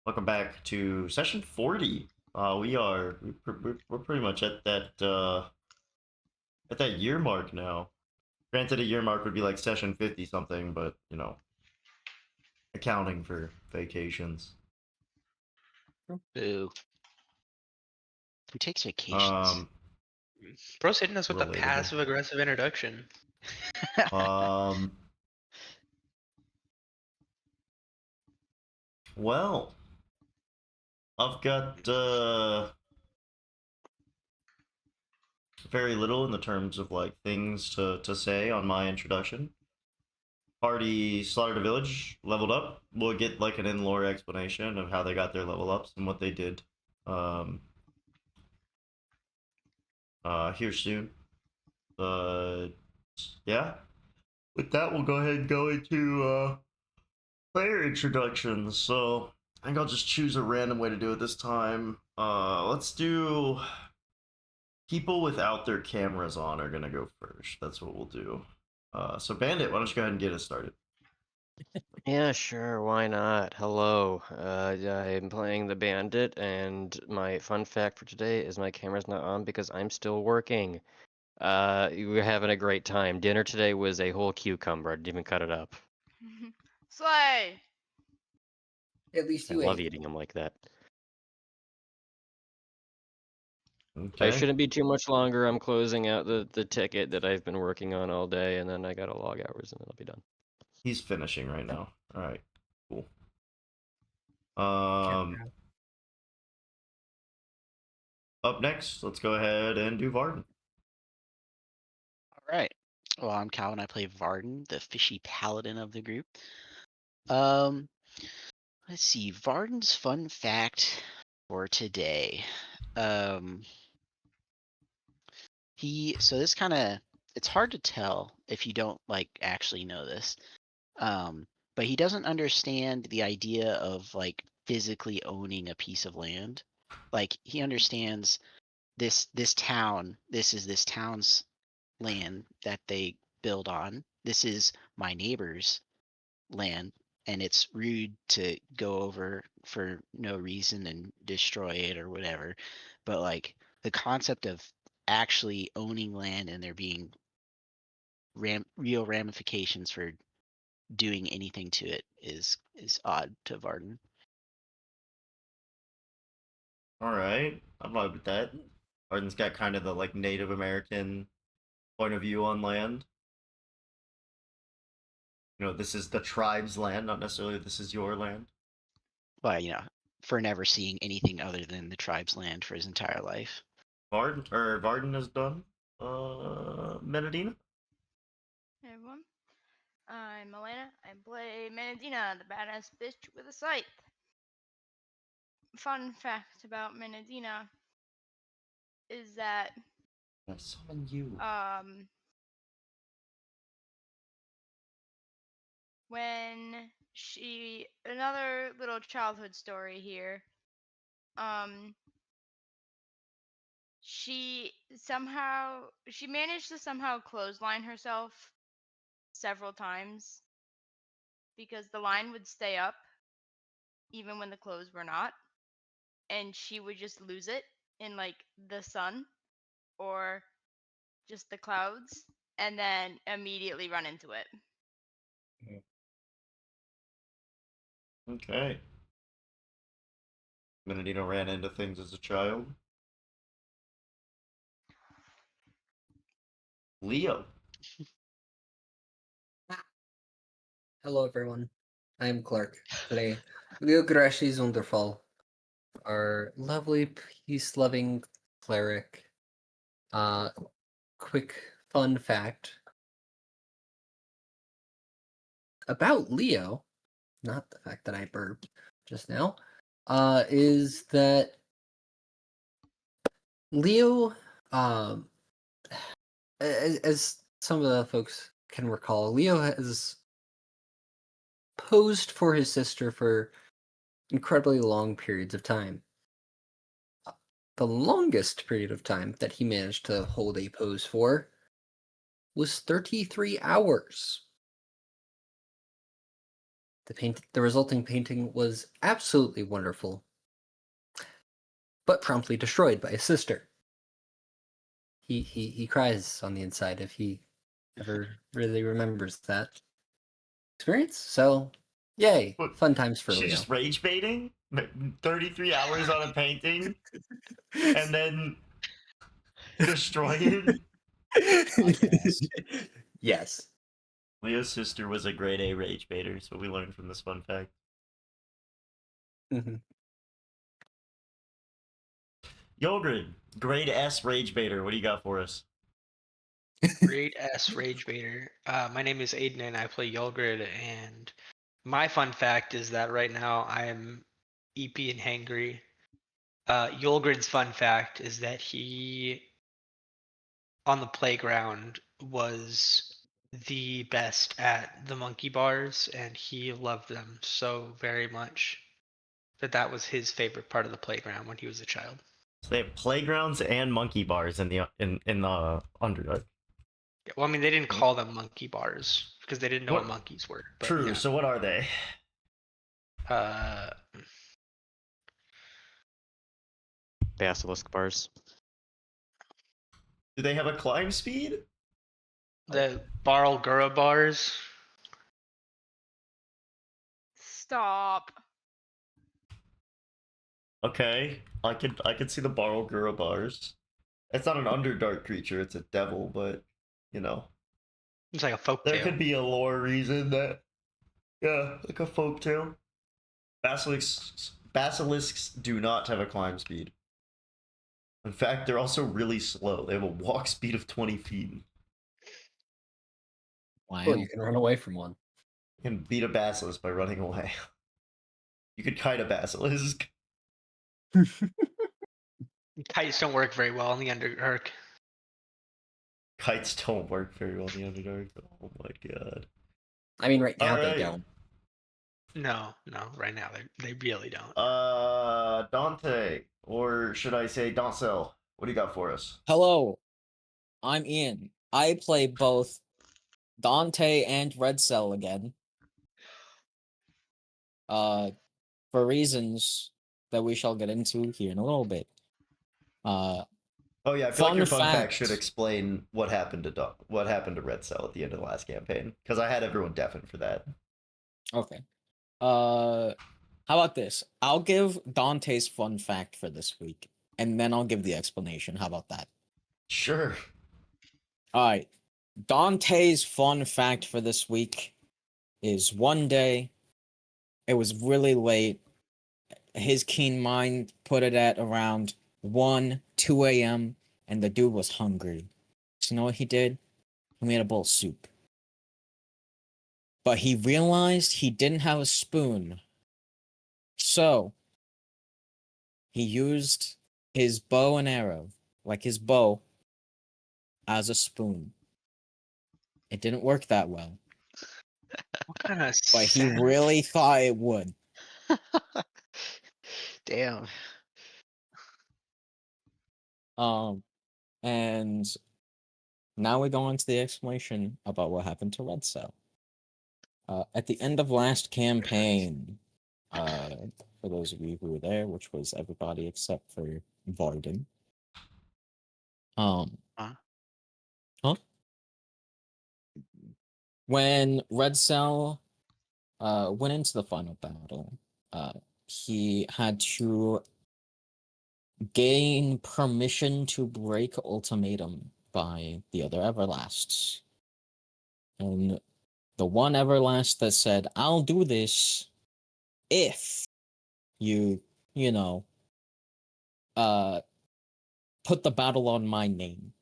Welcome back to session 40. We're pretty much at that year mark now. Granted, a year mark would be like session 50 something, but accounting for vacations. Boo. Who takes vacations? Um, Bro's hitting us with the Relatable. passive aggressive introduction. um, well, I've got very little in the terms of like things to say on my introduction. Party slaughtered a village, leveled up. We'll get like an in-lore explanation of how they got their level ups and what they did. Um, here soon. But yeah, with that, we'll go ahead and go into player introductions. So I think I'll just choose a random way to do it this time. Let's do people without their cameras on are gonna go first. That's what we'll do. So Bandit, why don't you go ahead and get us started? Yeah, sure, why not? Hello, I'm playing the Bandit, and my fun fact for today is my camera's not on because I'm still working. We're having a great time. Dinner today was a whole cucumber. I didn't even cut it up. Slay! At least I you love ate. eating them like that. I Okay. shouldn't be too much longer. I'm closing out the ticket that I've been working on all day, and then I gotta log hours, and it'll be done. He's finishing right now. All right. Cool. Up next, let's go ahead and do Varden. All right. Well, I'm Calvin. I play Varden, the fishy paladin of the group. Let's see. Varden's fun fact for today. So this kind of, it's hard to tell if you don't like actually know this. But he doesn't understand the idea of like physically owning a piece of land. Like he understands this town, this is this town's land that they build on. This is my neighbor's land, and it's rude to go over for no reason and destroy it or whatever. But like the concept of actually owning land and there being real ramifications for doing anything to it is odd to Varden. All right, I'm vibe with that. Varden's got kind of the like Native American point of view on land. This is the tribe's land, not necessarily this is your land. But for never seeing anything other than the tribe's land for his entire life. Varden has done Menadina. Hey everyone, I'm Elena. I play Menadina, the badass bitch with a scythe. Fun fact about Menadina is that I summon you. when another little childhood story here, she managed to somehow clothesline herself several times because the line would stay up even when the clothes were not, and she would just lose it in like the sun or just the clouds and then immediately run into it. Okay. Menadina ran into things as a child. Leo. Hello, everyone. I'm Clark. Play Leo Grashi's Wonderfall, our lovely, peace-loving cleric. Quick fun fact about Leo, not the fact that I burped just now, is that Leo, as some of the folks can recall, Leo has posed for his sister for incredibly long periods of time. The longest period of time that he managed to hold a pose for was 33 hours. The resulting painting was absolutely wonderful, but promptly destroyed by his sister. He cries on the inside if he ever really remembers that experience. So, yay, What, fun times for she Leo. just rage baiting? 33 hours on a painting and then destroy it? Yes. Leo's sister was a grade A rage baiter, so we learned from this fun fact. Mhm. Yogurt, grade S rage baiter. What do you got for us? Grade S Rage Baiter. My name is Aiden and I play Yulgrid, and my fun fact is that right now I'm EP and hangry. Yulgrid's fun fact is that he on the playground was the best at the monkey bars and he loved them so very much that was his favorite part of the playground when he was a child. So they have playgrounds and monkey bars in the Underdark. Yeah, well, I mean, they didn't call them monkey bars because they didn't know what monkeys were. But True. yeah. So what are they? Uh, Basilisk bars. Do they have a climb speed? the Barlgura bars. Stop. Okay, I could see the Barlgura bars. It's not an Underdark creature; it's a devil, but you know It's like a folk there tale. could be a lore reason that, yeah, like a folktale. Basilisks do not have a climb speed. In fact, they're also really slow. They have a walk speed of 20 feet. Well, Wow. you can run away from one. You can beat a basilisk by running away. You could kite a basilisk. Kites don't work very well in the Underdark. Kites don't work very well in the Underdark. Oh my god. I mean, right now All they right. don't. No, right now they really don't. Dante, or should I say Dancel? What do you got for us? Hello, I'm Ian. I play both Dante and Red Cell again. For reasons that we shall get into here in a little bit. Oh yeah, I feel like Fun your fun fact fact. should explain what happened to Red Cell at the end of the last campaign, because I had everyone deafened for that. Okay. How about this? I'll give Dante's fun fact for this week, and then I'll give the explanation. How about that? Sure. Alright. Dante's fun fact for this week is one day, it was really late. His keen mind put it at around 1, 2 a.m., and the dude was hungry. So you know what he did? He made a bowl of soup. But he realized he didn't have a spoon. So he used his bow and arrow, like his bow, as a spoon. It didn't work that well, What kind of but he really thought it would. Damn. And now we go on to the explanation about what happened to Red Cell. At the end of last campaign, for those of you who were there, which was everybody except for Varden. Huh? When Red Cell went into the final battle, he had to gain permission to break ultimatum by the other Everlasts. And the one Everlast that said, I'll do this if you know, put the battle on my name.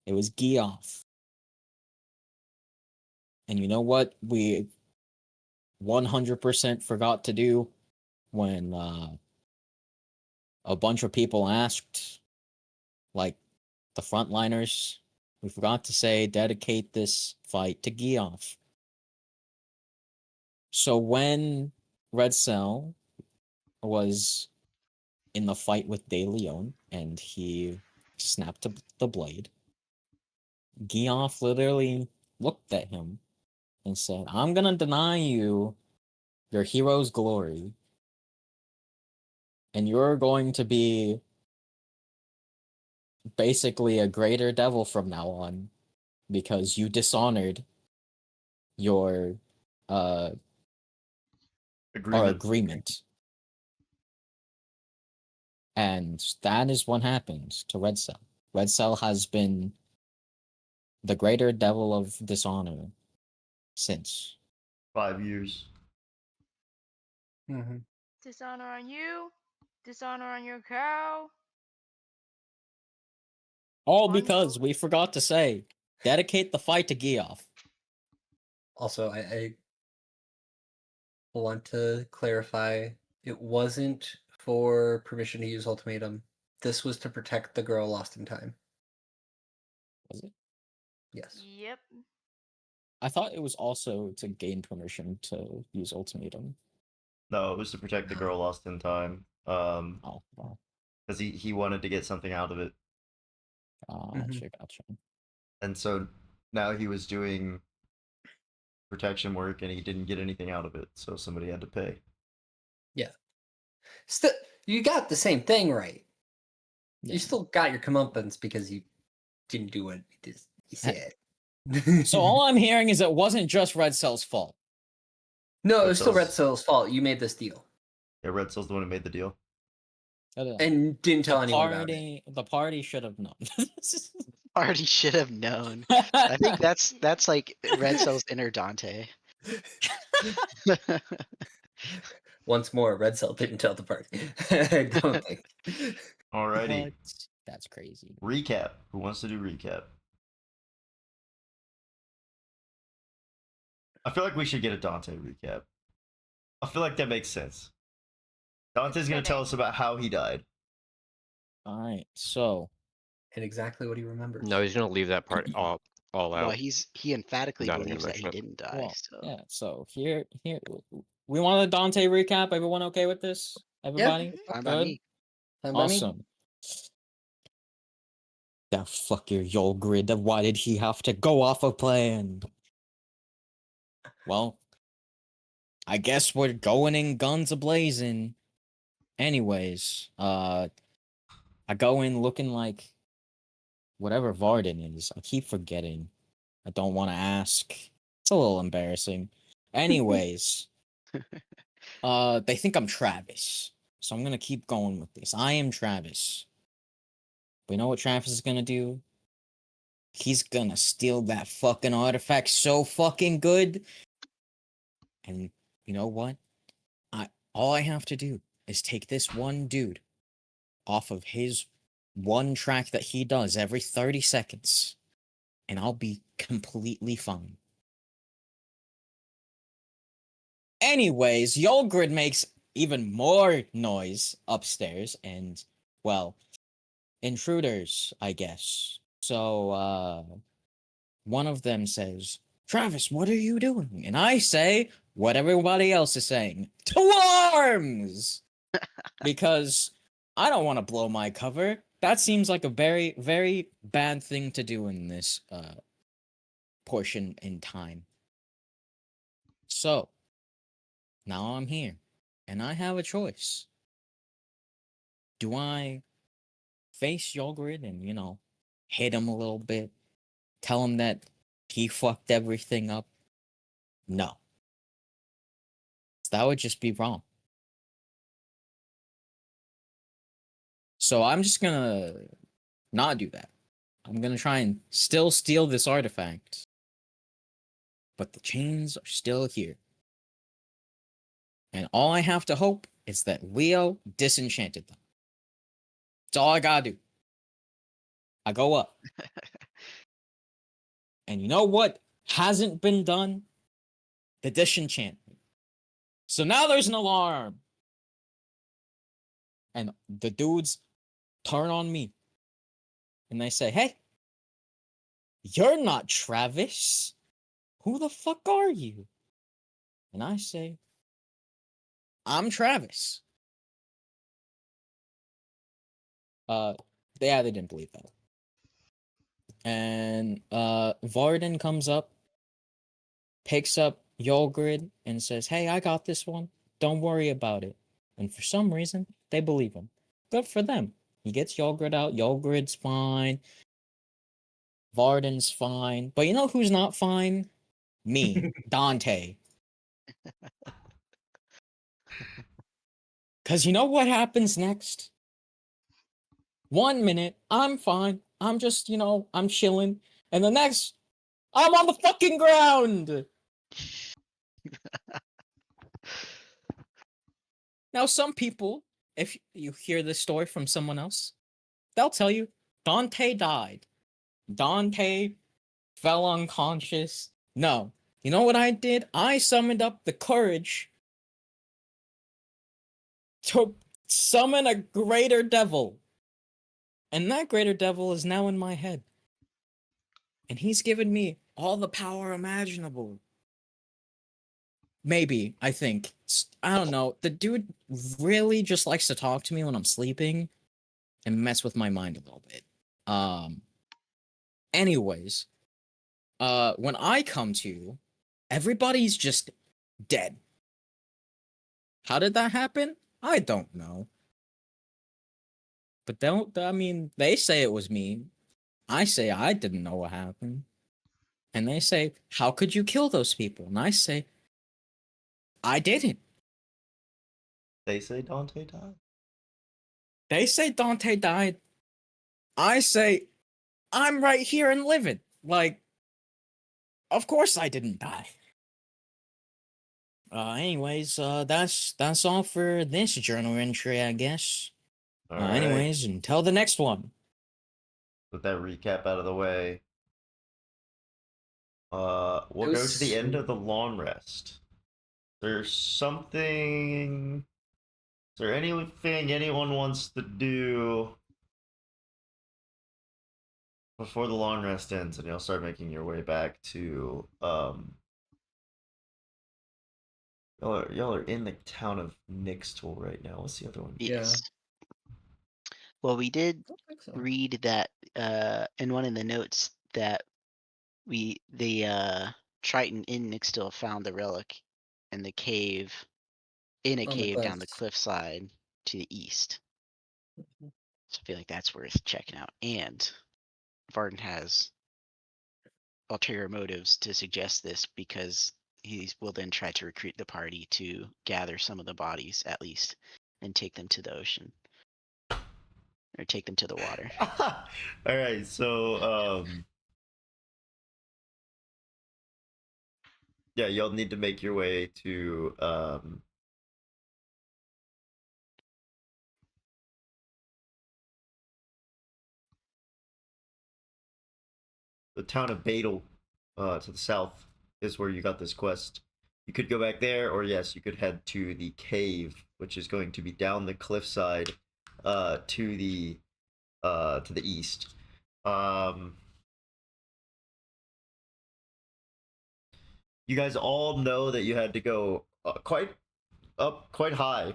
It was Geoff. And you know what we 100% forgot to do when a bunch of people asked, like the frontliners, we forgot to say dedicate this fight to Geoff. So when Red Cell was in the fight with De Leon and he snapped the blade, Geoff literally looked at him and said, I'm gonna deny you your hero's glory. And you're going to be basically a greater devil from now on because you dishonored your our agreement. And that is what happened to Red Cell. Red Cell has been the greater devil of dishonor since. 5 years. Mm-hmm. Dishonor on you. Dishonor on your cow. All On because your- we forgot to say, dedicate the fight to Geoff. Also, I want to clarify, it wasn't for permission to use ultimatum. This was to protect the girl lost in time. Was it? Yes. Yep. I thought it was also to gain permission to use ultimatum. No, it was to protect the girl lost in time. Oh, well. Because he wanted to get something out of it. Gotcha. And so now he was doing protection work and he didn't get anything out of it, so somebody had to pay. Yeah. Still, you got the same thing right. Yeah. You still got your comeuppance because you didn't do what you said. So all I'm hearing is it wasn't just Red Cell's fault. No, it Red was still Cell's- Red Cell's fault. You made this deal Yeah, Red Cell's the one who made the deal. and didn't tell anyone about it. The party should have known. Already should have known. I think that's like Red Cell's inner Dante. Once more, Red Cell didn't tell the party. I don't think. Alrighty. What? That's crazy. Recap. Who wants to do recap? I feel like we should get a Dante recap. I feel like that makes sense. Dante's gonna tell us about how he died. Alright, so And exactly what he remembers. No, he's gonna leave that part all Well, out. he emphatically Not even believes that he mention it. didn't die. well, So yeah, so here we want a Dante recap. Everyone okay with this? Everybody? fine by Good? me. Fine by me? Awesome. That fucker Yolgrid, why did he have to go off a plan? Well, I guess we're going in guns a-blazing. Anyways, I go in looking like whatever Varden is. I keep forgetting. I don't want to ask. It's a little embarrassing. Anyways, they think I'm Travis. So I'm gonna keep going with this. I am Travis. But you know what Travis is gonna do? He's gonna steal that fucking artifact so fucking good. And you know what? All I have to do is take this one dude off of his one track that he does every 30 seconds, and I'll be completely fine. Anyways, Yolgrid makes even more noise upstairs, and, well, intruders, I guess. So, one of them says, Travis, what are you doing? And I say what everybody else is saying, to arms! Because I don't want to blow my cover. That seems like a very, very bad thing to do in this portion in time. So, now I'm here, and I have a choice. Do I face Yogrid and, hit him a little bit? Tell him that he fucked everything up? No. That would just be wrong. So I'm just gonna not do that. I'm gonna try and still steal this artifact. But the chains are still here. And all I have to hope is that Leo disenchanted them. That's all I gotta do. I go up. And you know what hasn't been done? The disenchantment. So now there's an alarm. And the dudes turn on me. And they say, hey, you're not Travis. Who the fuck are you? And I say, I'm Travis. Yeah, they didn't believe that. And Varden comes up picks up Yolgrid and says, "Hey, I got this one. Don't worry about it." And for some reason, they believe him. Good for them. He gets Yolgrid out. Yolgrid's fine. Varden's fine. But you know who's not fine? Me, Dante. Because you know what happens next? 1 minute, I'm fine. I'm just, I'm chilling. And the next, I'm on the fucking ground. Now, some people, if you hear this story from someone else, they'll tell you Dante died. Dante fell unconscious. No. You know what I did? I summoned up the courage to summon a greater devil. And that greater devil is now in my head. And he's given me all the power imaginable. Maybe, I think. I don't know. The dude really just likes to talk to me when I'm sleeping and mess with my mind a little bit. Anyways, when I come to, everybody's just dead. How did that happen? I don't know. But they say it was me. I say I didn't know what happened. And they say, how could you kill those people? And I say, I didn't. They say Dante died. They say Dante died. I say, I'm right here and living. Like, of course I didn't die. Anyways, that's all for this journal entry, I guess. All right. Anyways, until the next one. With that recap out of the way, we'll It go to the was- end of the long rest. There's something. Is there anything anyone wants to do before the long rest ends, and you'll start making your way back to y'all are in the town of Nixtal right now. What's the other one? Yeah. Yes. Well, we did I don't think so. read that in one of the notes that the Triton in Nixtil found the relic in the cave On the cave down the cliffs. cliffside to the east. Mhm. So I feel like that's worth checking out. And Varden has ulterior motives to suggest this because he will then try to recruit the party to gather some of the bodies at least and take them to the ocean or take them to the water. All right, so yeah, you'll need to make your way to the town of Badel, to the south is where you got this quest. You could go back there, or yes, you could head to the cave, which is going to be down the cliffside, to the east. You guys all know that you had to go quite high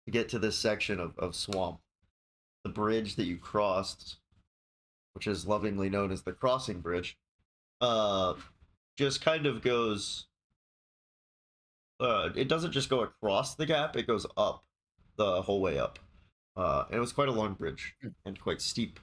to get to this section of swamp. The bridge that you crossed, which is lovingly known as the crossing bridge, just kind of goes. It doesn't just go across the gap; it goes up the whole way up. And it was quite a long bridge and quite steep.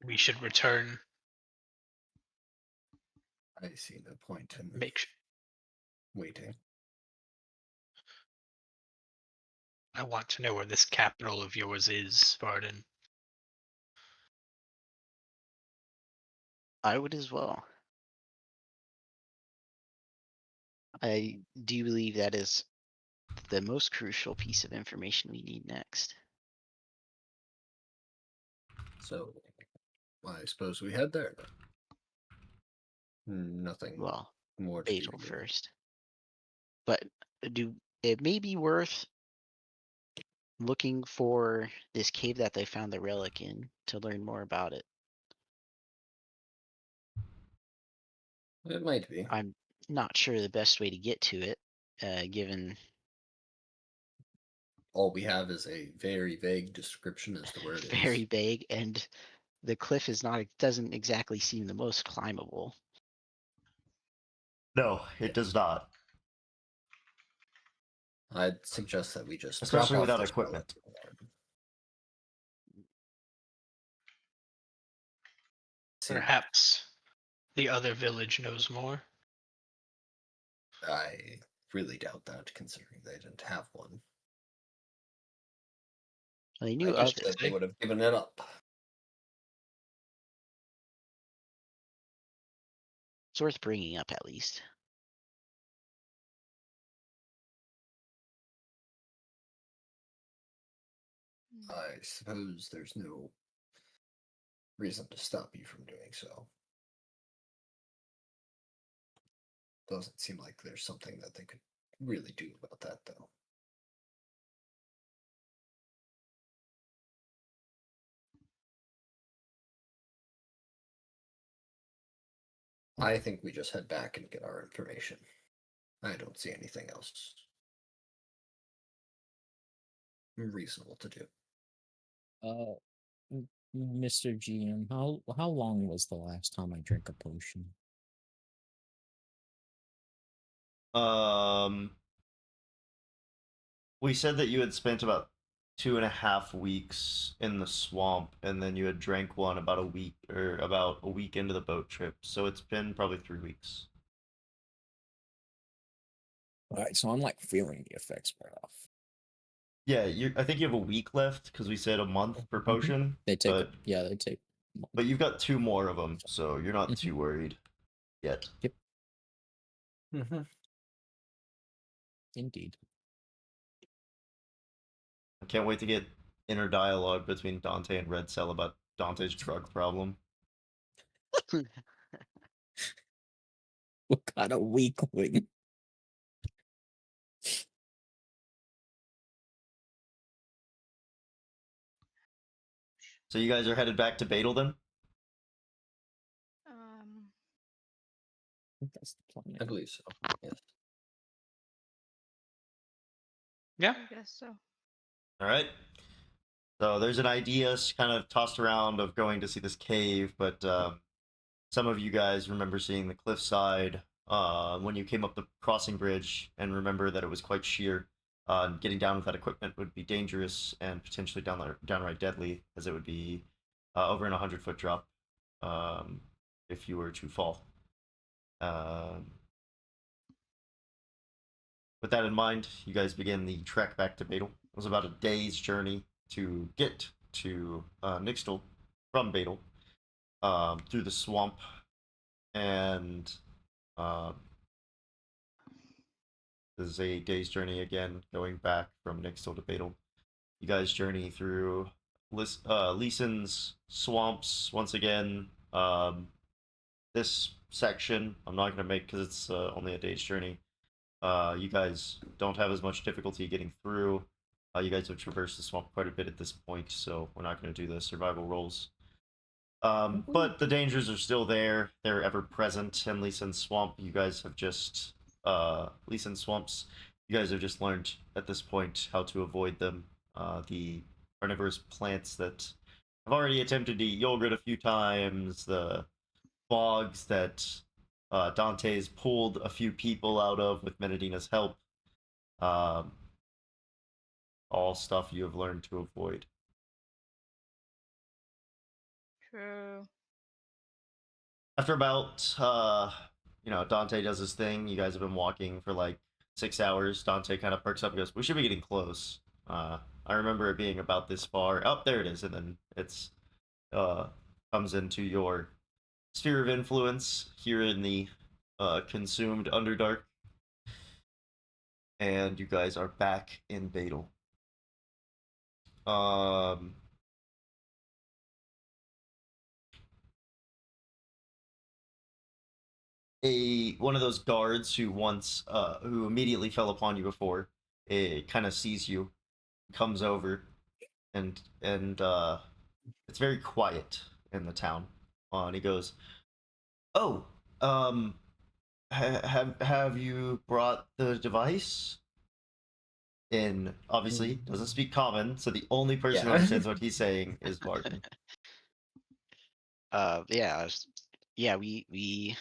We should return. I see no point in Make sure. waiting. I want to know where this capital of yours is, Varden. I would as well. I do believe that is the most crucial piece of information we need next. So, I suppose we head there. Nothing Well, more to do Bagel here. first. But it may be worth looking for this cave that they found the relic in to learn more about it. It might be. I'm not sure the best way to get to it, given all we have is a very vague description as to where it is. Very vague, and the cliff is not doesn't exactly seem the most climbable. No, it does not. I'd suggest that we just Especially drop off without this equipment. See, Perhaps the other village knows more. I really doubt that, considering they didn't have one. They I knew of wish it. that they would have given it up. It's worth bringing up at least. I suppose there's no reason to stop you from doing so. Doesn't seem like there's something that they could really do about that, though. I think we just head back and get our information. I don't see anything else reasonable to do. Mr. GM, how long was the last time I drank a potion? We said that you had spent about 2.5 weeks in the swamp, and then you had drank one about a week into the boat trip. So it's been probably 3 weeks. All right, so I'm like feeling the effects wear off. Yeah, I think you have a week left because we said a month per potion. They take, but, they take. but you've got 2 more of them, so you're not too worried yet. Yep. Mm-hmm. Indeed. I can't wait to get inner dialogue between Dante and Red Cell about Dante's drug problem. What kind of weakling? So you guys are headed back to Badel then? I think that's the plan. I believe so. Yes. Yeah. I guess so. All right. So there's an idea kind of tossed around of going to see this cave, but some of you guys remember seeing the cliffside when you came up the crossing bridge, and remember that it was quite sheer. Getting down with that equipment would be dangerous and potentially downright deadly, as it would be over an 100-foot drop if you were to fall. With that in mind, you guys begin the trek back to Badel. It was about a day's journey to get to Nixtal from Badel through the swamp, and this is a day's journey again going back from Nixtal to Badel. You guys journey through Leeson's swamps once again. This section I'm not going to make because it's only a day's journey. You guys don't have as much difficulty getting through. You guys have traversed the swamp quite a bit at this point, so we're not going to do the survival rolls. But the dangers are still there. They're ever present. And Leeson Swamp, you guys have just Leeson Swamps, you guys have just learned at this point how to avoid them. The carnivorous plants that have already attempted to eat yogurt a few times, the bogs that Dante's pulled a few people out of with Menadina's help. All stuff you have learned to avoid. True. After about, Dante does his thing. You guys have been walking for like 6 hours. Dante kind of perks up and goes, "We should be getting close." I remember it being about this far. Oh, there it is. And then it's comes into your sphere of influence here in the consumed Underdark. And you guys are back in Badel. One of those guards who immediately fell upon you before, it kind of sees you, comes over, and it's very quiet in the town. And he goes, "Oh, have you brought the device?" in obviously doesn't speak common, so the only person who Yeah. understands what he's saying is Varden. We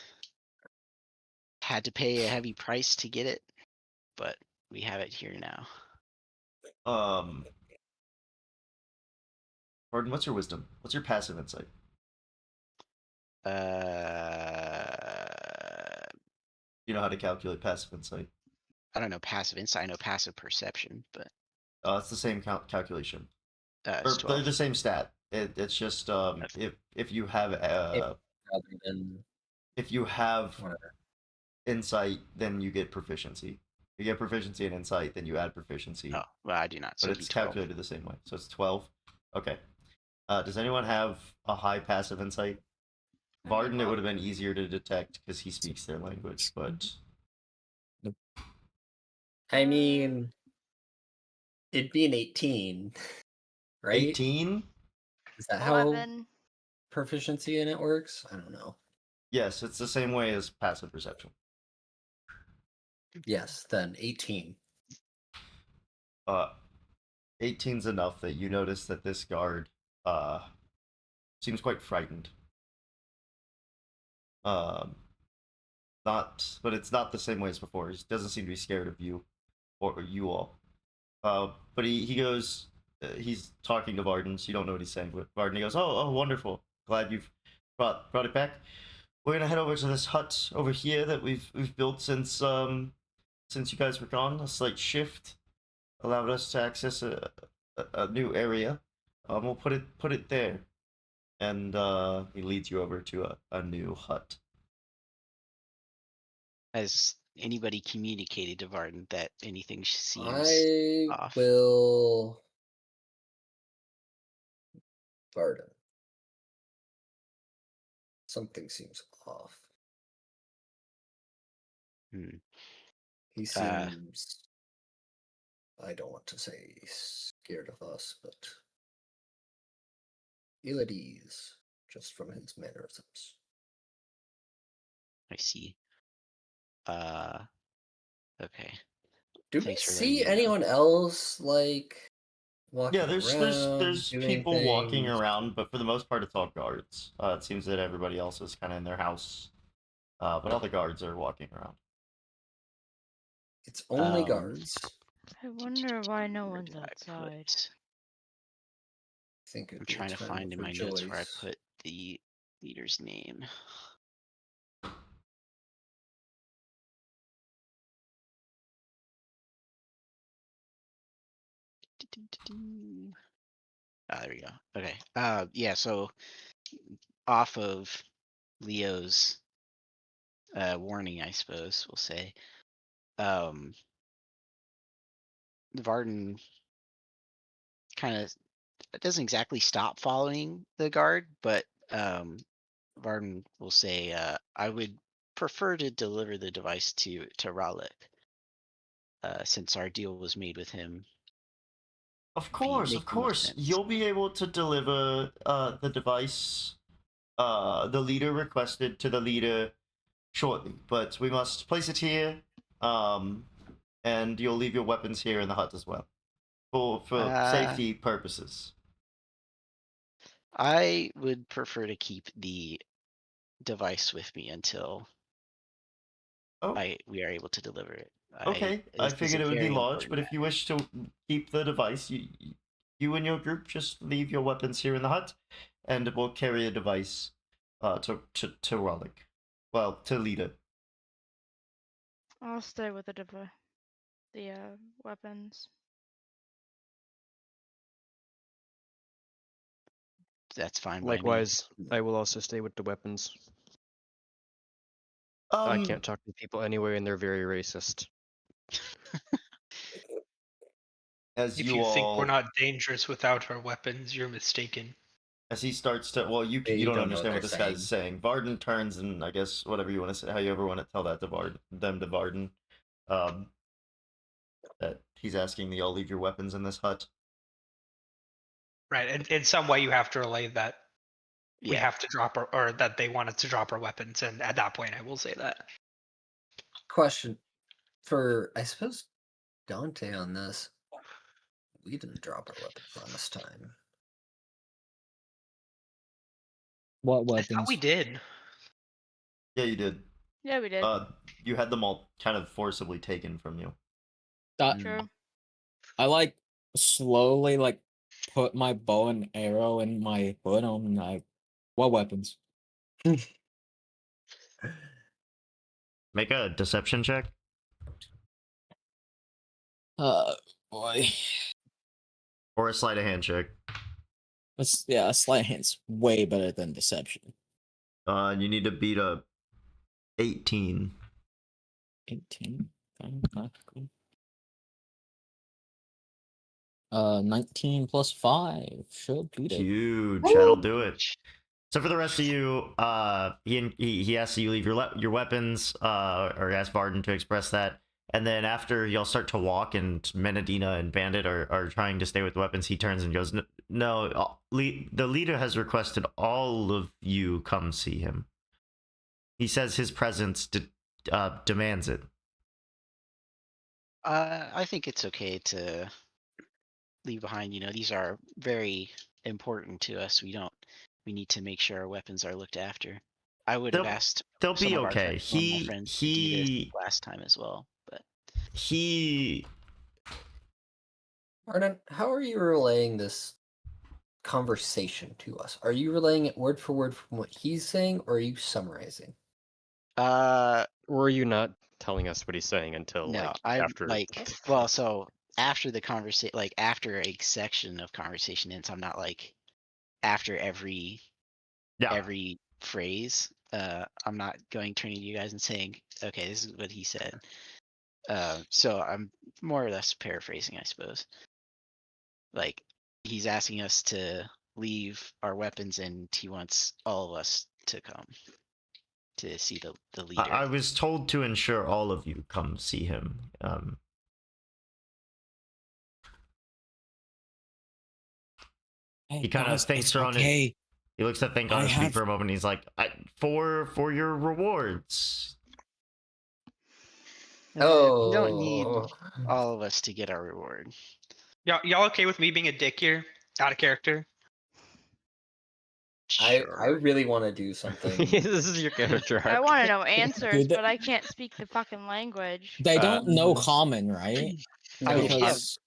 had to pay a heavy price to get it, but we have it here now. Varden, what's your wisdom? What's your passive insight? You know how to calculate passive insight? I don't know passive insight. I know passive perception, but It's the same calculation. it's Or they're 12. the same stat. It's just if you have Rather than if you have whatever. insight, then you get proficiency. If you get proficiency in insight, then you add proficiency. Oh, well, I do not. So but it'd be it's 12. calculated the same way. So it's 12. Okay. Does anyone have a high passive insight? Varden, it would have been easier to detect because he speaks their language, but I mean, it'd be an 18, right? 18? Is that how 11. proficiency in it works? I don't know. Yes, it's the same way as passive perception. Yes, then 18. 18's enough that you notice that this guard seems quite frightened. But it's not the same way as before. He doesn't seem to be scared of you or you all. But he goes, he's talking to Varden, so you don't know what he's saying. But Varden, he goes, oh, wonderful. Glad you've brought it back. We're gonna head over to this hut over here that we've built since you guys were gone. A slight shift allowed us to access a new area. We'll put it there, and he leads you over to a new hut. Has anybody communicated to Varden that anything seems I off? will. Varden. Something seems off. Hmm. He seems. I don't want to say scared of us, but ill at ease, just from his mannerisms. I see. Okay. Do Thanks we for letting see me know. anyone else like walking Yeah, around? there's doing people walking things? around, but for the most part, it's all guards. It seems that everybody else is kind of in their house, but all the guards are walking around. It's only guards. I wonder why no Where one's did I outside. put? I think it'd I'm be a trying to time find of in my notes where I rejoice. put the leader's name. There we go. Okay. Yeah. So off of Leo's warning, I suppose we'll say. Varden kind of doesn't exactly stop following the guard, but Varden will say, "I would prefer to deliver the device to Ralik, since our deal was made with him." Of Make the most course, sense. you'll be able to deliver the device the leader requested to the leader shortly, but we must place it here, and you'll leave your weapons here in the hut as well, for safety purposes. I would prefer to keep the device with me until Oh, we are able to deliver it. okay. I This is figured a it would be very large, important but if you wish to keep the device, you and your group just leave your weapons here in the hut, and we'll carry a device to Raleigh. Well, to leader. I'll stay with the weapons. That's fine by me. Likewise, I will also stay with the weapons. I can't talk to people anyway, and they're very racist. As If you you think we're all, not dangerous without our weapons, you're mistaken. as he starts to, well, you They don't don't know understand what what this they're guy's saying. Varden turns, and I guess whatever you want to say, how you ever want to tell that to Varden, that he's asking that y'all leave your weapons in this hut. Right. And in some way, you have to relay that we Yeah. have to drop or that they wanted to drop our weapons. And at that point, I will say that. Question for, I suppose, Dante on this. We didn't drop our weapons last time. What I weapons? thought we did. Yeah, you did. Yeah, we did. You had them all kind of forcibly taken from you. True. I like slowly like put my bow and arrow in my hood. I'm like, what weapons? Make a deception check. Boy. Or a sleight of hand check. Yeah, sleight of hand's way better than deception. You need to beat a 18. 18. Cool. 19 plus 5 should beat it. Huge. That'll do it. So for the rest of you, he asks you leave your weapons, or asks Varden to express that. And then after y'all start to walk and Menadina and Bandit are trying to stay with weapons, he turns and goes, no, the leader has requested all of you come see him. He says his presence demands it. I think it's okay to leave behind. These are very important to us. We need to make sure our weapons are looked after. I would have asked They'll some be of our okay. normal friends to do this last time as well, but Arden, how are you relaying this conversation to us? Are you relaying it word for word from what he's saying, or are you summarizing? Or are you not telling us what he's saying until no, like I'm after? so after the conversation, like after a section of conversation ends, I'm not like after every phrase. I'm not turning to you guys and saying, okay, this is what he said. So I'm more or less paraphrasing, I suppose. Like, he's asking us to leave our weapons and he wants all of us to come to see the leader. I was told to ensure all of you come see him. He kind of thinks around it. He looks at think on his feet for a moment. And he's like, for your rewards. You don't need all of us to get our reward. Y'all okay with me being a dick here? Out of character? Sure. I really want to do something. This is your character arc. I want to know answers, Dude, but I can't speak the fucking language. They don't know common, right? I mean, if you have Because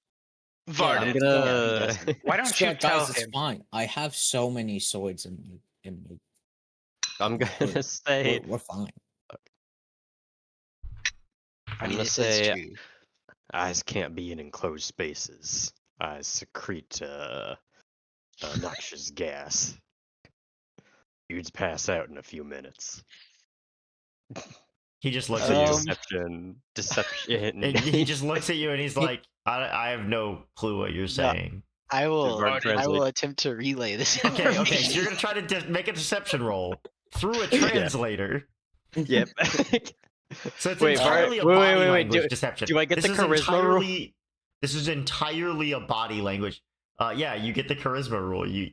Varden. I'm gonna. he doesn't. Why don't you guys, tell it's him? fine. I have so many swords in me. I'm gonna say. We're fine. I'm gonna it's say. true. Eyes can't be in enclosed spaces. Eyes secrete noxious gas. You'd pass out in a few minutes. He just looks at Deception. you. He just looks at you and he's like, I have no clue what you're saying. I will translate? attempt to relay this. Okay, so information. you're gonna try to make a deception roll through a translator. Yep. So it's Wait, entirely a wait, body wait, language deception. do I get this the is charisma rule? This is entirely a body language. Yeah, you get the charisma rule. You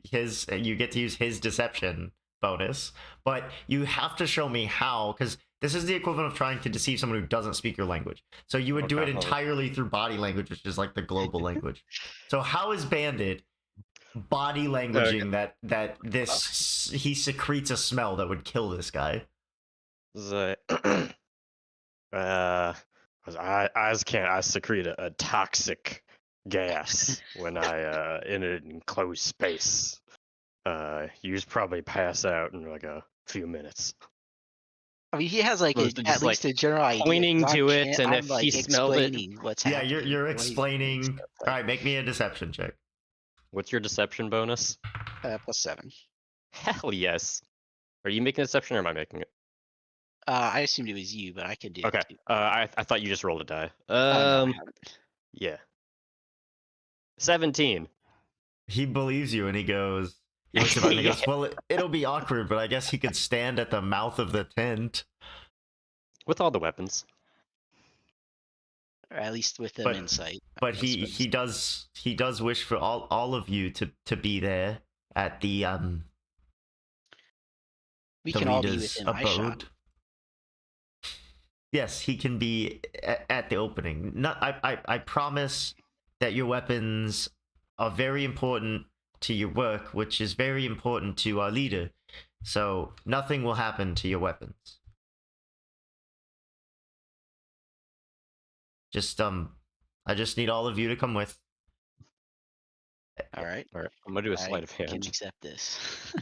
get to use his deception bonus, but you have to show me how, because this is the equivalent of trying to deceive someone who doesn't speak your language. So you would do it entirely through body language, which is like the global language. So how is Bandit body languaging that this he secretes a smell that would kill this guy? I secrete a toxic gas when I in an enclosed space. You probably pass out in like a few minutes. I mean, he has like Supposed to at just, least like, a general idea. pointing 'cause to I'm it, and I'm, if like, he smelled it- explaining what's Yeah, happening. you're what he's doing and explaining. stuff, All right, make me a deception check. What's your deception bonus? +7. Hell yes. Are you making a deception or am I making it? I assumed it was you, but I could do Okay. it too. I thought you just rolled a die. No, I haven't. Yeah. 17. He believes you, and he goes. He looks at it and he goes, "Well, it'll be awkward, but I guess he could stand at the mouth of the tent." With all the weapons. Or at least with them But- in sight. But I he suppose. does wish for all of you to be there at the We the can all be leader's within eyeshot. abode. Yes, he can be at the opening. Not, I promise that your weapons are very important to your work, which is very important to our leader. So nothing will happen to your weapons. Just I just need all of you to come with. All right. All right, I'm gonna do a I sleight of can hand. accept this.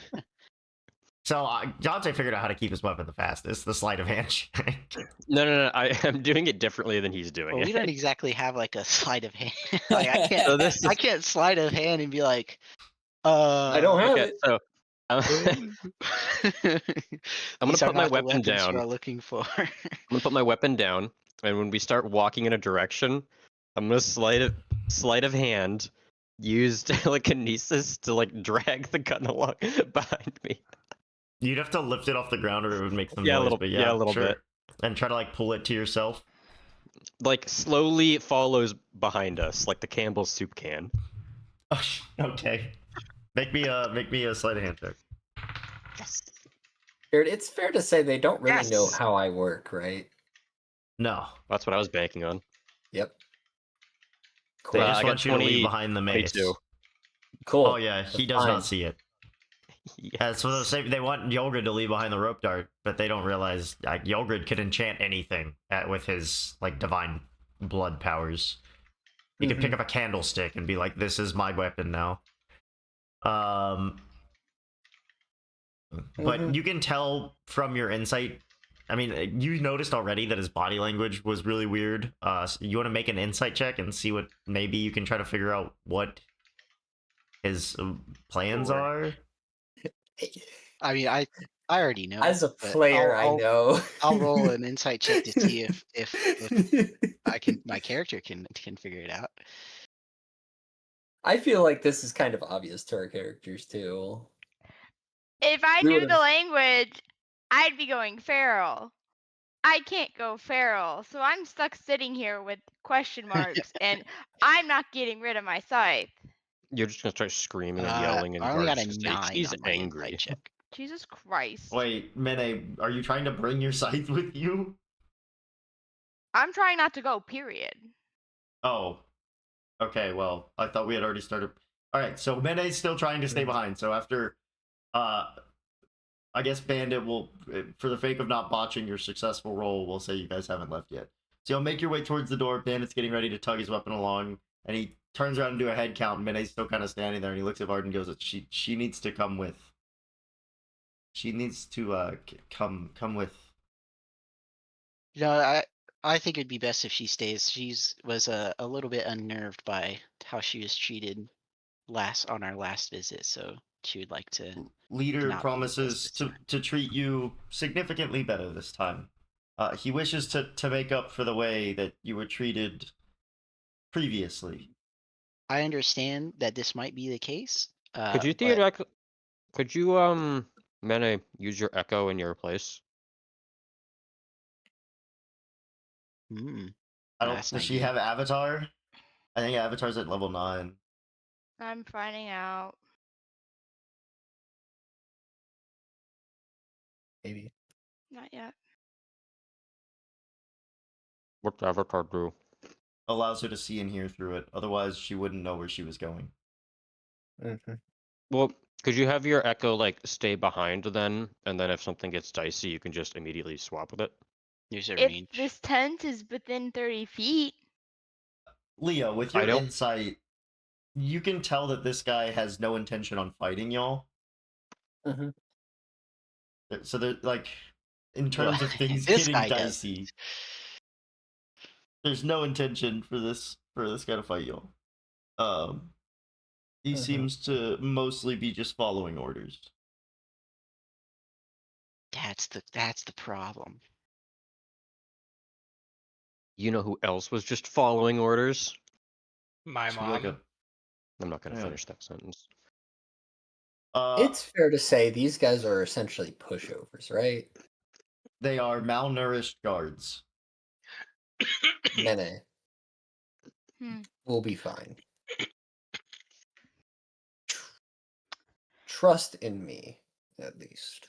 So Dante figured out how to keep his weapon the fastest. The sleight of hand check. No. I am doing it differently than he's doing Well, we it. don't exactly have like a sleight of hand. Like I can't, So this I is can't sleight of hand and be like, I don't have okay. it. So I'm These gonna are put my not the weapon weapons down. you are looking for. I'm gonna put my weapon down, and when we start walking in a direction, I'm gonna sleight of hand, use telekinesis to like drag the gun along behind me. You'd have to lift it off the ground or it would make some Yeah, a noise, little, but yeah, a yeah, little sure. bit. And try to like pull it to yourself. Like slowly follows behind us, like the Campbell's soup can. Okay. Make me a sleight of hand check. Yes. Jared, it's fair to say they don't really know Yes! how I work, right? No. That's what I was banking on. Yep. They Cool. just I got want you to leave 20 behind the mace. 22. Cool. Oh yeah, he does Fine. not see it. Yes. So they want Yolgrid to leave behind the rope dart, but they don't realize Yolgrid could enchant anything with his like divine blood powers. He could pick up a candlestick and be like, "This is my weapon now." But you can tell from your insight. I mean, you noticed already that his body language was really weird. So you want to make an insight check and see what maybe you can try to figure out what his plans Sure. are. I mean, I already know. As a but player, I know. I'll roll an insight check to see if my character can figure it out. I feel like this is kind of obvious to our characters too. If I We knew would've- the language, I'd be going feral. I can't go feral, so I'm stuck sitting here with question marks, and I'm not getting rid of my scythe. You're just gonna start screaming and yelling, and I only got Gar's a just say, 9 he's on my angry. insight check. Jesus Christ. Wait, Mene, are you trying to bring your scythe with you? I'm trying not to go, period. Oh. Okay, well, I thought we had already started. Alright, so Mene's still trying to stay behind, so after I guess Bandit will, for the sake of not botching your successful roll, we'll say you guys haven't left yet. So you'll make your way towards the door. Bandit's getting ready to tug his weapon along, and he turns around and do a head count. And Mene's still kind of standing there, and he looks at Vard and goes, "She needs to come with. She needs to come with." I think it'd be best if she stays. She's was a little bit unnerved by how she was treated on our last visit, so she would like to. Leader not be with us promises this to, time. to treat you significantly better this time. He wishes to make up for the way that you were treated previously. I understand that this might be the case. Could you but Mene, use your echo in your place? I don't. That's an Does she idea. have Avatar? I think Avatar's at level 9. I'm finding out. Maybe. Not yet. What's Avatar do? Allows her to see and hear through it. Otherwise, she wouldn't know where she was going. Well, could you have your echo like stay behind then, and then if something gets dicey, you can just immediately swap with it? There's a If range. this tent is within 30 feet, Leo, with I your don't- insight, you can tell that this guy has no intention on fighting y'all. So they're like, in terms of things This getting guy dicey, there's no intention for this guy to fight y'all. He seems to mostly be just following orders. That's the problem. You know who else was just following orders? My Just be mom. like I'm not gonna Yeah. finish that sentence. It's fair to say these guys are essentially pushovers, right? They are malnourished guards. Mene. Hmm. We'll be fine. Trust in me, at least.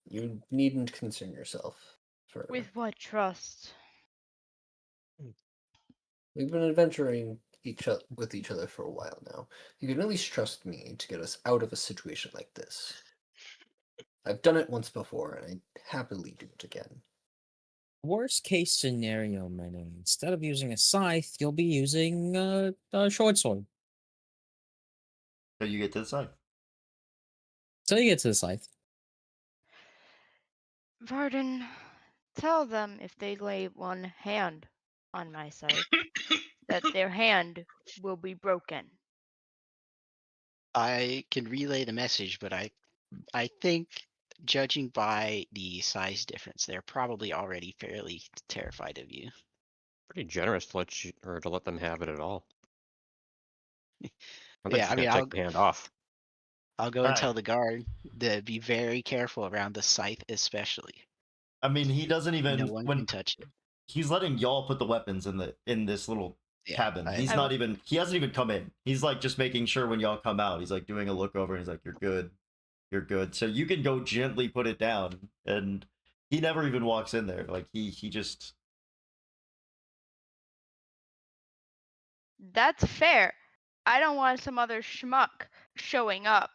You needn't concern yourself further. with what trust? We've been adventuring with each other for a while now. You can at least trust me to get us out of a situation like this. I've done it once before, and I'd happily do it again. Worst case scenario, Mene. Instead of using a scythe, you'll be using a short sword. So you get to the side. So you get to the scythe. Varden, tell them if they lay one hand on my scythe, that their hand will be broken. I can relay the message, but I think, judging by the size difference, they're probably already fairly terrified of you. Pretty generous to let them have it at all. I thought Yeah, you I mean, gonna take the hand off. I'll go and tell Alright. the guard to be very careful around the scythe, especially. I mean, he doesn't even No one can touch it. he's letting y'all put the weapons in this little Yeah, cabin. I- He's I not will- even he hasn't even come in. He's like just making sure when y'all come out. He's like doing a look over and he's like, "You're good. You're good." So you can go gently put it down, and he never even walks in there. Like he just That's fair. I don't want some other schmuck showing up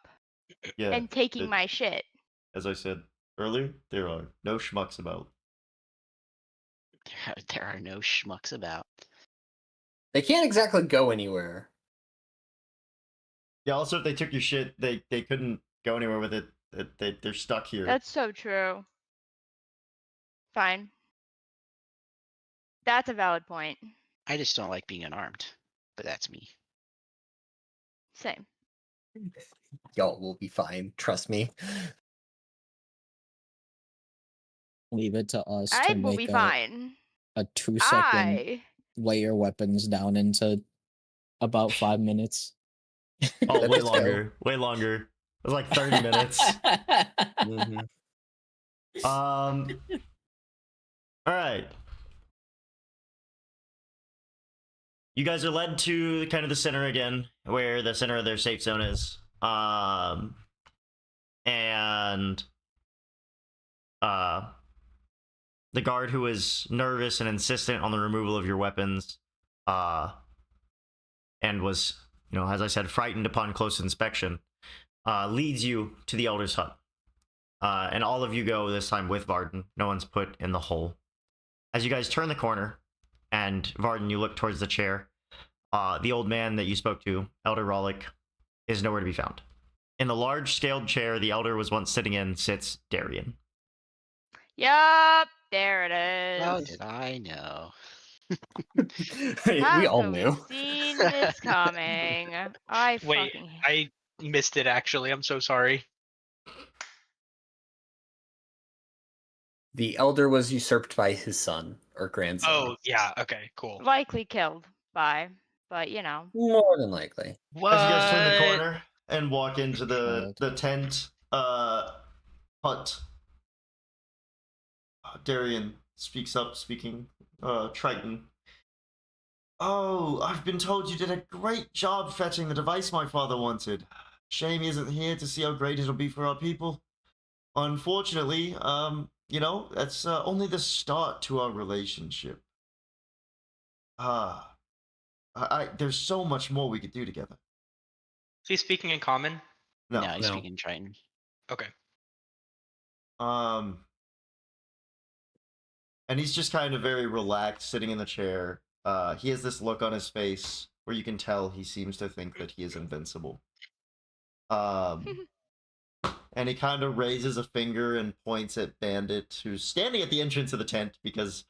yeah. and taking it- my shit. As I said earlier, there are no schmucks about. There are no schmucks about. They can't exactly go anywhere. Yeah. Also, if they took your shit, they couldn't go anywhere with it. They're stuck here. That's so true. Fine. That's a valid point. I just don't like being unarmed, but that's me. Same. Y'all will be fine. Trust me. Leave it to us I to will make be fine. a 2-second I lay your weapons down into about 5 minutes. Oh, way Let's go. longer. Way longer. It was like 30 minutes. Mhm. All right. You guys are led to kind of the center again, where the center of their safe zone is. And the guard, who is nervous and insistent on the removal of your weapons, and was, as I said, frightened upon close inspection, leads you to the Elder's hut. And all of you go this time with Varden. No one's put in the hole. As you guys turn the corner, and Varden, you look towards the chair, the old man that you spoke to, Elder Rollick, is nowhere to be found. In the large scaled chair the elder was once sitting in sits Darian. Yup, there it is. How did I know? we all Have knew. we seen this coming? I Wait, fucking I missed it actually. I'm so sorry. The elder was usurped by his son or grandson. Oh, yeah. Okay, cool. likely killed by, but More than likely. What? As you guys turn the corner and walk into the Child. tent hut, Darian speaks up, speaking Triton. "Oh, I've been told you did a great job fetching the device my father wanted. Shame he isn't here to see how great it'll be for our people. Unfortunately, that's only the start to our relationship. There's so much more we could do together." Is he speaking in common? No, No. I speak in Triton. Okay. And he's just kind of very relaxed, sitting in the chair. He has this look on his face where you can tell he seems to think that he is invincible. And he kind of raises a finger and points at Bandit, who's standing at the entrance of the tent, because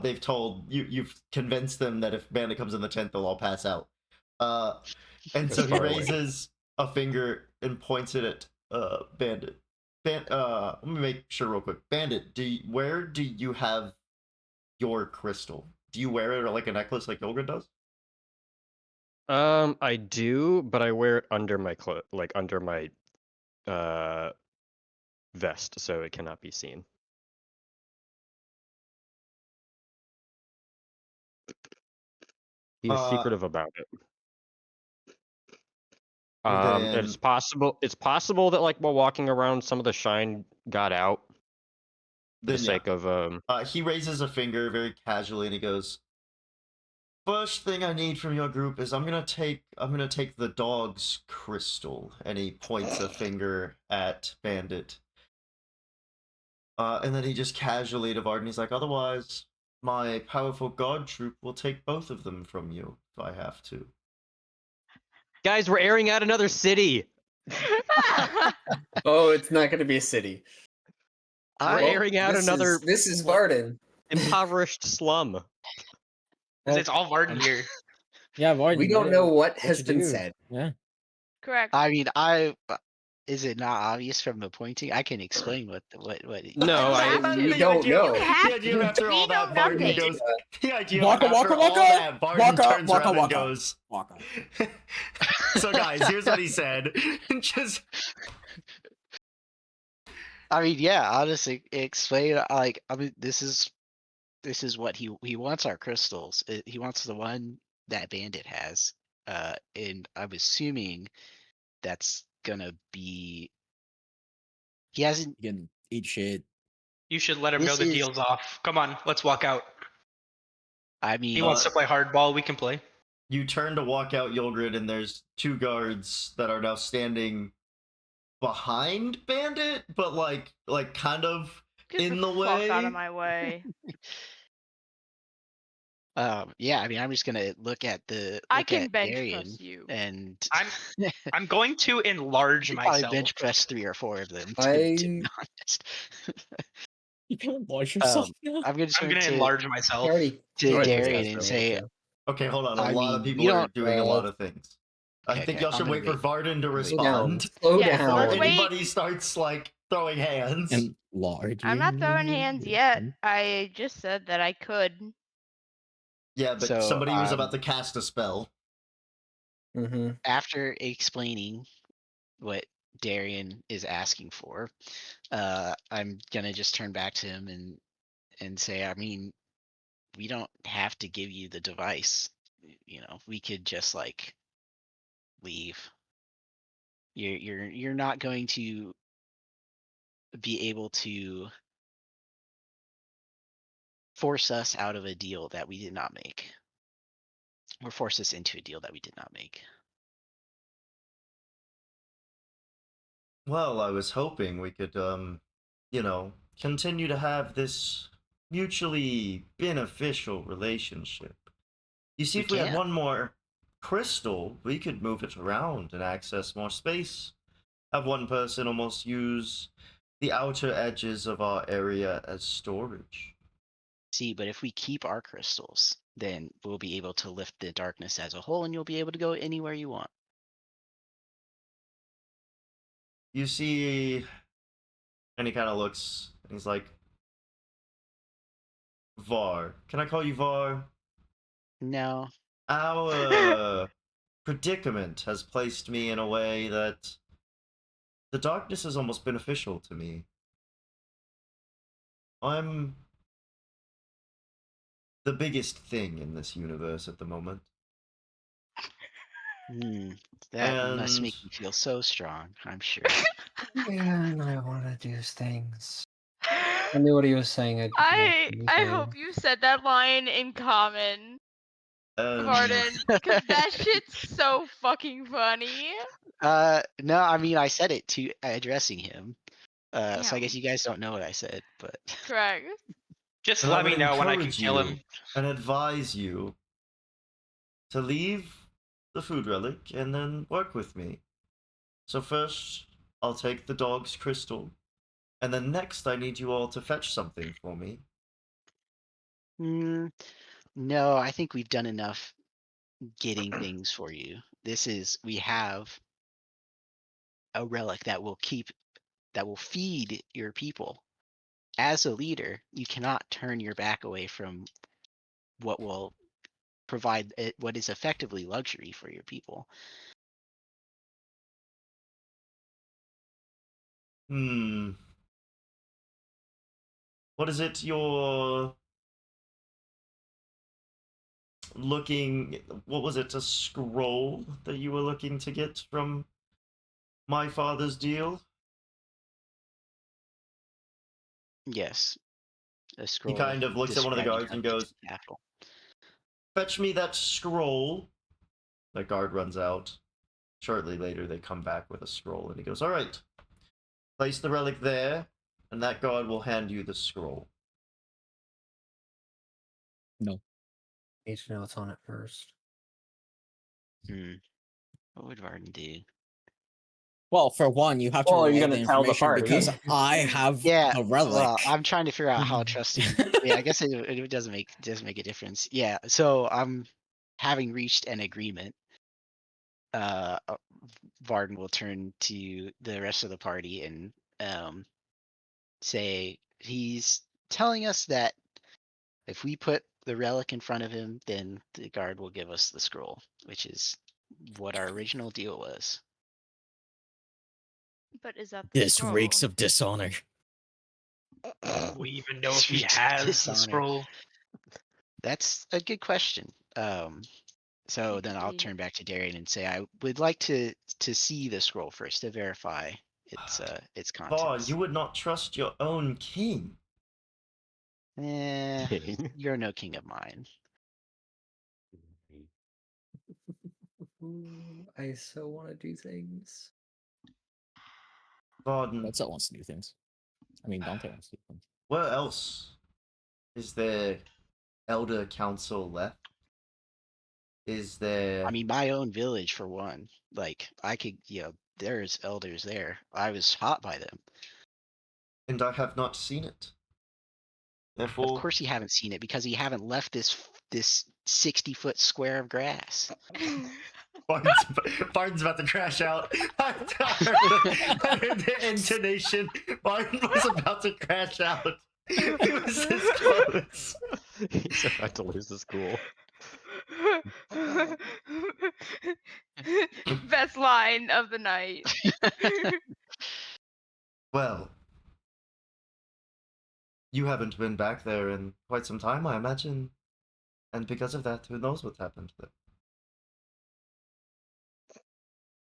they've told you've convinced them that if Bandit comes in the tent, they'll all pass out. And so he far away. raises a finger and points it at Bandit. Let me make sure real quick. Bandit, where do you have your crystal? Do you wear it like a necklace like Yolgren does? I do, but I wear it under my under my vest, so it cannot be seen. He is secretive about it. Then- It's possible that while walking around, some of the shine got out for the Then, yeah. sake of He raises a finger very casually and he goes, First thing I need from your group is I'm gonna take the dog's crystal, and he points a finger at Bandit. And then he just casually to Varden, he's like, otherwise, my powerful god troop will take both of them from you if I have to. Guys, we're airing out another city. Oh, it's not going to be a city. We're I airing out another This is Varden. impoverished slum. 'Cause it's all Varden here. Yeah, Varden. We don't know what what has you been do. said. Yeah. Correct. I mean, is it not obvious from the pointing? I can explain what. No, You I- have to. We don't know. The idea after all We know that, Varden nothing. goes. The idea Waka, after waka, all waka, that, Varden waka, turns waka, around waka. and goes. Waka. So guys, here's what he said. Just I mean, yeah. I'll just explain. Like, I mean, this is what he wants. Our crystals. He wants the one that Bandit has. And I'm assuming that's gonna be. He hasn't. You can eat shit. You should let him know This the is- deal's off. Come on, let's walk out. I mean, He wants to play hardball. We can play. you turn to walk out Yulgrid, and there's two guards that are now standing behind Bandit, but like kind of Get in the the fuck out way. of my way. yeah. I mean, I'm just gonna look at the. I look can at bench Darian, press you. and I'm going to enlarge you probably myself. bench press 3 or 4 of them. To be honest. You can enlarge yourself now. I'm just I'm going gonna to enlarge myself. Already. to Already Darian discussed and earlier, say, too. Okay, hold on. A I lot of mean, people you are don't- doing a lot of things. I Okay, think okay, y'all I'm should gonna wait for wait. Varden to Wait. Slow down. respond Slow Yes, down. let's before wait. anybody starts like throwing hands. Enlarge. I'm not throwing hands yet. I just said that I could. Yeah, but So, somebody was about to cast a spell. Mm-hmm. after explaining what Darian is asking for, I'm gonna just turn back to him and say, I mean, we don't have to give you the device. You know, we could just like leave. You're not going to be able to force us out of a deal that we did not make, or force us into a deal that we did not make. Well, I was hoping we could, continue to have this mutually beneficial relationship. You see, We if we had can. one more crystal, we could move it around and access more space. Have one person almost use the outer edges of our area as storage. See, but if we keep our crystals, then we'll be able to lift the darkness as a whole, and you'll be able to go anywhere you want. You see, and he kind of looks, and he's like, Var. Can I call you Var? No, Our predicament has placed me in a way that the darkness is almost beneficial to me. I'm the biggest thing in this universe at the moment. that must And make you feel so strong. I'm sure. And I want to do things. I knew what he was saying. I hope you said that line in common, Varden, because that shit's so fucking funny. No, I mean I said it to addressing him. So I guess Damn. you guys don't know what I said, but Correct. Just And let I me would know when I can encourage kill you him. and advise you to leave the food relic and then work with me. So first, I'll take the dog's crystal, and then next I need you all to fetch something for me. no, I think we've done enough getting things for you. We have a relic that will feed your people. As a leader, you cannot turn your back away from what will provide what is effectively luxury for your people. What is it you're looking... What was it, a scroll that you were looking to get from my father's deal? Yes, a scroll. He kind of looks at one of the describing guards and Hudson's goes, capital. fetch me that scroll. The guard runs out. Shortly later, they come back with a scroll, and he goes, "All right, place the relic there, and that guard will hand you the scroll." Need to know what's on it first. What would Varden do? Well, for one, you have to Well, you're relay the gonna tell the information because party. I have Yeah, the relic. well, I'm trying to figure out how trusting. Yeah, I guess it doesn't make a difference. Yeah, so I'm having reached an agreement. Varden will turn to the rest of the party and say he's telling us that if we put the relic in front of him, then the guard will give us the scroll, which is what our original deal was. But is that the This scroll? reeks of dishonor. Do we even know if he Reeks of has the dishonor. scroll? That's a good question. So then I'll turn back to Darian and say I would like to see the scroll first to verify its Vaughn, contents. you would not trust your own king. You're no king of mine. I so want to do things. Vaughn, That's wants to do things. I mean, Dante wants to do things. where else is there elder council left? Is there... I mean, my own village for one. Like I could, there's elders there. I was taught by them. And I have not seen it. Therefore... Of course you haven't seen it because you haven't left this 60-foot square of grass. Barton's about to crash out. I heard the intonation. Barton was about to crash out. He was this close. He's about to lose the school. Best line of the night. Well, you haven't been back there in quite some time, I imagine. And because of that, who knows what's happened there?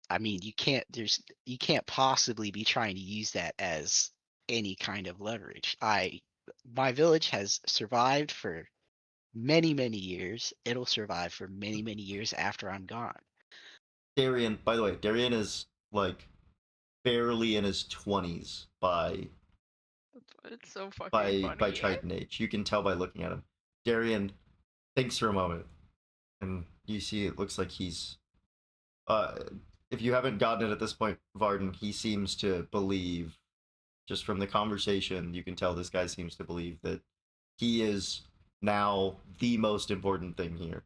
I mean, you can't possibly be trying to use that as any kind of leverage. My village has survived for many, many years. It'll survive for many, many years after I'm gone. Darian, by the way, Darian is like barely in his 20s by It's so fucking funny. by Triton age. You can tell by looking at him. Darian thinks for a moment, and you see it looks like he's if you haven't gotten it at this point, Varden, he seems to believe, just from the conversation, you can tell this guy seems to believe that he is now the most important thing here.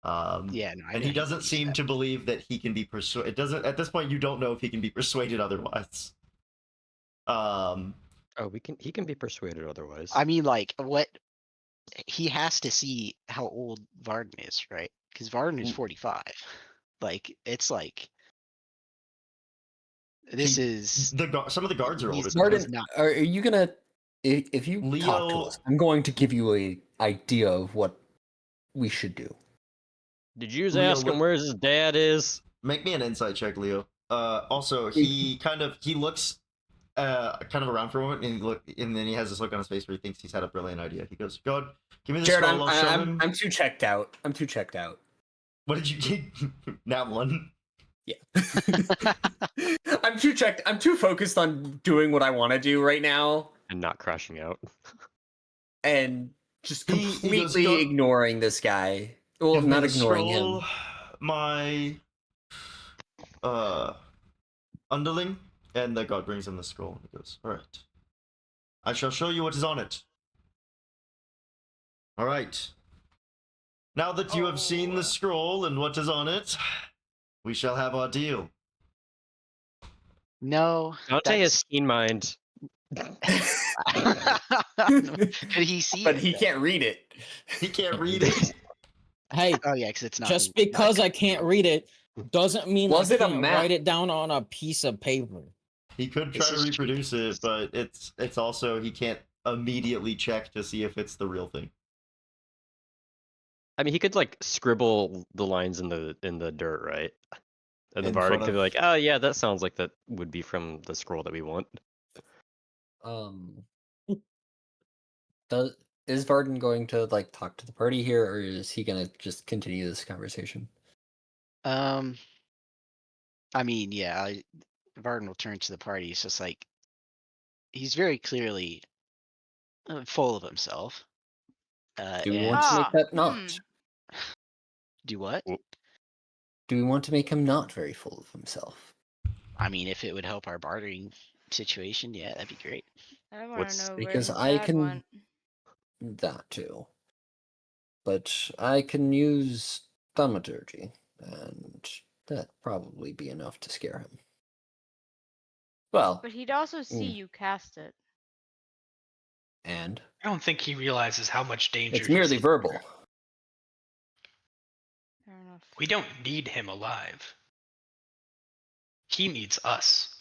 Yeah, no, and he doesn't seem to believe that he can be persuaded. It doesn't at this point. You don't know if he can be persuaded otherwise. Oh, he can be persuaded otherwise. I mean, like, what he has to see how old Varden is, right? Because Varden is 45. Like, it's like this is some of the guards are older. Varden, are you gonna? If you talk to Leo... us, I'm going to give you an idea of what we should do. Did you Leo, ask him where his dad is? Make me an insight check, Leo. Also, he looks kind of around for a moment, and then he has this look on his face where he thinks he's had a brilliant idea. He goes, "God, give me the Jared, scroll. I'll show him." I'm too checked out. What did you get? Nat 1. Yeah. I'm too checked. I'm too focused on doing what I want to do right now. And not crashing out. And just He completely goes, ignoring this guy. Well, Give me not the ignoring scroll, him. My underling, and the god brings him the scroll. And he goes, "All right, I shall show you what is on it. All right. Now that you have seen the scroll and what is on it, we shall have our deal." no. Dante has keen mind. Could he see? But it, he though? can't read it. He can't read it. Hey, Oh yeah, because it's not. just because I can't read it doesn't mean Was I it a can't map? write it down on a piece of paper. He could This try to is reproduce it, but it's also he can't immediately check to see if it's the real thing. I mean, he could like scribble the lines in the dirt, right? And the In bard front could be of- like, "Oh yeah, that sounds like that would be from the scroll that we want." is Varden going to like talk to the party here, or is he gonna just continue this conversation? I mean, yeah, Varden will turn to the party. It's just like he's very clearly full of himself. Do we And want to make that Hmm. not? do what? Do we want to make him not very full of himself? I mean, if it would help our bartering situation, yeah, that'd be great. I want What's- to know Because where his I dad can- went. That too. But I can use thaumaturgy, and that'd probably be enough to scare him. Well, But he'd also see Mm. you cast it. and I don't think he realizes how much danger it's he's merely in. verbal. Fair enough. We don't need him alive. He needs us.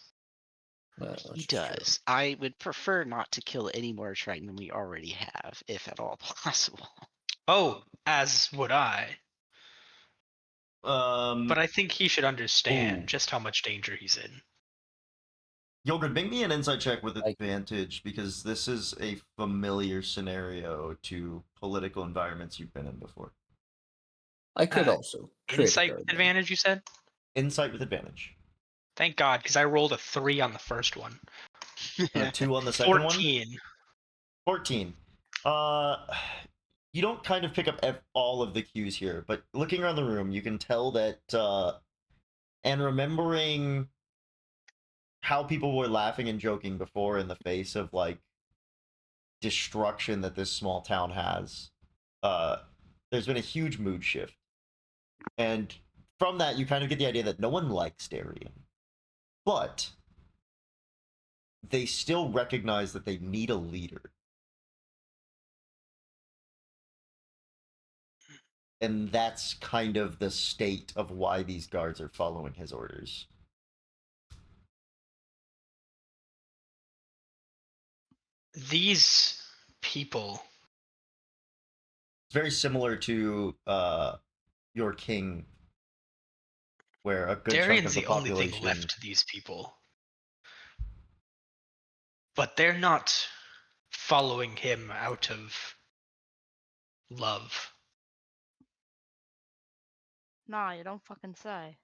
He That's true. does. I would prefer not to kill any more Triton than we already have, if at all possible. Oh, as would I. But But I think he should understand Ooh. just how much danger he's in. Yogurt, make me an insight check with Like- advantage because this is a familiar scenario to political environments you've been in before. I could Uh, also create a Insight guard then. advantage, you said? Insight with advantage. Thank God, because I rolled a 3 on the first one. And a 2 on the second one. 14. 14. You don't kind of pick up all of the cues here, but looking around the room, you can tell that, and remembering how people were laughing and joking before in the face of, like, destruction that this small town has, there's been a huge mood shift. And from that, you kind of get the idea that no one likes Darien. But they still recognize that they need a leader. And that's kind of the state of why these guards are following his orders. These people. It's very similar to your king, where a good chunk Darien's of the the only population. thing left to these people. But they're not following him out of love. Nah, you don't fucking say.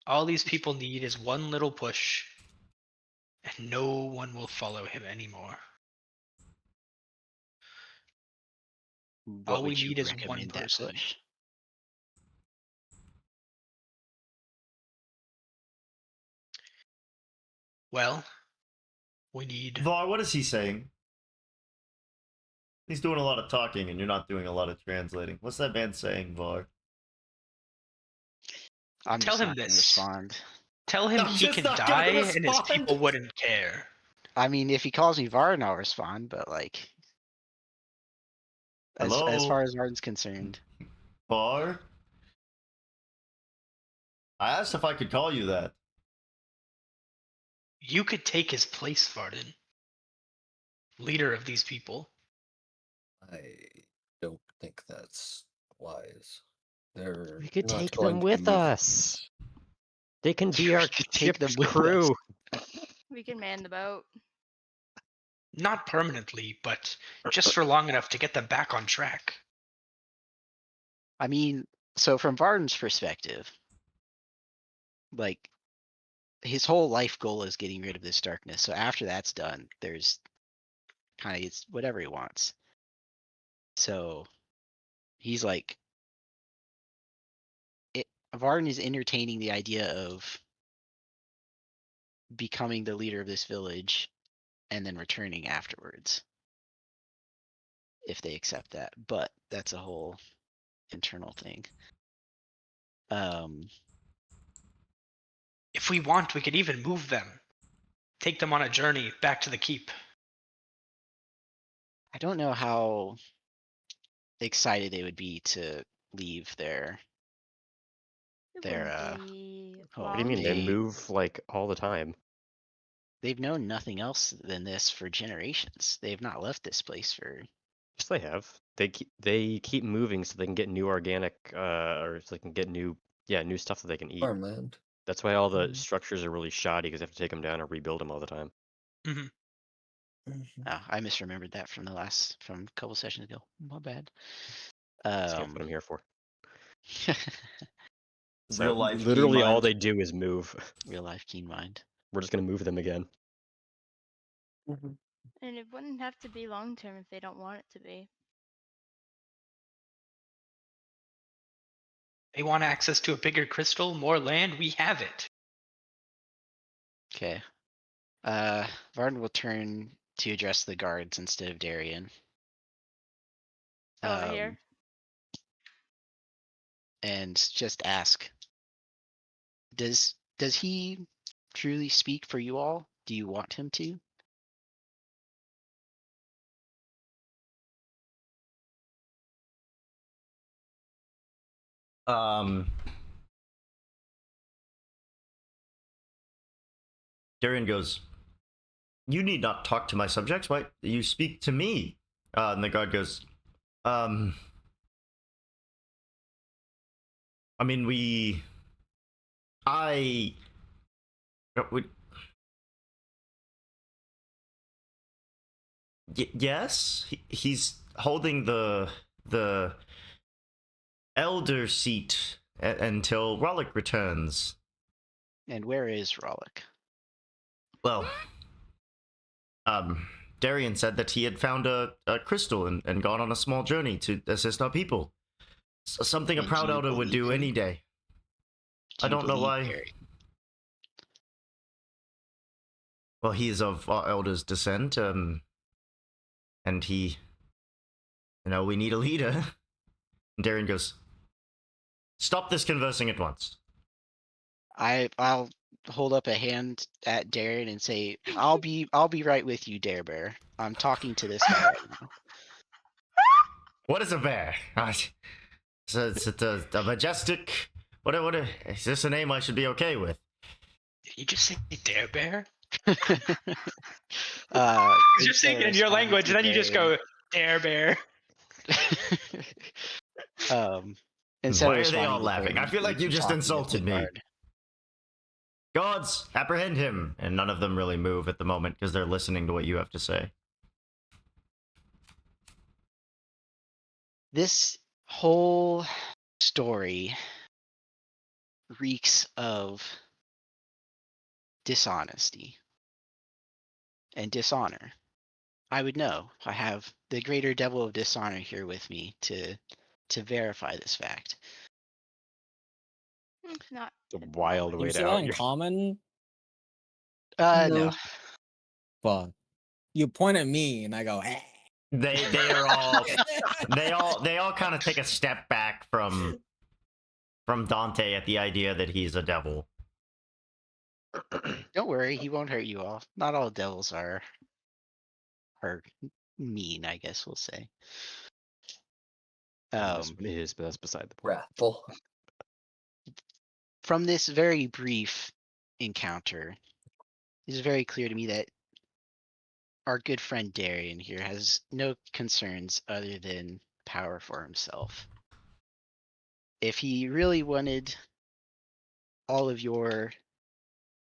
All these people need is one little push, and no one will follow him anymore. What All we would you need is one recommend that person. push? Well, we need. Var, what is he saying? He's doing a lot of talking, and you're not doing a lot of translating. What's that man saying, Var? I'm Tell just him not gonna this. respond. Tell him I'm he just can not gonna die and his respond. people wouldn't care. I mean, if he calls me Varden, I'll respond, but like, as Hello? far as Varden's concerned, Var? I asked if I could call you that. You could take his place, Varden. Leader of these people. I don't think that's wise. They're We could not take going them to be with moving us. They can be We our could take them ship's with us. crew. We can man the boat. Not permanently, but just for long enough to get them back on track. I mean, so from Varden's perspective, like, his whole life goal is getting rid of this darkness. So after that's done, there's kind of it's whatever he wants. So he's like, Varden is entertaining the idea of becoming the leader of this village and then returning afterwards, if they accept that. But that's a whole internal thing. If we want, we could even move them. Take them on a journey back to the keep. I don't know how excited they would be to leave their It They're, wouldn't be oh, What do you mean? They- They move like all the time. they've known nothing else than this for generations. They have not left this place for Yes, they have. They keep moving so they can get new organic, or so they can get new stuff that they can eat. farmland. That's why all the Mm. structures are really shoddy because they have to take them down and rebuild them all the time. Oh, I misremembered that from a couple sessions ago. My bad. That's what I'm here for. So Real life literally keen all mind. they do is move. Real life keen mind. We're just gonna move them again. And it wouldn't have to be long term if they don't want it to be. They want access to a bigger crystal, more land. We have it. Okay. Varden will turn to address the guards instead of Darian. Over here. And just ask, does he truly speak for you all? Do you want him to? Darian goes, "You need not talk to my subjects. Why you speak to me?" And the guard goes, I mean, we yes, he's holding the elder seat until Rollick returns. And where is Rollick? Well, Darian said that he had found a crystal and gone on a small journey to assist our people. Something a And proud do you elder would believe do him? any day. Do I you don't know believe why. Darian? Well, he is of our elder's descent, and he, we need a leader. And Darian goes, "Stop this conversing at once." I'll hold up a hand at Darian and say, I'll be right with you, Dare Bear. I'm talking to this guy right now. What is a bear? It's a majestic. What? Is this a name I should be okay with? Did you just say Dare Bear? uh, Because you're saying it in your language, and then you just go Dare Bear. Instead Why of are they all responding with laughing? I feel like you just talking with the insulted me. guard. Guards, apprehend him! And none of them really move at the moment because they're listening to what you have to say. This whole story reeks of dishonesty and dishonor. I would know. I have the greater devil of dishonor here with me to verify this fact. Not It's a wild way Is to that out your. uncommon? No. But you point at me and I go, eh. They are all they all kind of take a step back from Dante at the idea that he's a devil. Don't worry, he won't hurt you all. Not all devils are mean, I guess we'll say. This one is, but that's beside the point. Wrathful. From this very brief encounter, it is very clear to me that our good friend Darian here has no concerns other than power for himself. If he really wanted all of your,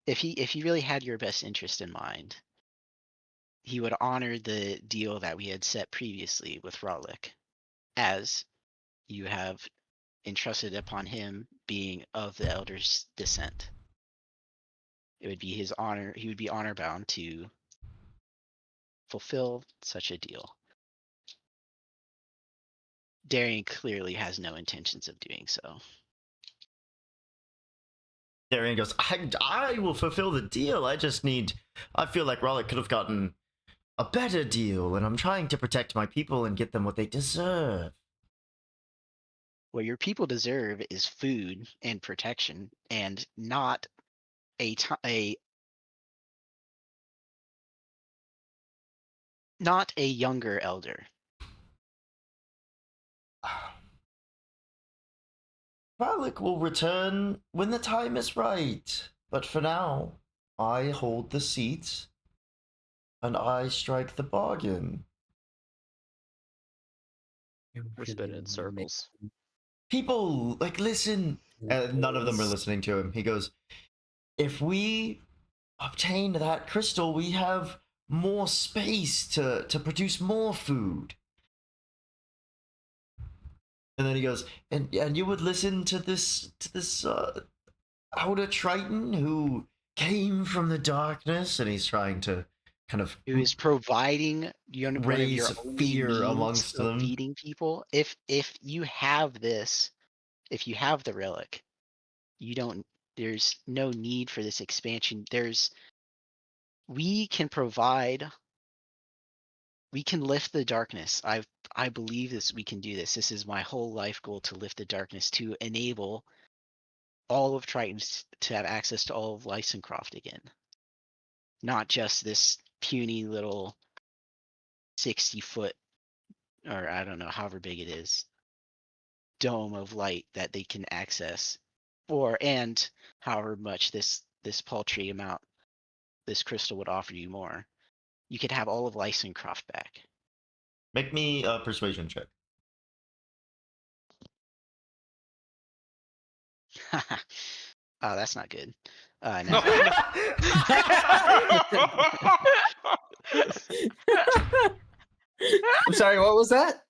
if he really had your best interest in mind, he would honor the deal that we had set previously with Rollick, as you have entrusted upon him being of the elder's descent. It would be his honor, he would be honor bound to fulfill such a deal. Darian clearly has no intentions of doing so. Darian goes, I will fulfill the deal. I feel like Rollick could have gotten a better deal, and I'm trying to protect my people and get them what they deserve. What your people deserve is food and protection, and not not a younger elder. Rollick will return when the time is right. But for now, I hold the seat, and I strike the bargain. We're spinning in circles. People, listen. None of them are listening to him. He goes, if we obtain that crystal, we have more space to produce more food. And then he goes, and you would listen to this outer Triton who came from the darkness, and he's trying to kind of Who is providing one of your raise only fear means amongst of them. feeding people? If you have this, if you have the relic, you don't. There's no need for this expansion. We can provide. We can lift the darkness. I believe this. We can do this. This is my whole life goal, to lift the darkness, to enable all of Tritons to have access to all of Lysencroft again. Not just this puny little 60-foot, or I don't know, however big it is, dome of light that they can access, and however much this paltry amount, this crystal would offer you more. You could have all of Lysencroft back. Make me a persuasion check. Oh, that's not good. No, No. I'm sorry, what was that?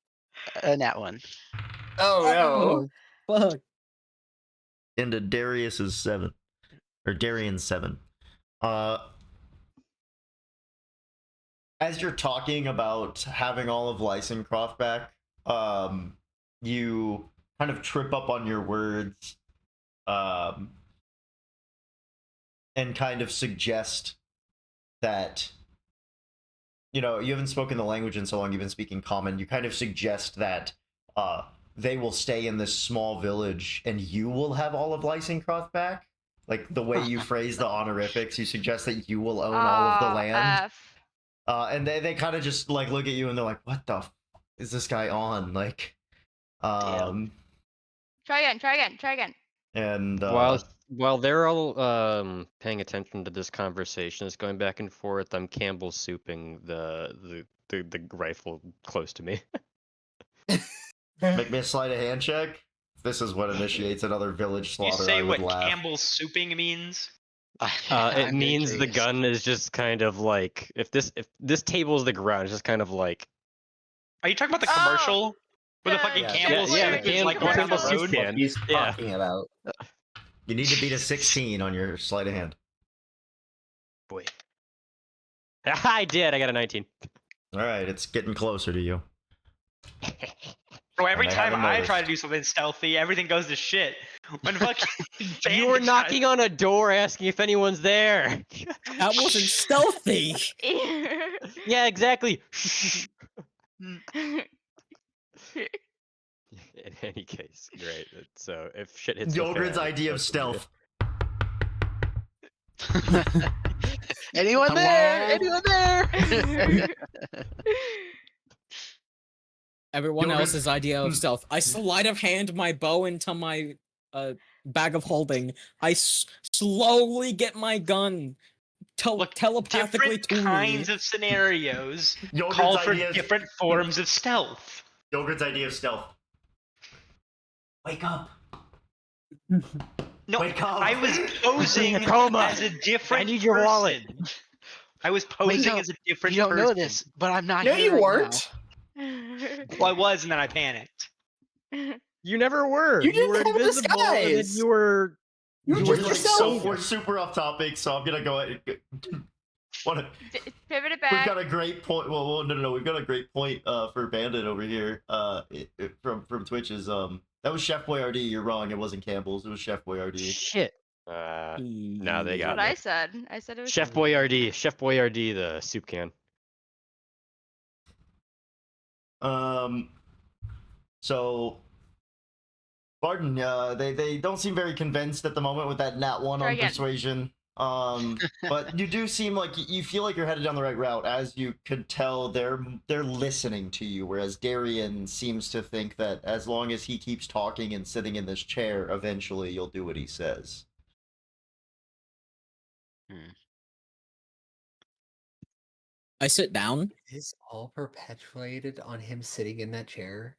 Nat one. Oh, no. Fuck. Into Darius's 7. Or Darian's 7. As you're talking about having all of Lysencroft back, you kind of trip up on your words, and kind of suggest that, you haven't spoken the language in so long, you've been speaking common. You kind of suggest that they will stay in this small village and you will have all of Lysencroft back. Like the way you phrase the honorifics, you suggest that you will own all of the land. And they kind of just like look at you and they're like, what the is this guy on? Like, Damn. Try again. And while they're all paying attention to this conversation, it's going back and forth, I'm Campbell souping the rifle close to me. make me a sleight of hand check. This is what initiates another village You slaughter. say I would what laugh. Campbell's souping means? It I'm very means the curious. gun is just kind of like if this table is the ground, it's just kind of like Are you talking about the Oh, commercial? Where the the fucking Yeah, Campbell yeah, soup the is like going down Campbell the soup road? can. What he's Yeah. talking about. You need to beat a 16 on your sleight of hand. boy. I did. I got a 19. All right, it's getting closer to you. Bro, every And I time haven't I try to noticed. do something stealthy, everything goes to shit. When fucking You were knocking on a door asking if anyone's there. That wasn't stealthy. Yeah, exactly. In any case, great. So if shit hits the Yogurt's fan, idea of that's what we do. stealth. Anyone there? Anyone there? Everyone Yogurt- else's idea of stealth. I sleight of hand my bow into my bag of holding. I slowly get my gun Look, telepathically different to kinds me. of scenarios Yogurt's call for idea is- different forms of stealth. Yogurt's idea of stealth. Wake up. No, Wake up. I was posing Coma. as a different I need your wallet. person. I was posing up. as a different You don't person. know this, but I'm not No, here you right weren't. Well, I was, and then I panicked. You never were. You didn't were have a invisible, and then disguise. you were. You were We're, just like, yourself. we're super off topic, so I'm gonna go ahead. Pivot it We've back. got a great point. Well, no. We've got a great point for Bandit over here. From Twitch is that was Chef Boyardee. You're wrong. It wasn't Campbell's. It was Chef Boyardee. Shit. No, they got What me. I said. I said it was Chef Boyardee. Chef Boyardee, the soup can. So, Barton, they don't seem very convinced at the moment with that nat 1 Try on again. persuasion. But you do seem like you feel like you're headed down the right route, as you could tell they're listening to you, whereas Darian seems to think that as long as he keeps talking and sitting in this chair, eventually you'll do what he says. I sit down. Is all perpetuated on him sitting in that chair?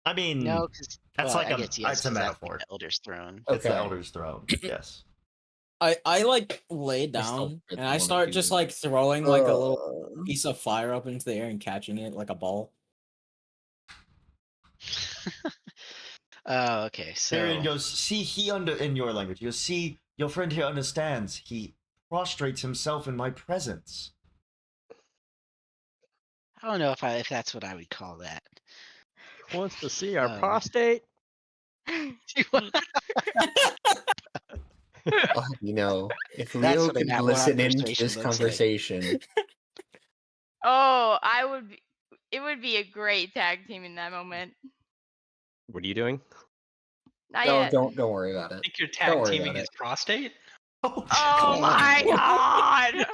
I mean, No, because that's like I guess yes, it's a 'cause that's like metaphor. the Elder's Throne. It's the Okay. Elder's Throne. Yes. I like lay I still down really and I wanna start do just that. like throwing like a little piece of fire up into the air and catching it like a ball. Oh, okay. Darian So goes, see, in your language, he goes, see, your friend here understands. He prostrates himself in my presence. I don't know if that's what I would call that. He wants to see our Um, prostate. Oh, you know, if That's Leo what an could at listen one-on into persuasion this looks like. conversation, Oh, I would be. It would be a great tag team in that moment. What are you doing? Not no, yet. don't worry about I it. think you're Don't tag worry teaming about his it. prostate. Oh, Oh my god!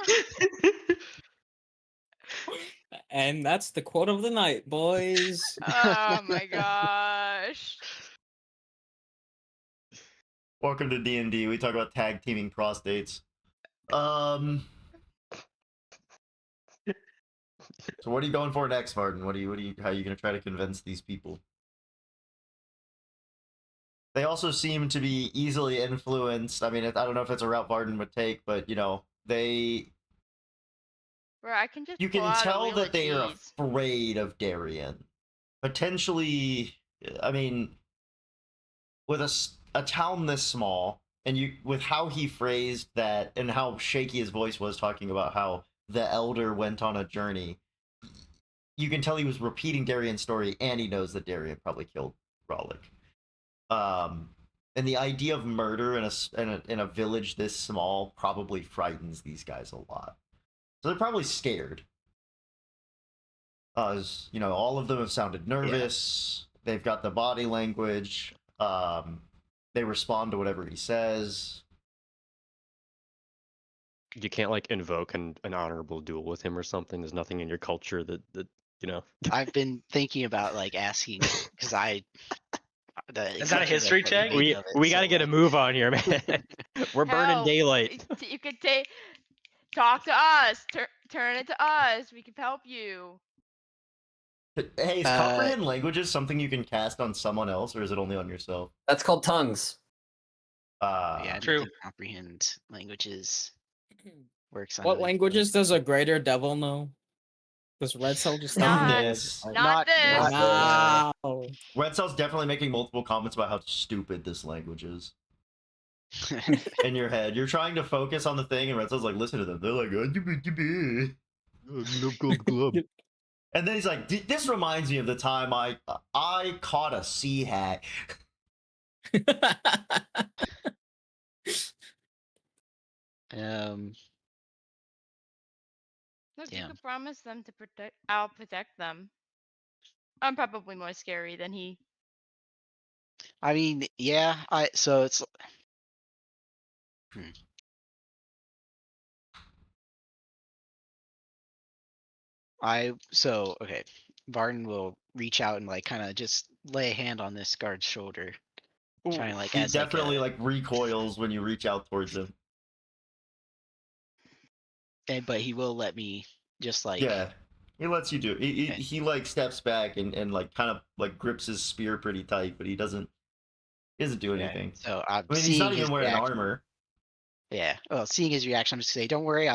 And that's the quote of the night, boys. Oh my gosh! welcome to D&D. We talk about tag teaming prostates. So what are you going for next, Martin? How are you gonna try to convince these people? They also seem to be easily influenced. I mean, I don't know if it's a route Varden would take, but you know, Bro, I can just you pull can out a tell wheel that of they are cheese. afraid of Darien. Potentially, I mean, with a town this small, and you with how he phrased that and how shaky his voice was talking about how the elder went on a journey, you can tell he was repeating Darien's story, and he knows that Darien probably killed Rollick. And the idea of murder in a village this small probably frightens these guys a lot. So they're probably scared. As you know, all of them have sounded nervous. They've got the body language. They respond to whatever he says. You can't like invoke an honorable duel with him or something. There's nothing in your culture that you know. I've been thinking about like asking because Is that a history check? We got to get a move on here, man. We're burning Hell, daylight. you could talk to us. Turn it to us. We can help you. Hey, is comprehend languages something you can cast on someone else, or is it only on yourself? That's called tongues. Yeah, I don't True. think comprehend languages works on What other languages does a greater devil know? Does Red Cell just Not- tell me? This. Not this. No. Red Cell's definitely making multiple comments about how stupid this language is. In your head, you're trying to focus on the thing, and Red Cell's like, listen to them. They're like, and then he's like, this reminds me of the time I caught a sea hack. Look, you Damn. could promise them to protect. I'll protect them. I'm probably more scary than he. I mean, yeah. So it's. Okay. Varden will reach out and like kind of just lay a hand on this guard's shoulder, trying like He as definitely like recoils when you reach out towards him. but he will let me just like Yeah, he lets you do it. He like steps back and like kind of like grips his spear pretty tight, but he doesn't do anything. So I'm I mean, he's seeing not his even wearing reaction. armor. Yeah. Well, seeing his reaction, I'm just say, don't worry.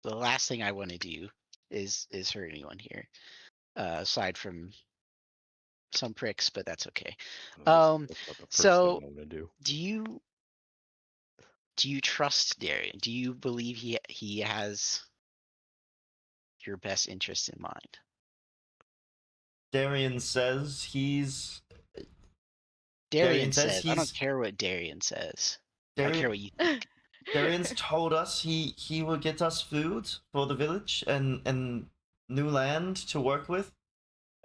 The last thing I want to do is hurt anyone here, aside from some pricks, but that's okay. That's not the first So thing I'm gonna do. do you trust Darian? Do you believe he has your best interest in mind? Darian says he's. Darian says says, I don't he's. care what Darian says. I don't care what you think. Darian's told us he will get us food for the village and new land to work with,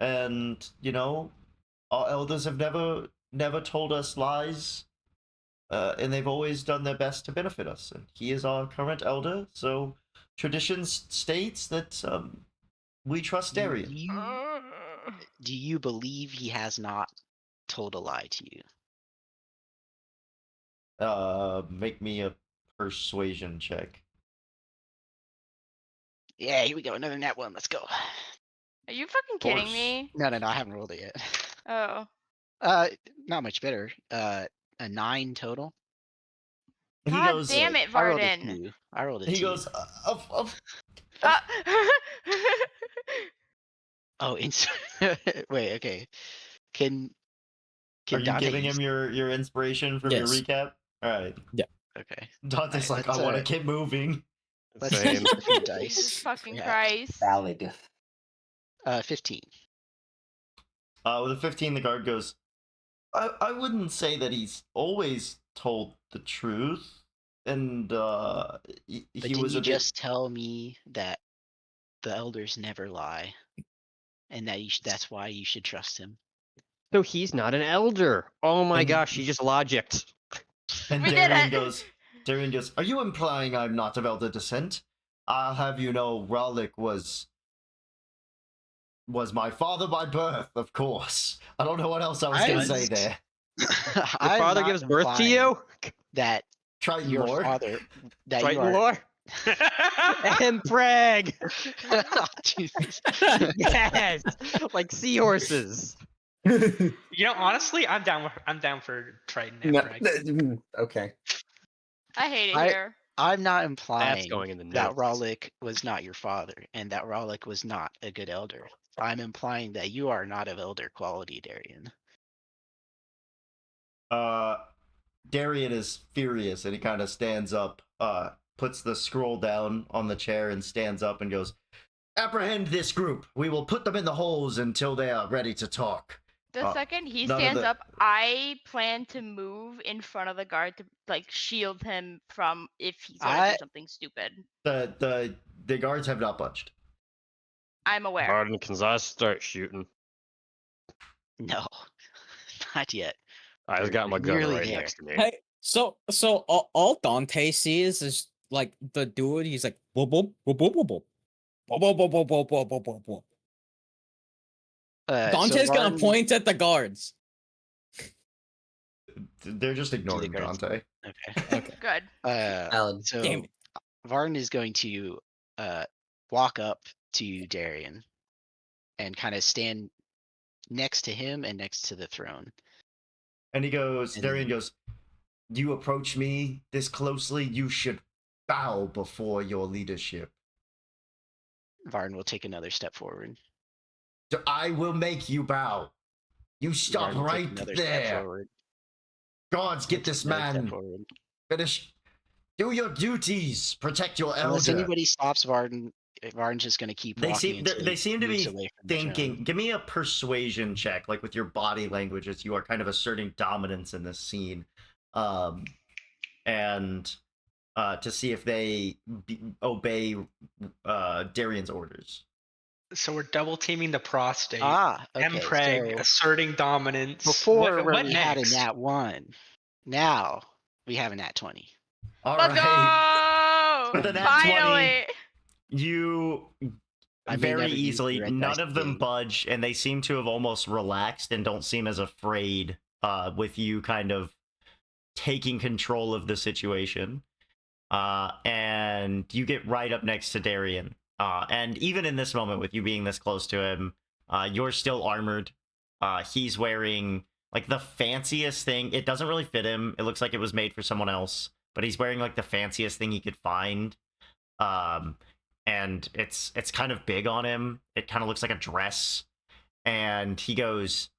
and you know, our elders have never told us lies, and they've always done their best to benefit us. And he is our current elder, so tradition states that we trust Darian. Do you believe he has not told a lie to you? Make me a persuasion check. Yeah, here we go. Another net one. Let's go. Are you fucking kidding me? No, I haven't rolled it yet. Oh. Not much better. A 9 total. He God goes. damn it, I rolled a Varden. 2. I rolled a He 2. goes. Uh, Oh, wait, okay. Can Are you Dante giving use... him your inspiration from your Yes. recap? All right. Okay. Dante's Alright, like, I want to keep moving. Let's Same. use a few Jesus dice. fucking Yeah. Christ. Valid. 15. With a 15, the guard goes. I wouldn't say that he's always told the truth, and But he didn't was you a bit. just tell me that the elders never lie, and that that's why you should trust him? So he's not an elder. Oh my And- gosh, he just logicked. And We did Darian it. goes. Darian goes. Are you implying I'm not of elder descent? I'll have you know, Ralik was my father by birth, of course. I don't know what else I was gonna say there. Your I'm father not gives birth to implying you? that Triton your lore. father, that you Triton are... lore? And Prag! Jesus. Yes! Like seahorses. You know, honestly, I'm down for Triton and No, Bragg. okay. I hate it I- here. I'm not That's implying going in the that notes. Ralik was not your father, and that Ralik was not a good elder. I'm implying that you are not of elder quality, Darian. Darian is furious and he kind of stands up, puts the scroll down on the chair and stands up and goes, apprehend this group. We will put them in the holes until they are ready to talk. The second he none of stands the- up, I plan to move in front of the guard to like shield him from if he's gonna do something stupid. The guards have not budged. I'm aware. Pardon, can I start shooting? No, not yet. I just We're got my gun nearly right there. next to me. Hey, so all Dante sees is like the dude. He's like, whoop whoop whoop whoop whoop whoop. Whoop, whoop, whoop, whoop, whoop, whoop, whoop, whoop, whoop. So Dante's gonna Varden- point at the guards. They're just ignoring guards- Dante. Okay. Okay. Good. Valid. So Damn it. Varden is going to walk up to Darian and kind of stand next to him and next to the throne. And he goes, And Darian then- goes, you approach me this closely, you should bow before your leadership. Varden will take another step forward. So I will make you bow. You stop Varden will take right another step there. forward. Guards, get Take this another step man. forward. Finish. Do your duties. Protect your Unless elder. anybody stops Varden, Varden's just going to keep walking until They he seem to moves be away from the throne. thinking. Give me a persuasion check, like with your body language, as you are kind of asserting dominance in this scene, and to see if they obey Darian's orders. So we're double teaming the prostate. Ah, okay. M. Preg So asserting dominance. before what, where what we next? had a nat 1, now we have a nat 20. All Let's right. go! With a nat 20, Finally! you I may very never use the easily, red none dice of them again. budge, and they seem to have almost relaxed and don't seem as afraid with you kind of taking control of the situation. And you get right up next to Darian. And even in this moment, with you being this close to him, you're still armored. He's wearing like the fanciest thing. It doesn't really fit him. It looks like it was made for someone else, but he's wearing like the fanciest thing he could find. And it's kind of big on him. It kind of looks like a dress. And he goes,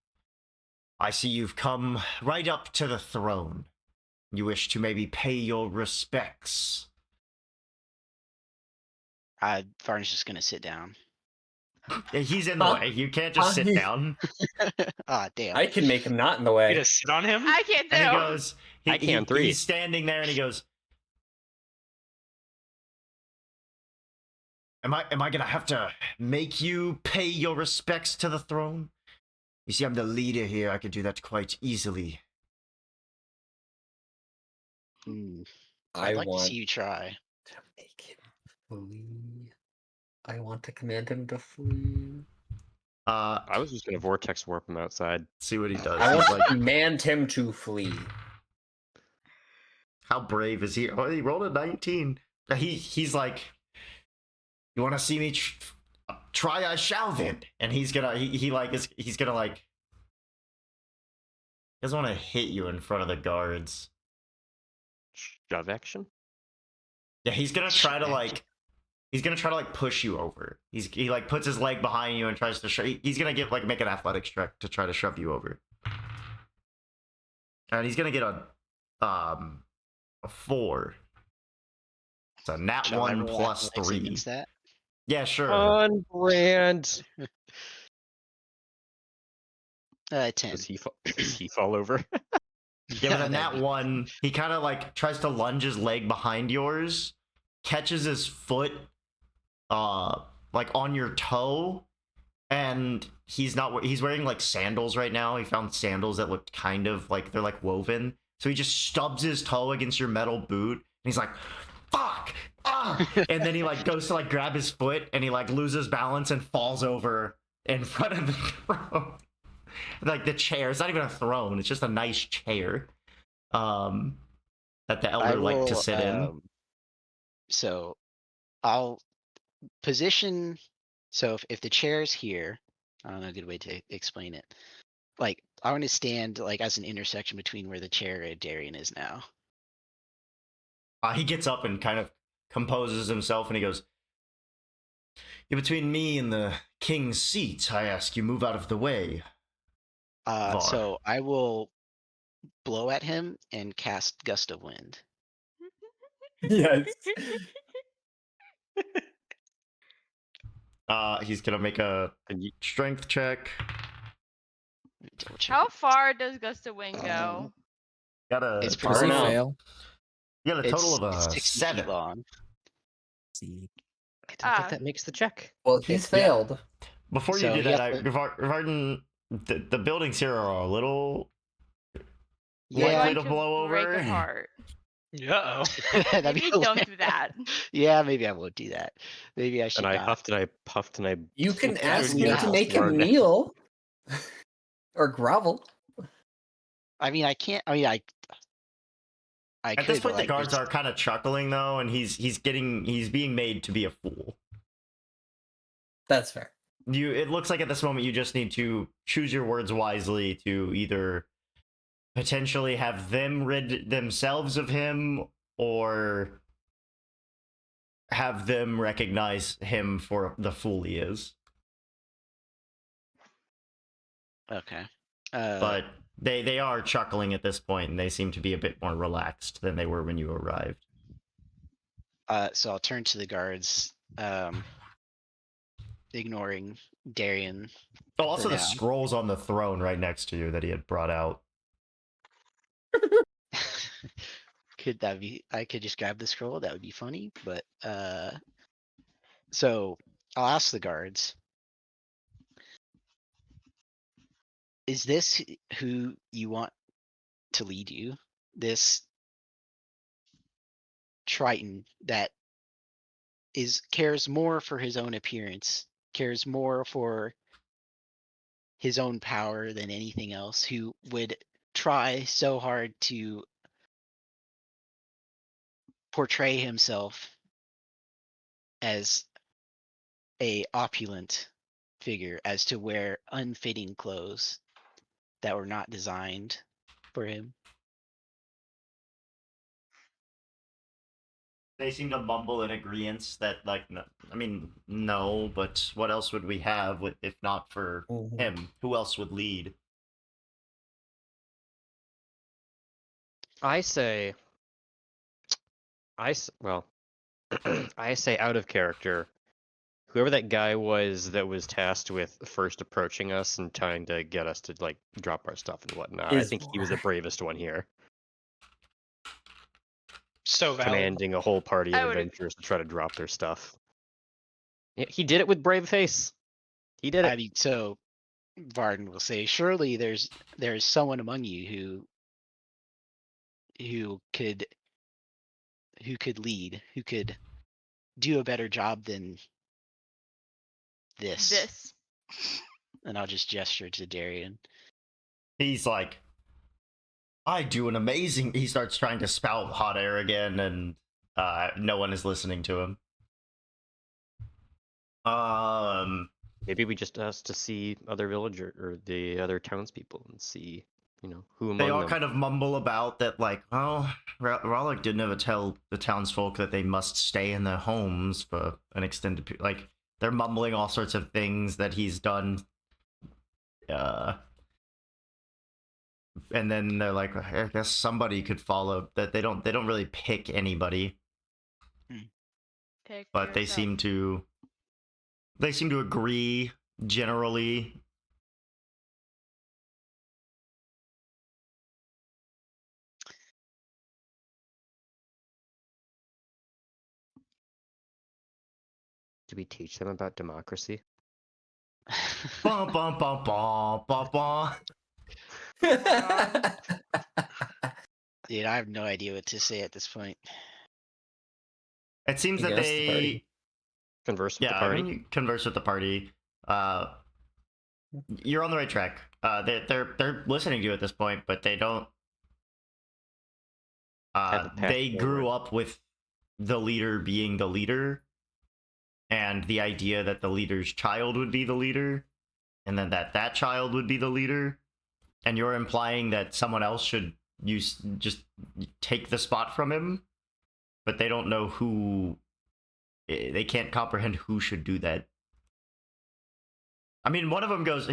I see you've come right up to the throne. You wish to maybe pay your respects. Varden's just going to sit down. He's in the Huh? way. You can't just sit Huh? down. Ah, damn. I can make him not in the You way. just sit on him? I can't do. And he goes, I can three. He's standing there and he goes, Am I gonna have to make you pay your respects to the throne? You see, I'm the leader here. I could do that quite easily. I'd I like to want see you try. to make him flee. I want to command him to flee. I was just gonna vortex warp him outside. See what he does. I He's want like, to command him to flee. how brave is he? Oh, he rolled a 19. He's like, you want to see me try? I shall then. And he's gonna he doesn't want to hit you in front of the guards. shove action. Yeah, he's gonna try to Shove like. He's gonna try to like push you over. He like puts his leg behind you and tries to. He's gonna make an athletics check to try to shove you over. And he's gonna get a 4. It's a nat Shall I 1 roll plus athletics 3. against that? Yeah, sure. On brand. 10. Does he fall over? Yeah, with No, a nat that'd be- 1, he kind of like tries to lunge his leg behind yours, catches his foot like on your toe, and he's wearing like sandals right now. He found sandals that looked kind of like they're like woven. So he just stubs his toe against your metal boot, and he's like, fuck! Ah! And then he like goes to like grab his foot, and he like loses balance and falls over in front of the throne. Like the chair. It's not even a throne, it's just a nice chair. That the I elder like to will, sit in. So I'll position. So if the chair's here, I don't know a good way to explain it. Like I want to stand like as an intersection between where the chair and Darian is now. He gets up and kind of composes himself, and he goes, "You're between me and the king's seat. I ask you, move out of the way." Var. So I will blow at him and cast Gust of Wind. Yes. He's gonna make a And you, strength check. Let me double check. How far does Gust of Wind go? Got a It's Does he pretty long. fail? You got a total of It's 60 feet 7. long. See. I don't think Ah. that makes the check. Well, he's Yeah. failed. Before So you do he that, has to- Varden, the buildings here are a little You're Yeah, likely going to blow break over. apart. Uh-oh. that'd be Maybe don't do hilarious. that. Yeah, maybe I won't do that. Maybe I should And I not. huffed and I puffed and I. You can That ask would be him a to house make a burn. meal. Or grovel. I mean, I can't. I mean, I At could, this but, point, the like, guards there's- are kind of chuckling though, and he's being made to be a fool. That's fair. It looks like at this moment you just need to choose your words wisely to either potentially have them rid themselves of him or have them recognize him for the fool he is. Okay. But they are chuckling at this point, and they seem to be a bit more relaxed than they were when you arrived. So I'll turn to the guards, ignoring Darian. Oh, also the now. scrolls on the throne right next to you that he had brought out. Could that be? I could just grab the scroll. That would be funny. But so I'll ask the guards. Is this who you want to lead you? This Triton that cares more for his own appearance, cares more for his own power than anything else, who would try so hard to portray himself as a opulent figure, as to wear unfitting clothes that were not designed for him. They seem to mumble in agreement that, like, no, I mean, no, but what else would we have if not for him? Who else would lead? I say. Well, I say out of character. Whoever that guy was that was tasked with first approaching us and trying to get us to like drop our stuff and whatnot, I Is think he was the bravest one here, So valid. commanding a whole party I of would- adventurers to try to drop their stuff. Yeah, he did it with brave face. He did I it. mean, so Varden will say, surely there's someone among you who could lead, who could do a better job than this. This. And I'll just gesture to Darian. He's like, I do an amazing. He starts trying to spout hot air again, and no one is listening to him. Maybe we just asked to see other villager or the other townspeople and see who They among all them? kind of mumble about that, like, oh, Rollick did never tell the townsfolk that they must stay in their homes for an extended period. Like, they're mumbling all sorts of things that he's done. And then they're like, I guess somebody could follow. That they don't really pick anybody, Pick but they yourself. seem to agree generally. Do we teach them about democracy? Bum, bum, bum, bum, bum, bum. Dude, I have no idea what to say at this point. It seems that Against the party. Converse with the I party. mean, you converse with the party. You're on the right track. They're listening to you at this point, but they don't. Have a path They grew forward. up with the leader being the leader, and the idea that the leader's child would be the leader, and then that child would be the leader, and you're implying that someone else should just take the spot from him, but they don't know who. They can't comprehend who should do that. I mean, one of them goes,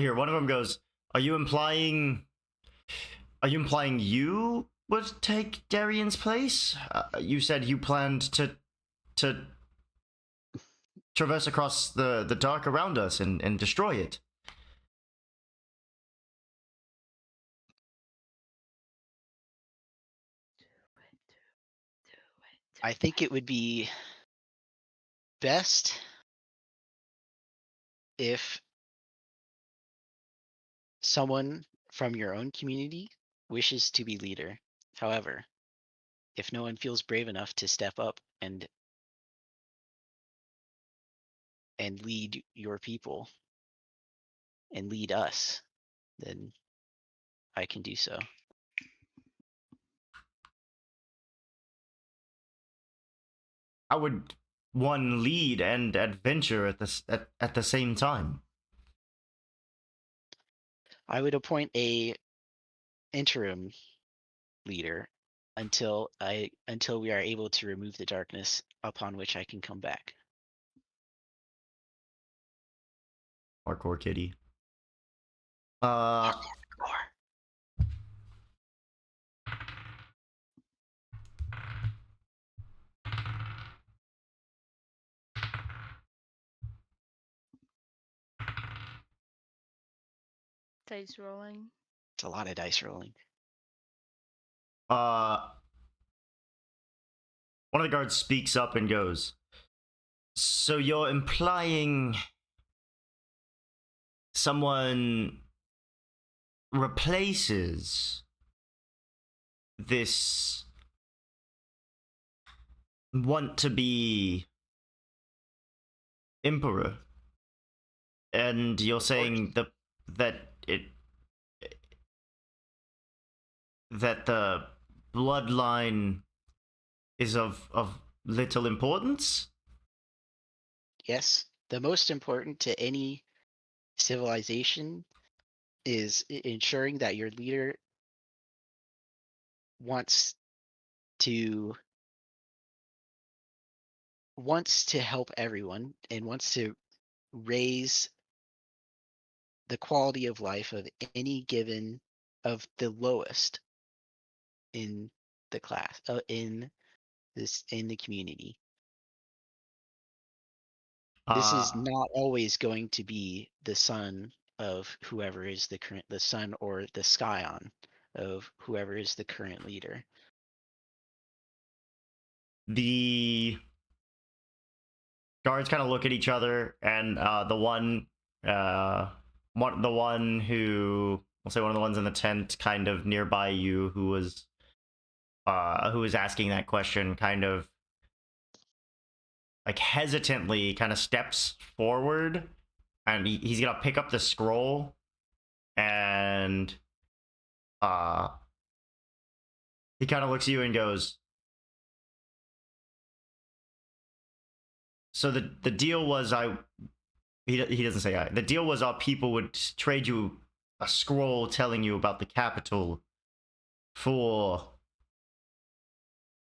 are you implying you would take Darian's place? You said you planned to traverse across the dark around us and destroy it. I think it would be best if someone from your own community wishes to be leader. However, if no one feels brave enough to step up and lead your people and lead us, then I can do so. How would one lead and adventure at the same time? I would appoint a interim leader until we are able to remove the darkness, upon which I can come back. Hardcore kitty. Dice rolling. It's a lot of dice rolling. One of the guards speaks up and goes, so you're implying someone replaces this want to be emperor, and you're saying that the bloodline is of little importance? Yes, the most important to any civilization is ensuring that your leader wants to help everyone and wants to raise the quality of life of any given of the lowest in the class in the community. This is not always going to be the son of whoever is the son or the scion of whoever is the current leader. The guards kind of look at each other, and the one who, I'll say one of the ones in the tent kind of nearby you who was asking that question kind of like hesitantly kind of steps forward, and he's gonna pick up the scroll, and he kind of looks at you and goes, so the deal was he doesn't say the deal was our people would trade you a scroll telling you about the capital for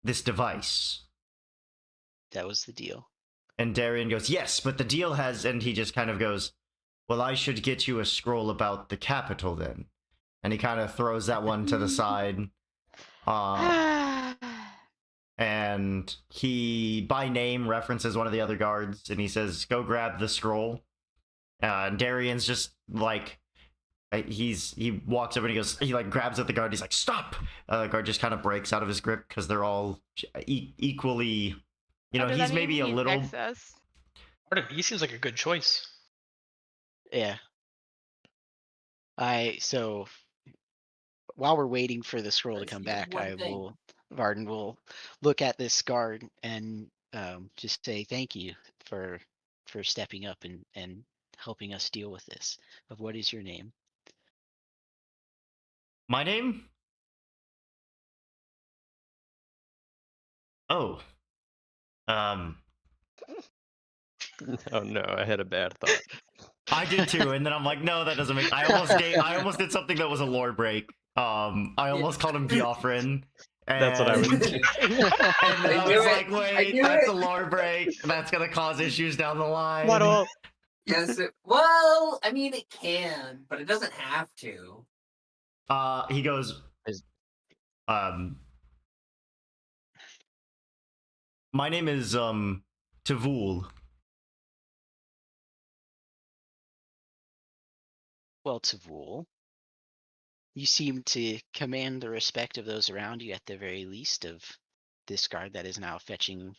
this device. That was the deal. And Darian goes, yes, but the deal has, and he just kind of goes, well, I should get you a scroll about the capital then. And he kind of throws that one to the side. And he, by name, references one of the other guards, and he says, go grab the scroll. And Darian's just like, he walks over and he like grabs at the guard. He's like, stop! The guard just kind of breaks out of his grip because they're all equally, you know, Does he's that maybe mean a he's little. excess? He seems like a good choice. Yeah. So while we're waiting for the scroll to Let's come do back, one thing. Varden will look at this guard and just say thank you for stepping up and helping us deal with this. Of what is your name? My name? Oh. Oh no, I had a bad thought. I did too, and then I'm like, no, that doesn't make. I almost did something that was a lore break. I almost called him Geoffrin. That's what I was and- thinking. And then I I knew was it. like, I wait, knew that's it. a lore break. That's gonna cause issues down the line. What all? Yes. Well, I mean, it can, but it doesn't have to. He goes, Is- my name is Tavul. Well, Tavul, you seem to command the respect of those around you, at the very least, of this guard that is now fetching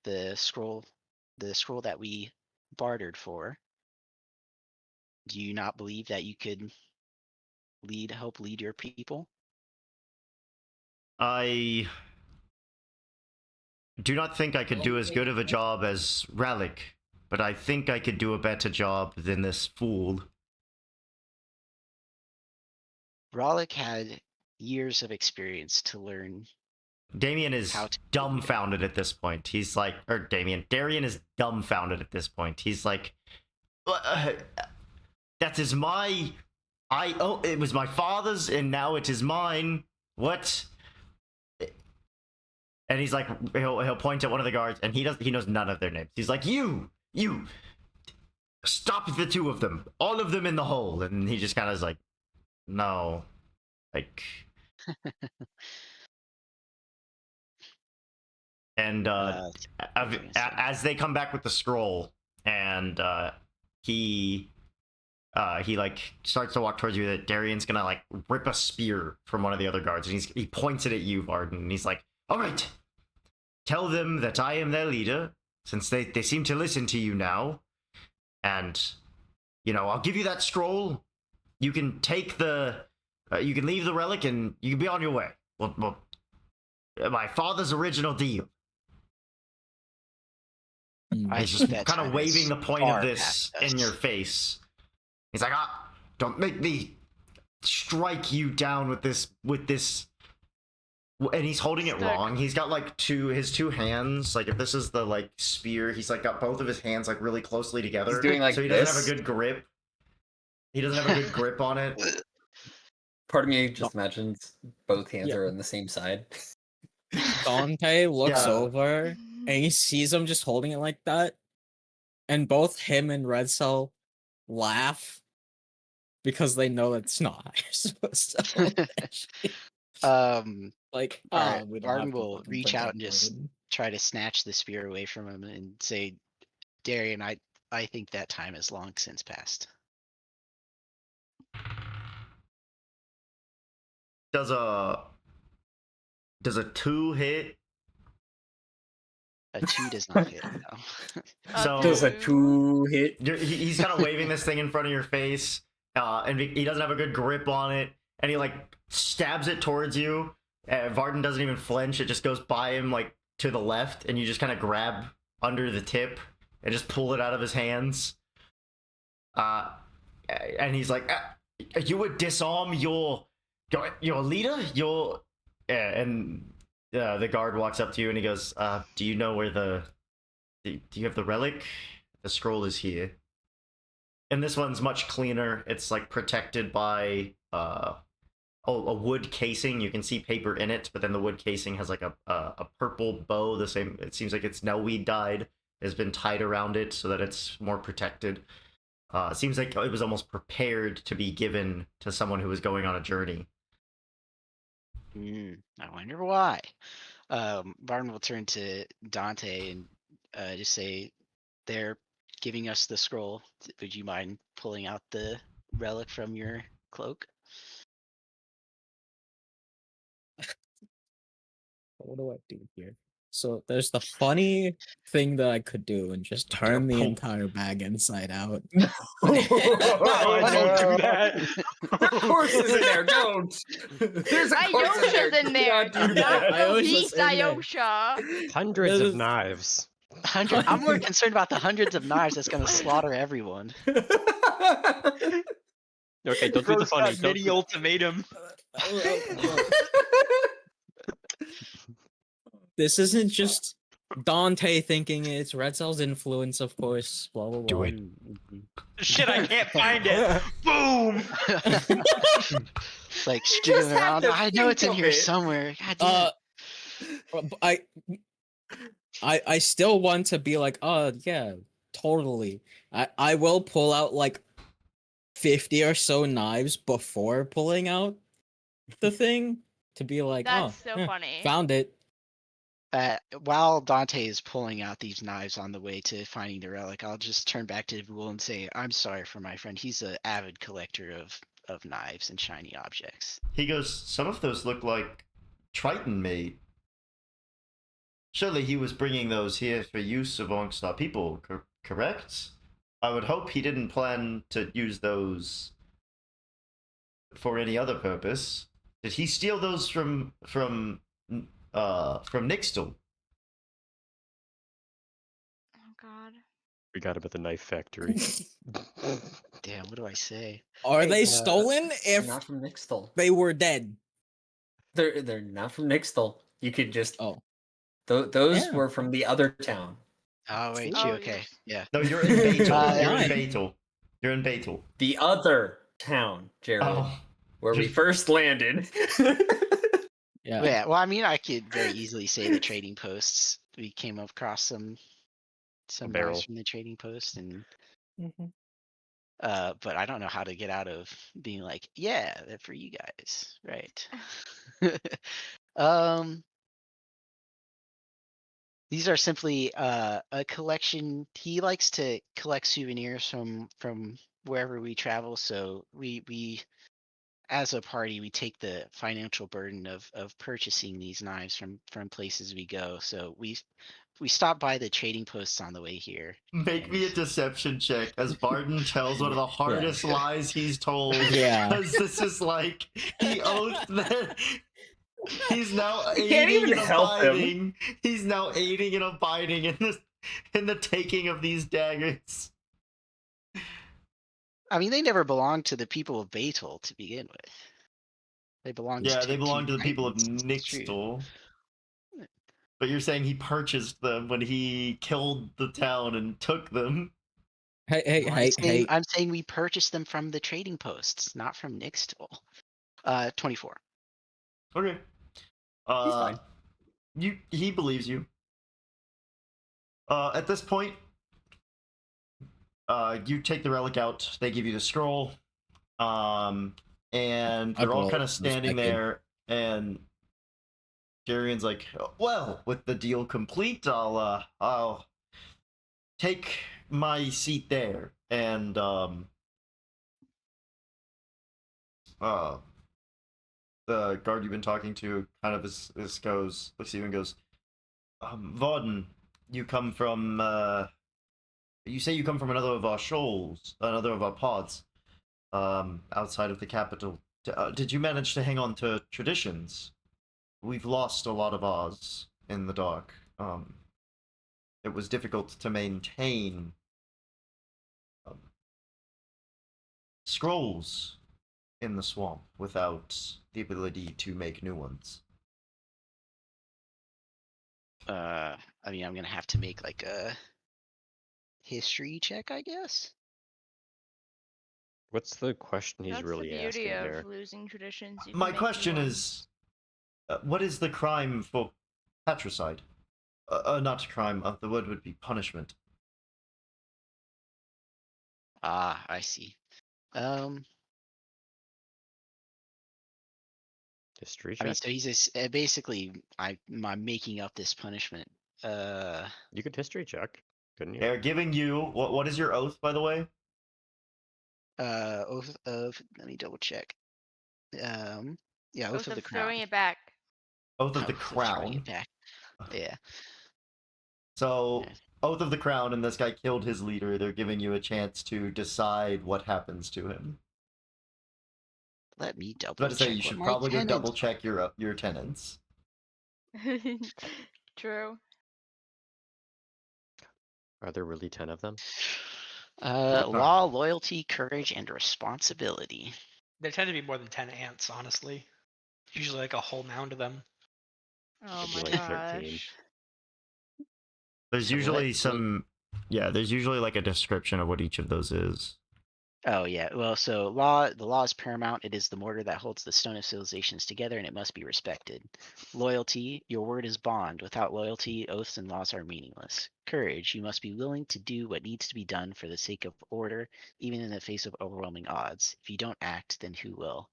the scroll that we bartered for. Do you not believe that you could help lead your people? I do not think I could do as good of a job as Ralik, but I think I could do a better job than this fool. Ralik had years of experience to learn. Damien is How to- dumbfounded at this point. He's like, or Darian is dumbfounded at this point. He's like, that is it was my father's and now it is mine. What? And he's like, he'll point at one of the guards and he knows none of their names. He's like, you, stop the two of them, all of them in the hole. And he just kind of is like, no, like. And as they come back with the scroll, and he like starts to walk towards you, that Darian's gonna like rip a spear from one of the other guards, and he points it at you, Varden, and he's like, "All right, tell them that I am their leader, since they seem to listen to you now, and I'll give you that scroll. You can take you can leave the relic, and you can be on your way. Well, my father's original deal." He's just kind of waving the point of this in your face. He's like, don't make me strike you down with this. And he's holding it wrong. He's got like his two hands. Like if this is the like spear, he's like got both of his hands like really closely together. He's doing like so he doesn't have a good grip. He doesn't have a good grip on it. Part of me just imagines both hands are on the same side. Dante looks Yeah. over and he sees him just holding it like that, and both him and Red Cell laugh because they know it's not how you're supposed to hold that shit. Like, Alright, we don't Varden have to will fucking reach print out that and just word. try to snatch the spear away from him and say, Darian, I think that time has long since passed. Does a 2 hit? A 2 does not hit, no. So- Does a 2 hit? He's kind of waving this thing in front of your face, and he doesn't have a good grip on it, and he like stabs it towards you. Varden doesn't even flinch; it just goes by him like to the left, and you just kind of grab under the tip and just pull it out of his hands. And he's like, "You would disarm your leader, the guard walks up to you and he goes, do you know where do you have the relic? The scroll is here. and this one's much cleaner. It's like protected by a wood casing. You can see paper in it, but then the wood casing has like a purple bow. The same. It seems like it's Nellweed dyed. Has been tied around it so that it's more protected. It seems like it was almost prepared to be given to someone who was going on a journey. I wonder why. Barton will turn to Dante and just say, "They're giving us the scroll. Would you mind pulling out the relic from your cloak?" What do I do here? So there's the funny thing that I could do and just turn the Pull. entire bag inside out. Oh, don't do that. There's horses in there. Don't. There's a corpse in there. Ayosha's in there. Do not do Not that. the Ayosha's beast in there. Ayosha. Hundreds That of is- knives. I'm more concerned about the hundreds of knives that's gonna slaughter everyone. Okay, don't do the Bro's got funny. Don't mini ultimatum. This isn't just Dante thinking it's Red Cell's influence, of course. Blah blah blah. Do it. Shit, I can't find it. Boom. Like sticking just have around. to I know it's in think here of it. somewhere. God damn it. I still want to be like, oh yeah, totally. I will pull out like 50 or so knives before pulling out the thing to be like, That's oh, so yeah, funny. found it. While Dante is pulling out these knives on the way to finding the relic, I'll just turn back to Vul and say, "I'm sorry for my friend. He's an avid collector of knives and shiny objects." He goes, some of those look like Triton made. Surely he was bringing those here for use amongst our people, correct? I would hope he didn't plan to use those for any other purpose. Did he steal those from Nixtal? Oh God. We got him at the knife factory. Damn, what do I say? Are Hey, they stolen They're if not from Nixtal. they were dead? They're not from Nixtal. You could just. Oh, Those Yeah. were from the other town. Oh wait, Oh, gee, you're okay, yeah. No, you're in Beetle. You're in Fine. Beetle. You're in Beetle. The other town, Jared, Oh, where we just- first landed. yeah. Yeah, well, I mean, I could very easily say the trading posts. We came across some barrel. knives from the trading post, and Mhm. but I don't know how to get out of being like, yeah, they're for you guys, right? um, these are simply a collection. He likes to collect souvenirs from wherever we travel, so we as a party, we take the financial burden of purchasing these knives from places we go. So we stop by the trading posts on the way here. make me a and- deception check as Barton tells one of the hardest lies he's told. Yeah. Because this is like, he owes that. He's now I can't aiding even and help him. abiding. He's now aiding and abiding in the taking of these daggers. I mean, they never belonged to the people of Betel to begin with. They belonged Yeah, to they belong to the people of Titans, it's true. Nixtal. But you're saying he purchased them when he killed the town and took them. Hey, Well, I'm saying we purchased them from the trading posts, not from Nixtal. 24. Okay. He's fine. He believes you. At this point, you take the relic out. They give you the scroll, and they're all I'll kind of roll standing respected. there. And Darian's like, "Well, with the deal complete, I'll take my seat there." And the guard you've been talking to kind of looks at you and goes, "Varden, you come from you say you come from another of our shoals, another of our pods, outside of the capital. Did you manage to hang on to traditions? We've lost a lot of ours in the dark. It was difficult to maintain scrolls in the swamp without the ability to make new ones." I mean, I'm gonna have to make like a history check, I guess. What's the question he's That's really the beauty asking of here? losing traditions. You My can make question new is, ones. what is the crime for patricide? Not crime. The word would be punishment. Ah, I see. History I mean, check? so he's basically I'm making up this punishment. You could history check, couldn't you? They're giving you what is your oath, by the way? Oath of. Let me double check. Yeah, oath Oath of the of crown. throwing it back. Oath of the Oath of throwing it crown. back. Yeah. So, Yeah. oath of the crown, and this guy killed his leader. They're giving you a chance to decide what happens to him. Let me I was double about to say check you what should my probably go tenants double check your tenants. True. Are there really 10 of them? Law, loyalty, courage, and responsibility. There tend to be more than 10 ants, honestly. Usually like a whole mound of them. Oh It'd my be like 13. gosh. There's So usually what- some, yeah. There's usually like a description of what each of those is. Oh yeah. Well, so the law is paramount. It is the mortar that holds the stone of civilizations together, and it must be respected. Loyalty, your word is bond. Without loyalty, oaths and laws are meaningless. Courage, you must be willing to do what needs to be done for the sake of order, even in the face of overwhelming odds. If you don't act, then who will?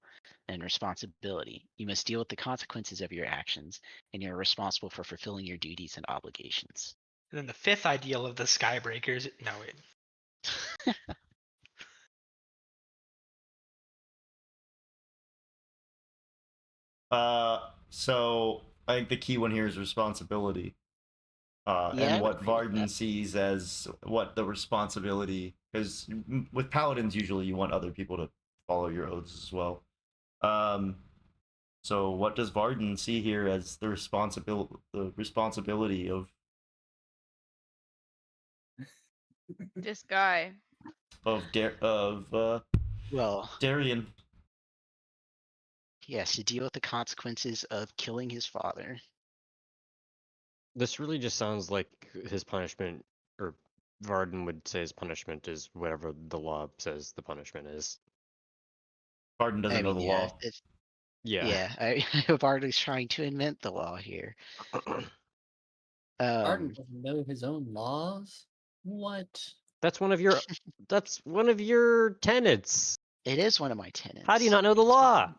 And responsibility, you must deal with the consequences of your actions, and you're responsible for fulfilling your duties and obligations. And then the fifth ideal of the Skybreakers. No, wait. So I think the key one here is responsibility. Yeah, And I would what agree with Varden that. sees as what the responsibility, because with paladins usually you want other people to follow your oaths as well. So what does Varden see here as the responsibility This guy. Well, Darien? he has to deal with the consequences of killing his father. This really just sounds like his punishment, or Varden would say his punishment is whatever the law says the punishment is. Varden doesn't I know mean, the yeah, law. Yeah. Vardy's trying to invent the law here. Arden Um, doesn't know his own laws. What? That's one of your tenets. it is one of my tenants. How do you not know the law?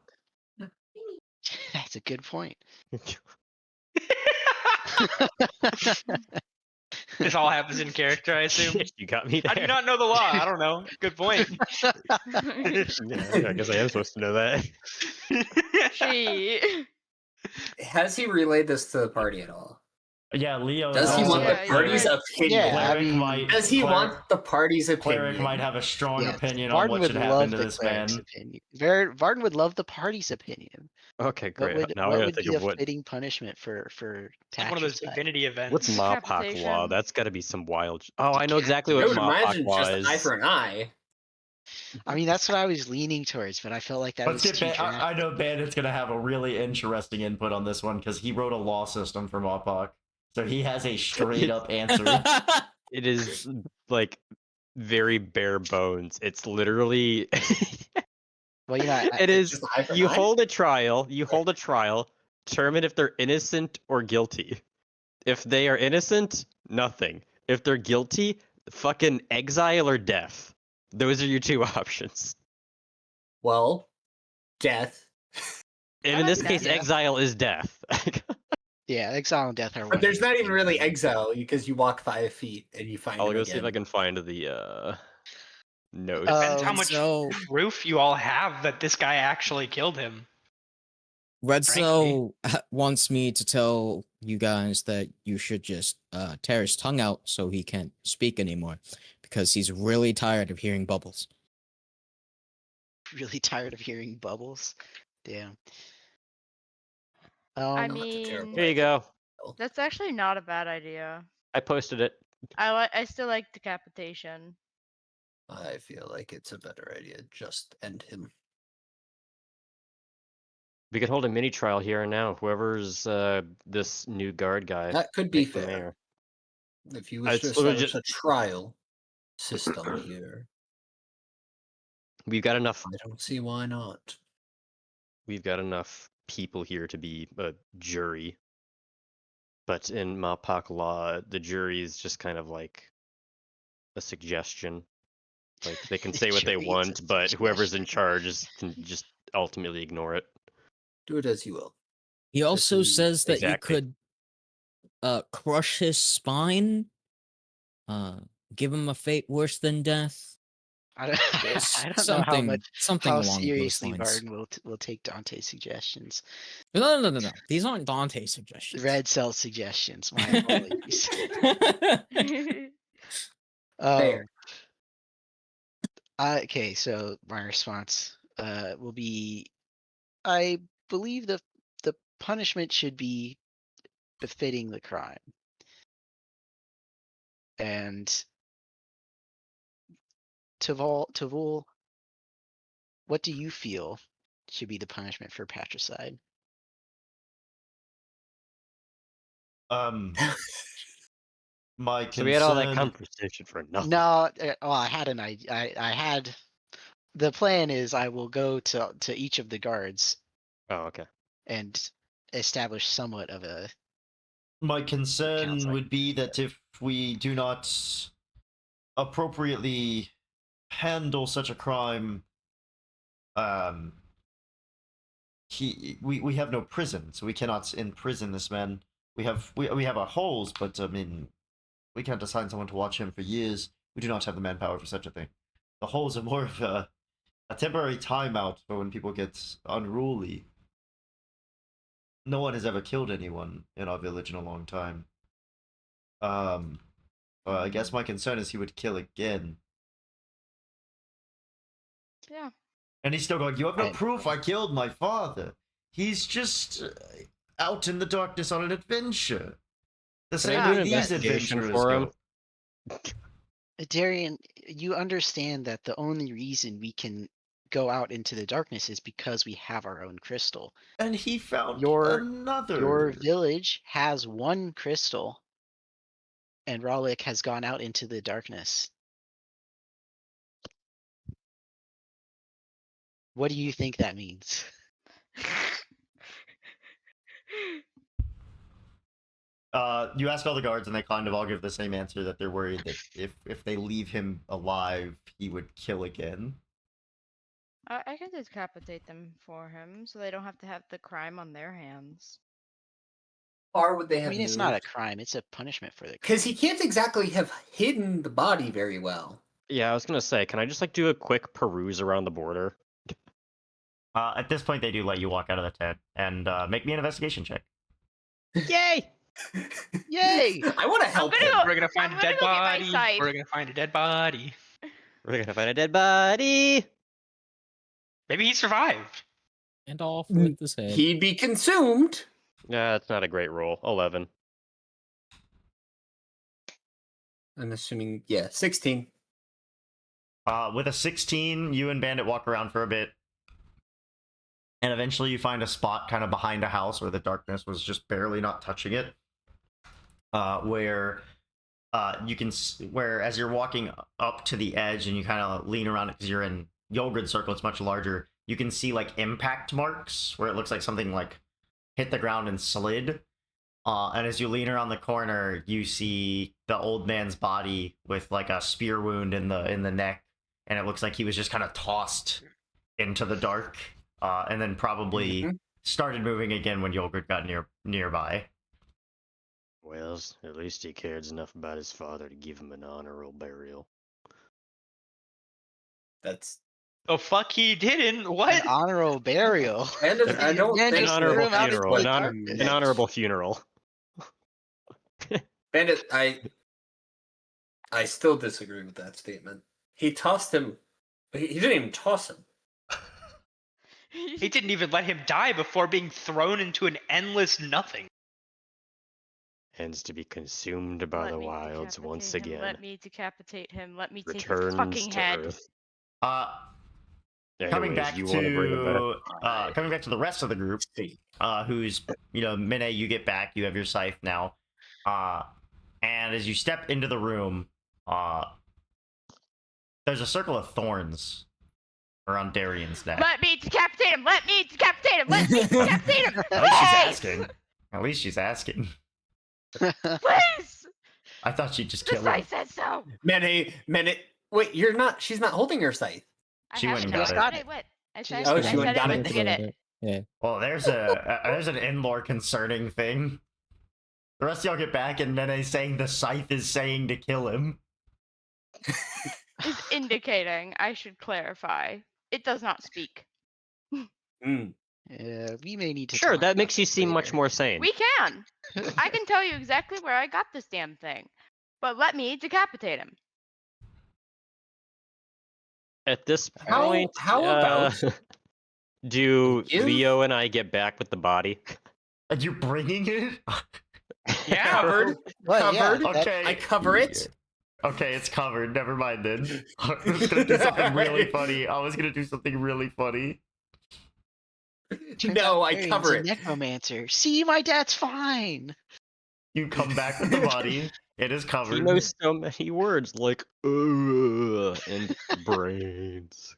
That's a good point. This all happens in character, I assume. You got me there. How do you not know the law? I don't know. Good point. Yeah, I guess I am supposed to know that. She. Has he relayed this to the party at all? Yeah, Leo. Does he want Yeah, the he's party's right. opinion? Yeah, I Cleric mean, might. Does he Cleric- want the party's opinion? Cleric might have a strong yes, opinion on Varden what would should love happen to the this cleric's man. opinion. Varden would love the party's opinion. Okay, What great. would Now I what gotta would think be of a what. fitting punishment for Like one of those Tatricide? divinity events. What's Mopok law? Decapitation. That's got to be some wild. Oh, I know exactly I what would Mopok imagine law just is. eye for an eye. I mean, that's what I was leaning towards, but I felt like that Let's was get too I drastic. know Bandit's gonna have a really interesting input on this one because he wrote a law system for Mopok, so he has a straight up answer. It is like very bare bones. It's literally. Well, you know, It is. Just eye for an You eye? hold a trial. You hold a trial. Determine if they're innocent or guilty. If they are innocent, nothing. If they're guilty, fucking exile or death. Those are your two options. Well, death. And I in like this that. case, Yeah. exile is death. yeah, exile and death are. But there's one not and even really the same. exile because you walk 5 feet and you find I'll him go again. see if I can find the notes. Depends how Um, much so proof you all have that this guy actually killed him. Redso wants me to tell you guys that you should just tear his tongue out so he can't speak anymore because he's really tired of hearing bubbles. really tired of hearing bubbles. Damn. I Not the terrible mean, Here you go. that's actually not a bad idea. I posted it. I still like decapitation. I feel like it's a better idea. Just end him. We could hold a mini trial here and now. Whoever's this new guard guy. That could be make them fair. mayor. If you wish to It's literally establish a trial system here. We've got enough. I don't see why not. We've got enough people here to be a jury. But in Mapak law, the jury is just kind of like a suggestion. Like they can say what they Jury is a want, but whoever's in suggestion. charge can just ultimately ignore it. Do it as you will. He also he- says that Exactly. you could crush his spine, give him a fate worse than death. I don't, Yes, I don't know how much something how along those seriously lines. Varden will take Dante's suggestions. No. These aren't Dante's suggestions. Red cell suggestions. My apologies. Fair. Okay, so my response will be, I believe the punishment should be befitting the crime. And Tavul, what do you feel should be the punishment for patricide? My So we had all that concern. conversation for nothing. No, I had an idea. I had the plan is I will go to each of the guards Oh, okay. and establish somewhat of a. My Sounds concern like- would be that if we do not appropriately handle such a crime, we have no prison, so we cannot imprison this man. We have our holes, but I mean, we can't assign someone to watch him for years. We do not have the manpower for such a thing. The holes are more of a temporary timeout for when people get unruly. No one has ever killed anyone in our village in a long time. I guess my concern is he would kill again. Yeah. And he's still going, you have no Right. proof I killed my father. He's just out in the darkness on an adventure. The Can same I do way an these investigation adventurers for go. him? Darian, you understand that the only reason we can go out into the darkness is because we have our own crystal. And he found Your another. village has one crystal, and Ralik has gone out into the darkness. What do you think that means? You ask all the guards, and they kind of all give the same answer, that they're worried that if they leave him alive, he would kill again. I can decapitate them for him, so they don't have to have the crime on their hands. Far would they I have mean, it's not a crime; it's a punishment for the crime. Because he can't exactly have hidden the body very well. Yeah, I was gonna say, can I just like do a quick peruse around the border? At this point, they do let you walk out of the tent and make me an investigation check. Yay! Yay! I want to help gonna him. go- We're gonna find I'm a dead gonna go get my body. scythe. We're gonna find a dead body. We're gonna find a dead body. Maybe he survived. And off with his head. He'd be consumed. Nah, that's not a great roll. 11. I'm assuming, yeah, 16. With a 16, you and Bandit walk around for a bit. And eventually you find a spot kind of behind a house where the darkness was just barely not touching it. Where you can, where as you're walking up to the edge and you kind of lean around it because you're in Yolgrid Circle, it's much larger. You can see like impact marks where it looks like something like hit the ground and slid. And as you lean around the corner, you see the old man's body with like a spear wound in the neck, and it looks like he was just kind of tossed into the dark, and then probably started moving again when Yolgrid got nearby. Well, at least he cared enough about his father to give him an honorable burial. That's Oh fuck, he didn't. An What? honorable burial. I don't Man, think An just honorable threw him out into funeral. the An darkness. honorable funeral. Bandit, I still disagree with that statement. He tossed him. He didn't even toss him. He didn't even let him die before being thrown into an endless nothing. Ends to be consumed by Let the me wilds once decapitate him, again. Let me decapitate him. Let me take his Returns fucking to head. Earth. Coming Anyways, back you want to bring him back? coming back to the rest of the group, who's, Mine, you get back, you have your scythe now, and as you step into the room, there's a circle of thorns Or on Darian's neck. Let me decapitate him! Let me decapitate him! Let me decapitate him! At least she's Please! asking. At least she's asking. Please! I thought she'd just The kill him. scythe says so. Mene. Wait, you're not. She's not holding her scythe. She I went and haven't got I it. What? I She said, just Oh, I she said went it got went it. to get it. Yeah. Well, there's an in-lore concerning thing. The rest of y'all get back, and Nene's saying the scythe is saying to kill him. Is indicating, I should clarify. It does not speak. Mm. We may need to. Sure, talk that about makes you this seem much later. more sane. We can. I can tell you exactly where I got this damn thing. But let me decapitate him. At this How- point, how about- do Give- Leo and I get back with the body? And you're bringing it? Yeah. Covered. Well, yeah, Covered. that- Okay. I cover it. Okay, it's covered. Never mind then. I was gonna do something really funny. turns No, out I Darian's cover a it. necromancer. See, my dad's fine. You come back with the body. It is He covered. knows so many words like and brains.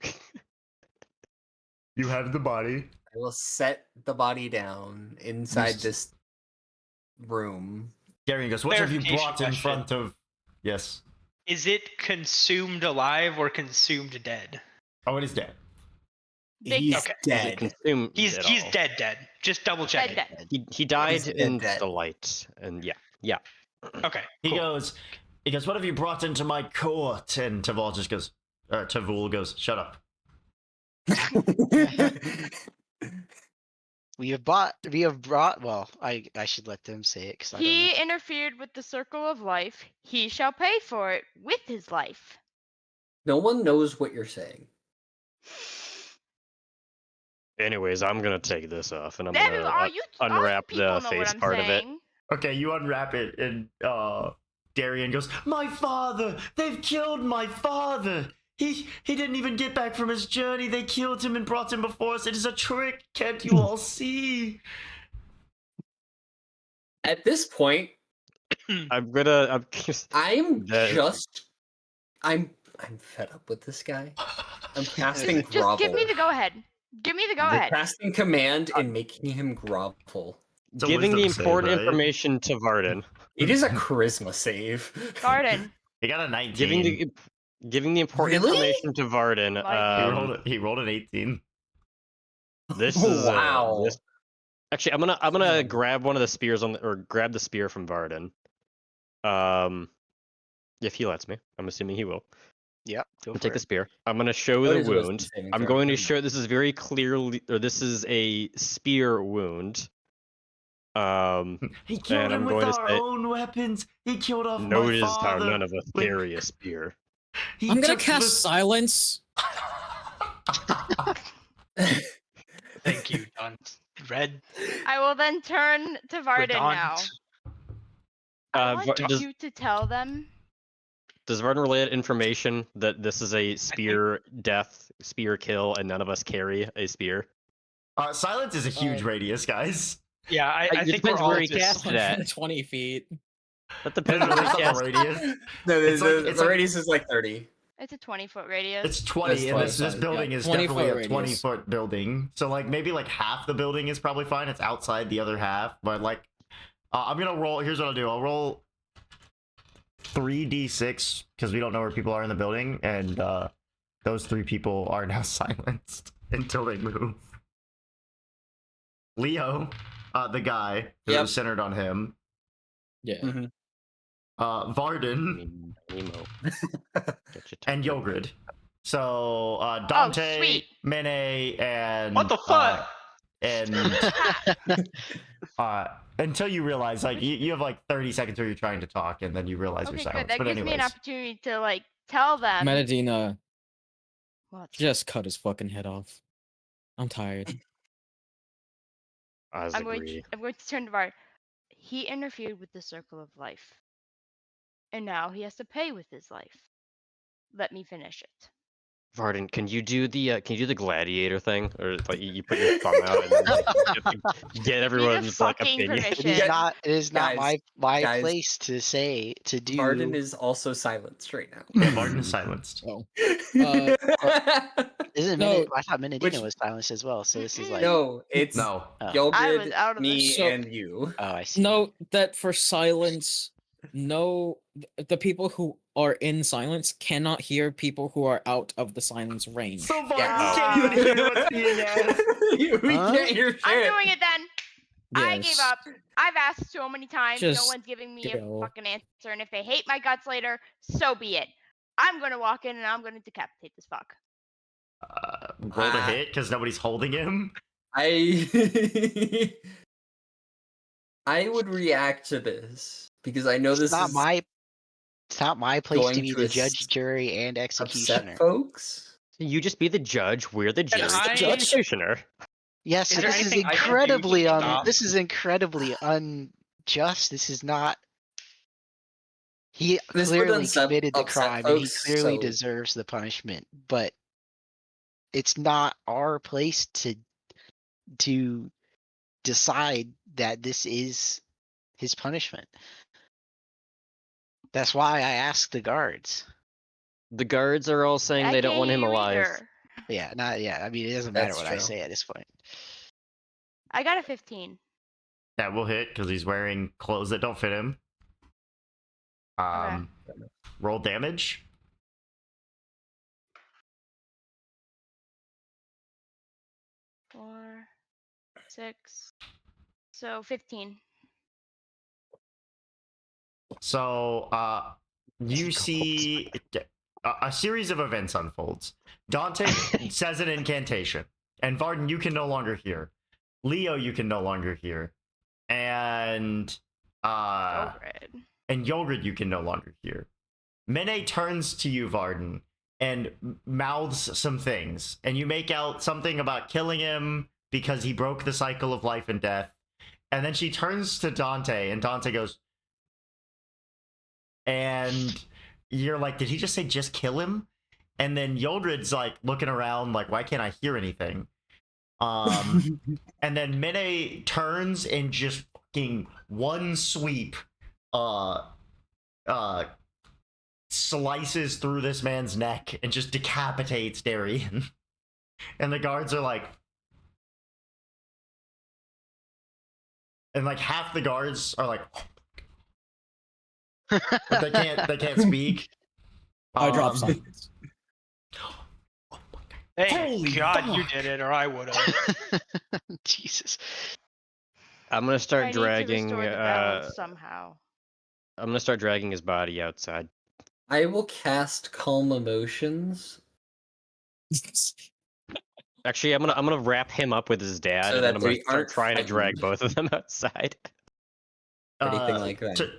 You have the body. I will set the body down inside s- this room. Darian goes, what have you Clarification brought in question. front of... Yes. Is it consumed alive or consumed dead? Oh, it is dead. Big He's Okay. dead. Consumed He's at he's all. dead. Just double checking. Dead. He died He's in dead. the light, and yeah. Okay. He cool. goes, what have you brought into my court? And Tavul just goes, Tavul goes, shut up. We have brought. Well, I should let them say it because I don't know. He interfered with the circle of life. He shall pay for it with his life. No one knows what you're saying. Anyways, I'm gonna take this off, and I'm Then gonna all you unwrap people the know what face I'm part of it. saying. Okay, you unwrap it, and Darian goes, my father! They've killed my father! He didn't even get back from his journey. They killed him and brought him before us. It is a trick. Can't you all see? At this point, I'm just I'm That- fed up with this guy. I'm casting Just grovel. give me the go ahead. Give me the go I'm ahead. casting command and making him grovel. It's a giving the wisdom save, important right? information to Varden. It is a charisma save. Garden. He got a 19. Giving the important Really? information to Varden. Like- He rolled an 18. This is Wow. Actually, I'm gonna grab one of the spears or grab the spear from Varden. If he lets me, I'm assuming he will. Yep. Go I'll for take the it. spear. I'm gonna show What the is a wisdom wound. saving I'm throw? going to Never show this is very clearly, or this is a spear wound. He killed And him I'm with going to our say- own weapons. He killed off my Notice how father. none of us with- carry a spear. He I'm gonna took cast the- silence. Thank you, Don. Red. I will then turn to Varden now. Redon't. I want does you to tell them. Varden relay information that this is a spear death, spear kill, and none of us carry a spear? Silence is a huge radius, guys. Yeah, I It think we're depends all where he just. cast it at. 120 feet. That depends where he That's not cast the it. radius. No, It's like- the radius is like 30. It's a 20-foot radius. It's 20, That's and this 25, building yeah. is 20 definitely foot a radius. 20-foot building. So, like, maybe, like, half the building is probably fine. It's outside the other half. But, like, I'm going to roll. Here's what I'll do. I'll roll 3d6, because we don't know where people are in the building. And those 3 people are now silenced until they move. Leo, the guy who Yep. is centered on him. Yeah. Varden, Nemo. and Yogrid. So Dante, sweet. Mene, and What the fuck? and until you realize, like, you have like 30 seconds where you're trying to talk, and then you realize Okay, you're good. silenced. That But gives me an anyways, opportunity to like tell them. Metadina What? just cut his fucking head off. I'm tired. As I'm going agree. to turn to Varden. He interfered with the circle of life, and now he has to pay with his life. Let me finish it. Varden, can you do the gladiator thing, or like you put your thumb out and then, like, get everyone's like fucking opinion? permission. It is Shit. not. It is not Guys, my guys. place to say to do. Varden is also silenced right now. yeah, Varden is silenced. Oh. Isn't No, I thought Menadina which- was silenced as well. So this is like. No, it's No. Oh. I was Yogrid, out of me, this. So- and you. Oh, I see. Note that for silence, the people who are in silence cannot hear people who are out of the silence range. So far, Yeah. you can't even hear what's being asked. We Huh? can't hear shit. I'm doing it then. I gave Yes. up. I've asked so many times. No Just one's giving me a go. fucking answer. And if they hate my guts later, so be it. I'm gonna walk in and I'm gonna decapitate this fuck. Roll to hit because nobody's holding him. I I would react to this because I know this It's not my place going to be to the us- judge, jury, and executioner. upset folks. You just be the judge. We're the jury. I- The executioner. Yes, Is there this is anything I can do to incredibly stop? this is incredibly unjust. This is not. He This would clearly upset committed the crime, and he folks, clearly so- deserves the punishment. But it's not our place to decide that this is his punishment. That's why I asked the guards. The guards are all saying I they don't want can't him hear you alive. either. I mean, it doesn't matter That's what I true. say at this point. I got a 15. That will hit because he's wearing clothes that don't fit him. Roll damage. Four, 6. So 15. So, you see a series of events unfolds. Dante says an incantation, and Varden, you can no longer hear. Leo, you can no longer hear, and Yogurt, you can no longer hear. Mene turns to you, Varden, and mouths some things, and you make out something about killing him because he broke the cycle of life and death. And then she turns to Dante, and Dante goes, and you're like, did he just say just kill him? And then Yoldred's like looking around like, why can't I hear anything? And then Mene turns and just fucking one sweep slices through this man's neck and just decapitates Darian. And the guards are like, and like half the guards are like, but they can't speak. I drop Um, silence. Hey, Holy God, you fuck. did it, or I would have. Jesus. I'm gonna I start need to dragging. restore the balance somehow. I'm gonna start dragging his body outside. I will cast Calm Emotions Actually, I'm gonna wrap him up with his dad, So and then that I'm gonna they start aren't trying to drag frightened. both of them outside. anything like that. Do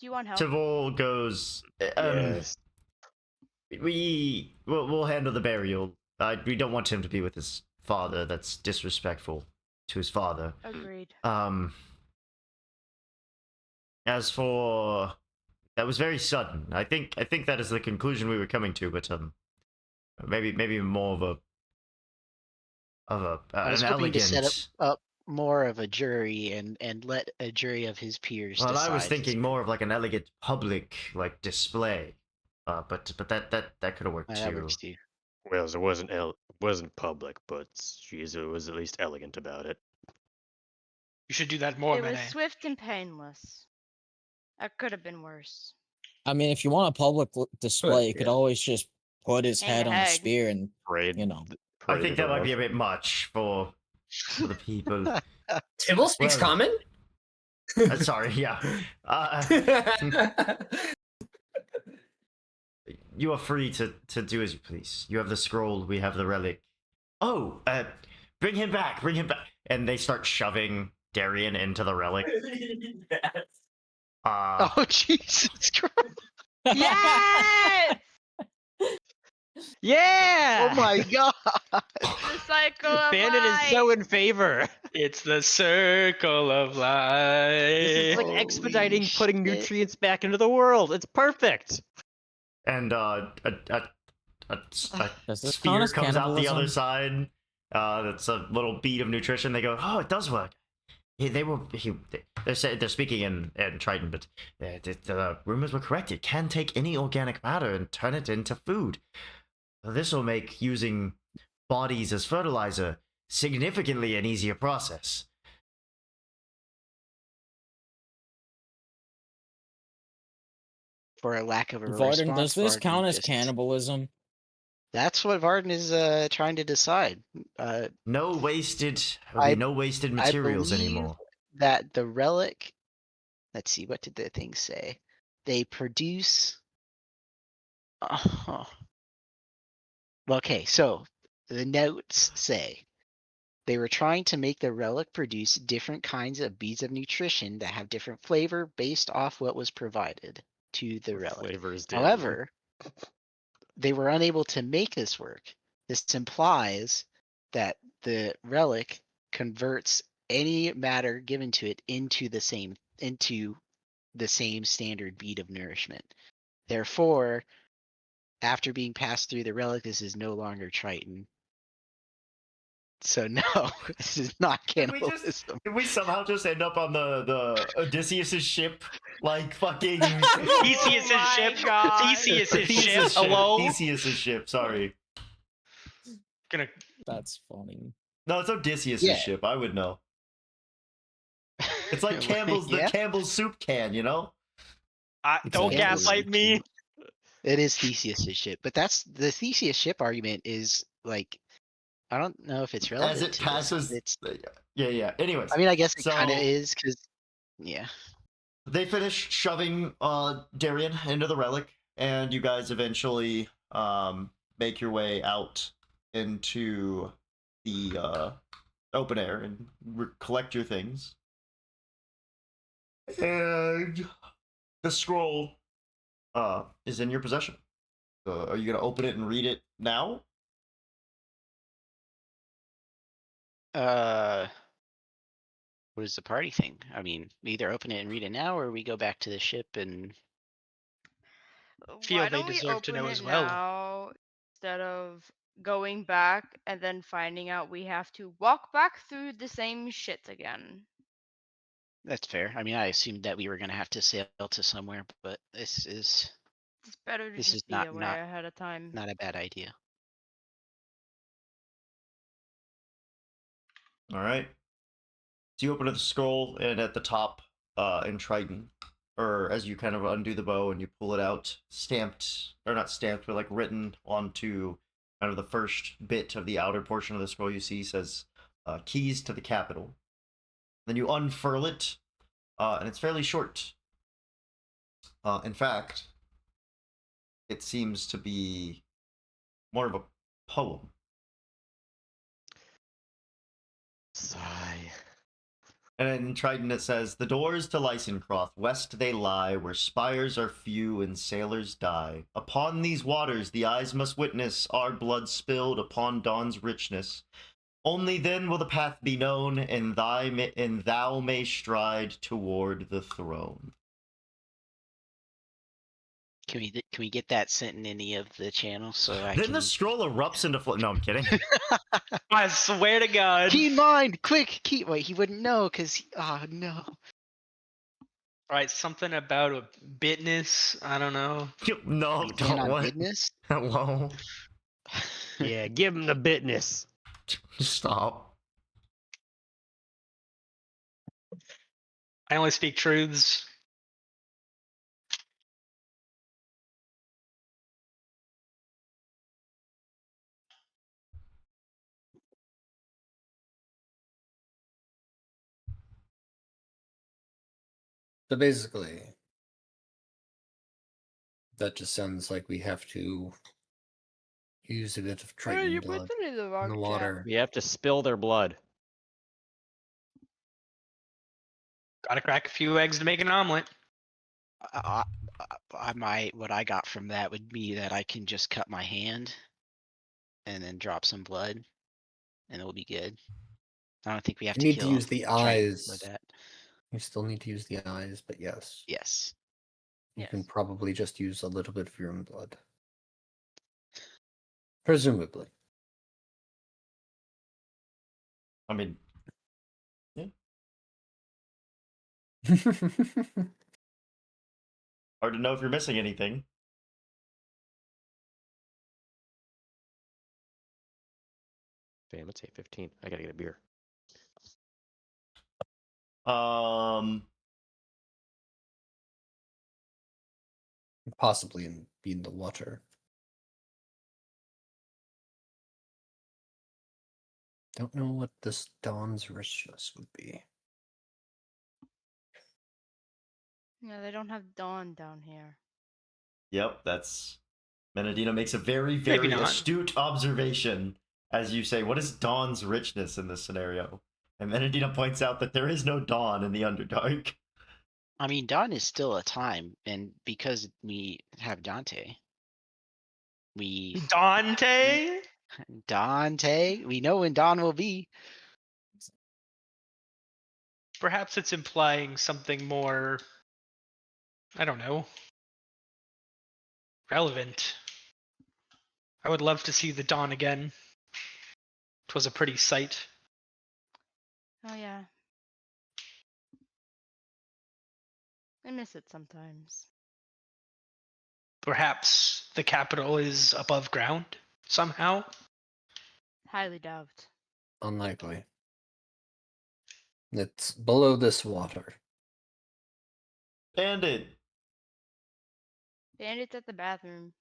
you want help? Tivol goes, Yes. we'll handle the burial. We don't want him to be with his father. That's disrespectful to his father. Agreed. As for that was very sudden. I think that is the conclusion we were coming to, but maybe more of I was an hoping to elegant. set up more of a jury and let a jury of his peers Well, decide. I was thinking more of like an elegant public like display. But that could have worked That too. works too. Well, it wasn't public, but it was at least elegant about it. You should do that more, It was Mene. swift and painless. That could have been worse. I mean, if you want a public display, you could yeah. always just put his Hang head a on a hag. spear and, Parade. you know. I parade think it that might be a around. bit much for the people. Tibble speaks Well- common? Sorry, yeah. You are free to do as you please. You have the scroll, we have the relic. Oh, bring him back, bring him back. And they start shoving Darian into the relic. Yes. Oh Jesus Christ! Yes! Yeah! Oh my God! The cycle of Bandit is life. so in favor. It's the circle of life. This is like Holy expediting putting shit. nutrients back into the world. It's perfect. And a Does this sphere count as comes out the cannibalism? other side. That's a little bead of nutrition. They go, oh, it does work. They're speaking in Triton, but the rumors were correct. It can take any organic matter and turn it into food. This will make using bodies as fertilizer significantly an easier process. For a lack of a Varden, response, does this Varden count as just- cannibalism? That's what Varden is trying to decide. No wasted. There'll I- be no wasted I materials believe anymore. that the relic. Let's see, what did the thing say? They produce. Okay, so the notes say they were trying to make the relic produce different kinds of beads of nutrition that have different flavor based off what was provided to the relic. Flavor is deadly. However, they were unable to make this work. This implies that the relic converts any matter given to it into the same standard bead of nourishment. Therefore, after being passed through the relic, this is no longer Triton. So no, this is not Did we just- cannibalism. Did we somehow just end up on the Odysseus's ship? Like fucking Theseus's Oh my ship. God. Theseus's ship. Theseus Hello. Theseus's ship. Sorry. Gonna. That's funny. No, it's Odysseus's Yeah. ship. I would know. It's like Campbell's the Yeah, Campbell's soup can, you know? Don't Exactly. gaslight me. it is Theseus's ship, but that's the Theseus ship argument is like, I don't know if it's relevant. As it to this. passes. It's. Yeah. Anyways, I mean, I guess it kind of So- is because, yeah. they finish shoving Darian into the relic, and you guys eventually make your way out into the open air and collect your things. And the scroll is in your possession. Are you gonna open it and read it now? What is the party thing? I mean, we either open it and read it now, or we go back to the ship and. Feel Why they don't we deserve to open know it as well. now instead of going back and then finding out we have to walk back through the same shit again? That's fair. I mean, I assumed that we were gonna have to sail to somewhere, but this is It's better to This is just be not- aware not- ahead of time. not a bad idea. All right. So you open up the scroll, and at the top, in Triton, or as you kind of undo the bow and you pull it out, stamped, or not stamped, but like written onto kind of the first bit of the outer portion of the scroll you see says, keys to the capital. Then you unfurl it, and it's fairly short. In fact, it seems to be more of a poem. Sigh. And in Triton it says, the doors to Lysencroft, west they lie, where spires are few and sailors die. Upon these waters the eyes must witness our blood spilled upon dawn's richness. Only then will the path be known, and thou may stride toward the throne. Can we get that sent in any of the channels so I Then can? the scroll erupts into No, I'm kidding. I swear to God. Key in mind, quick, key. Wait, he wouldn't know because. Oh no. Right, something about a bitness. I don't know. No, In don't on what? business. Hello. Yeah, give him the bitness. Stop. I only speak truths. So basically, that just sounds like we have to use a bit of Triton blood in the in wrong the chat. water. We have to spill their blood. Gotta crack a few eggs to make an omelet. What I got from that would be that I can just cut my hand, and then drop some blood, and it'll be good. I don't think we have You to need to kill use a the Triton eyes. for that. You still need to use the eyes, but yes. Yes. You can Yes. probably just use a little bit of your own blood. Presumably. I mean, hard to know if you're missing anything. Damn, it's 8:15. I gotta get a beer. Possibly be in the water. Don't know what this Dawn's richness would be. Yeah, they don't have dawn down here. Yep, that's Menadina makes a very, Maybe very not. astute observation as you say, what is Dawn's richness in this scenario? And Menadina points out that there is no dawn in the Underdark. I mean, dawn is still a time, and because we have Dante, we Dante? we know when dawn will be. Perhaps it's implying something more, I don't know, relevant. I would love to see the dawn again. It was a pretty sight. Oh yeah. I miss it sometimes. Perhaps the capital is above ground somehow. Highly doubt. Unlikely. It's below this water. Bandit. Bandit's at the bathroom.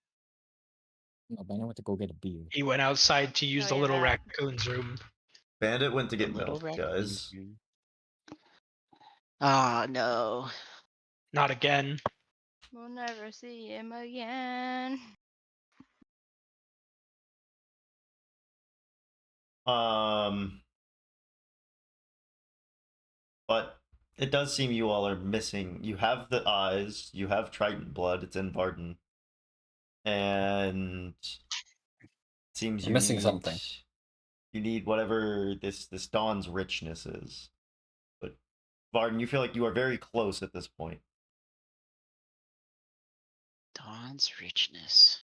No, but I went to go get a beer. He went outside to use Oh, the yeah, little that. raccoon's room. Bandit went to The get little milk, rat guys. room. Ah, no. Not again. We'll never see him again. But it does seem you all are missing. You have the eyes, you have Triton blood, it's in Varden. And it seems We're you missing need something. you need whatever this Dawn's richness is. But Varden, you feel like you are very close at this point. Dawn's richness.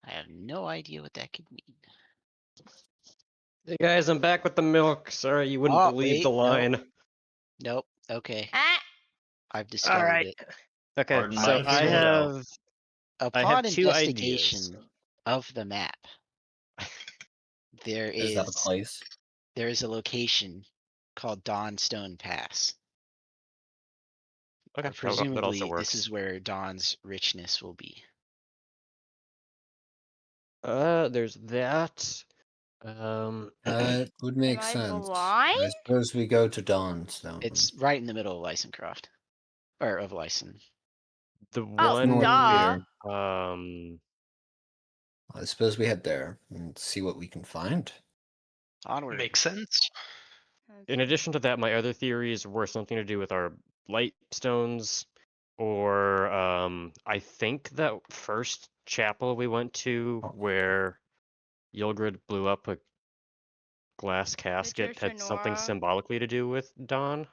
I have no idea what that could mean. Hey guys, I'm back with the milk. Sorry, you wouldn't Oh, believe the wait, nope. line. Nope. Okay. Ah! I've discovered right. it. Okay, Varden might so have I figured it out. have Upon two investigation ideas. of the map, there Is that a place? there is a location called Dawnstone Pass. Okay, that also Presumably, this works. is where Dawn's richness will be. There's that. That would make Am I sense. blind? I suppose we go to Dawnstone. It's right in the middle of Lysencroft, or of Lysen. the Oh, one. north duh. here. I suppose we head there and see what we can find. Onward. Makes sense. In addition to that, my other theories were something to do with our light stones, or I think that first chapel we went to Oh. where Yilgrid blew up a glass casket Church had something Nora. symbolically to do with Dawn.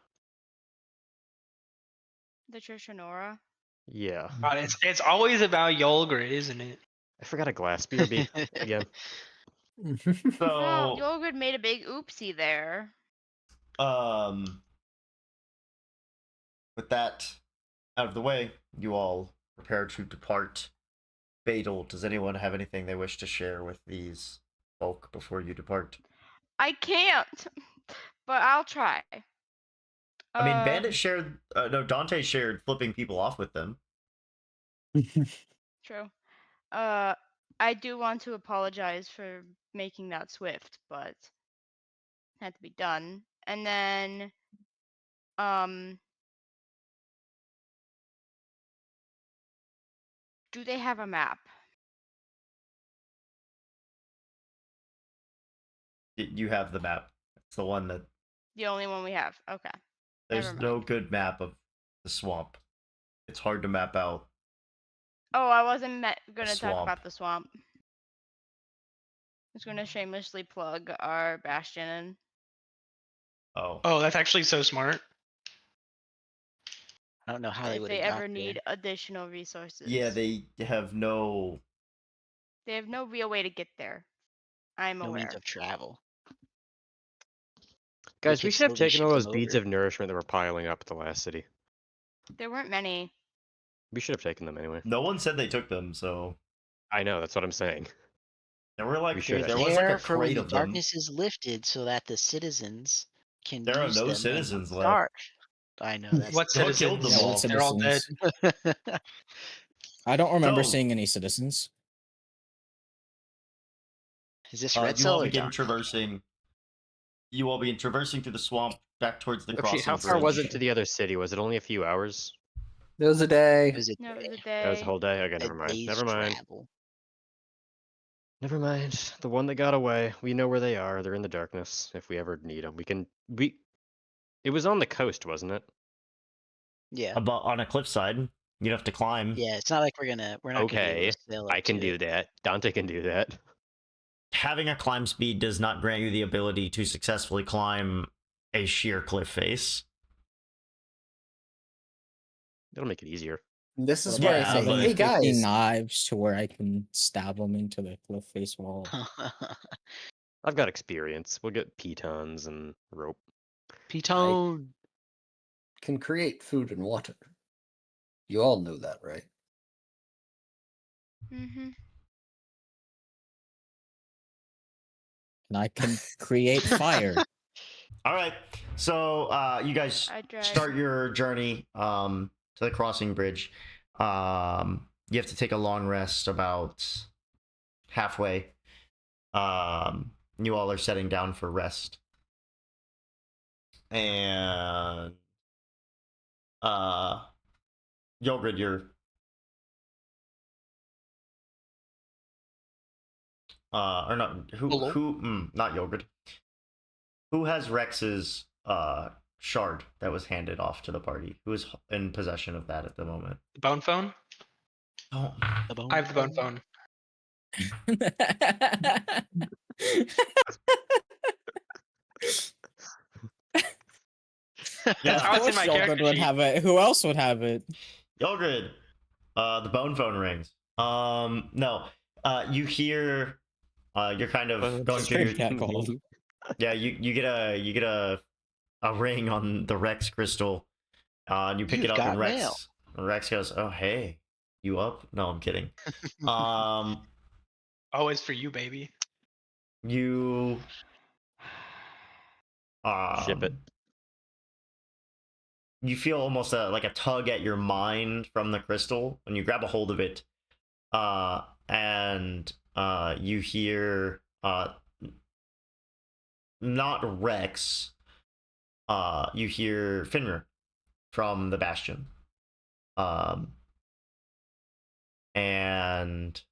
The Church of Nora. Yeah, God, it's always about Yolgrid, isn't it? I forgot a glass BRB again. Well, So Yolgrid made a big oopsie there. with that out of the way, you all prepare to depart. Fatal, does anyone have anything they wish to share with these folk before you depart? I can't, but I'll try. I mean, Bandit shared, no, Dante shared flipping people off with them. True. I do want to apologize for making that swift, but it had to be done. And then, do they have a map? You have the map. It's the one that The only one we have. Okay. there's Never no mind. good map of the swamp. It's hard to map out. Oh, I wasn't gonna talk swamp. about the swamp. I was gonna shamelessly plug our bastion. Oh. Oh, that's actually so smart. I don't know how they If would they have got ever there. need additional resources. Yeah, they have no. They have no real way to get there. I'm No aware. means of travel. Guys, we could should have slowly taken ship all those them beads over. of nourishment that were piling up at the last city. There weren't many. We should have taken them anyway. No one said they took them, so. I know, that's what I'm saying. There were like We should there was like Prepare a for when crate the of them. darkness is lifted, so that the citizens can There are use no them citizens and left. start. I know that's What Y'all killed citizens? them Yeah, all. what They're all dead. citizens? I don't remember So- seeing any citizens. Is this You red all cell or begin dark? traversing. You all begin traversing through the swamp back towards the Okay, crossing how far bridge. was it to the other city? Was it only a few hours? It was a day. Is it No, it was a That was a day. whole day. Okay, a never mind. day's Never mind. travel? Never mind. The one that got away. We know where they are. They're in the darkness. If we ever need them, we can. We. It was on the coast, wasn't it? Yeah. About on a cliffside, you'd have to climb. Yeah, it's not like we're not gonna be able Okay, to sail up I can to do it. that. Dante can do that. Having a climb speed does not grant you the ability to successfully climb a sheer cliff face. That'll make it easier. This is What where I about Yeah, say, but- hey 50 guys, knives to where I can stab them into the cliff face wall. I've got experience. We'll get pitons and rope. Pitone. can create food and water. You all know that, right? Mm-hmm. And I can create fire. All right, so you guys I tried. start your journey to the crossing bridge. You have to take a long rest about halfway. You all are setting down for rest, and Yogrid, you're or not Hello? not Yogrid. Who has Rex's shard that was handed off to the party? Who is in possession of that at the moment? The bone phone? Oh, The bone I have the bone phone. Yeah, That's how it's in Of my course character Yogurt would sheet. have it. Who else would have it? Yogrid, the bone phone rings. No, you hear, you're kind of going through Straight your, cat called. yeah, you get a ring on the Rex crystal, and you pick You've it up, got and mail. Rex goes, "Oh hey, you up?" No, I'm kidding. Always for you, baby. You Ship it. You feel almost like a tug at your mind from the crystal when you grab a hold of it, and you hear not Rex, you hear Finra from the Bastion, and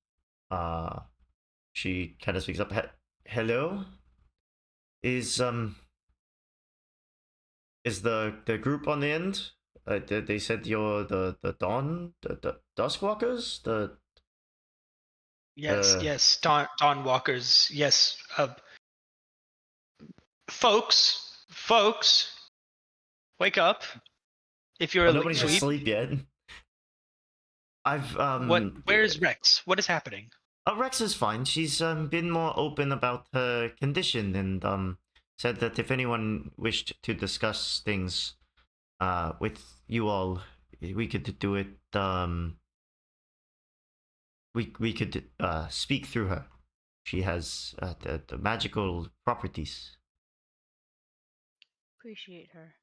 she kind of speaks up. Hello, is the group on the end? They said you're the Dawn, the Duskwalkers, the Yes, yes. Dawn Walkers. Yes. Folks, wake up. If you're nobody's asleep. asleep yet. I've Where's Rex? What is happening? Rex is fine. She's been more open about her condition and said that if anyone wished to discuss things with you all, we could do it. We could speak through her. She has the magical properties. Appreciate her.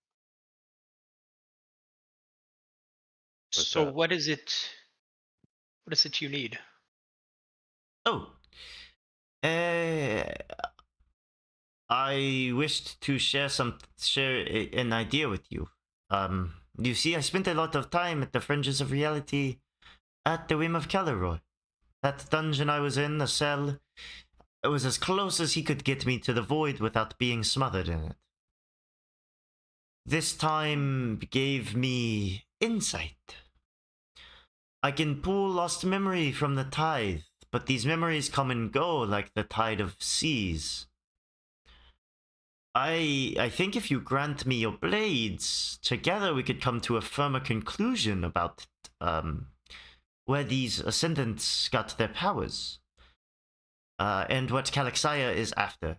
What's So that? what is it? What is it you need? Oh, I wished to share an idea with you. You see, I spent a lot of time at the Fringes of Reality at the whim of Kelleroy. That dungeon I was in, the cell, it was as close as he could get me to the void without being smothered in it. This time gave me insight. I can pull lost memory from the tithe, but these memories come and go like the tide of seas. I think if you grant me your blades, together we could come to a firmer conclusion about where these ascendants got their powers, and what Calixia is after.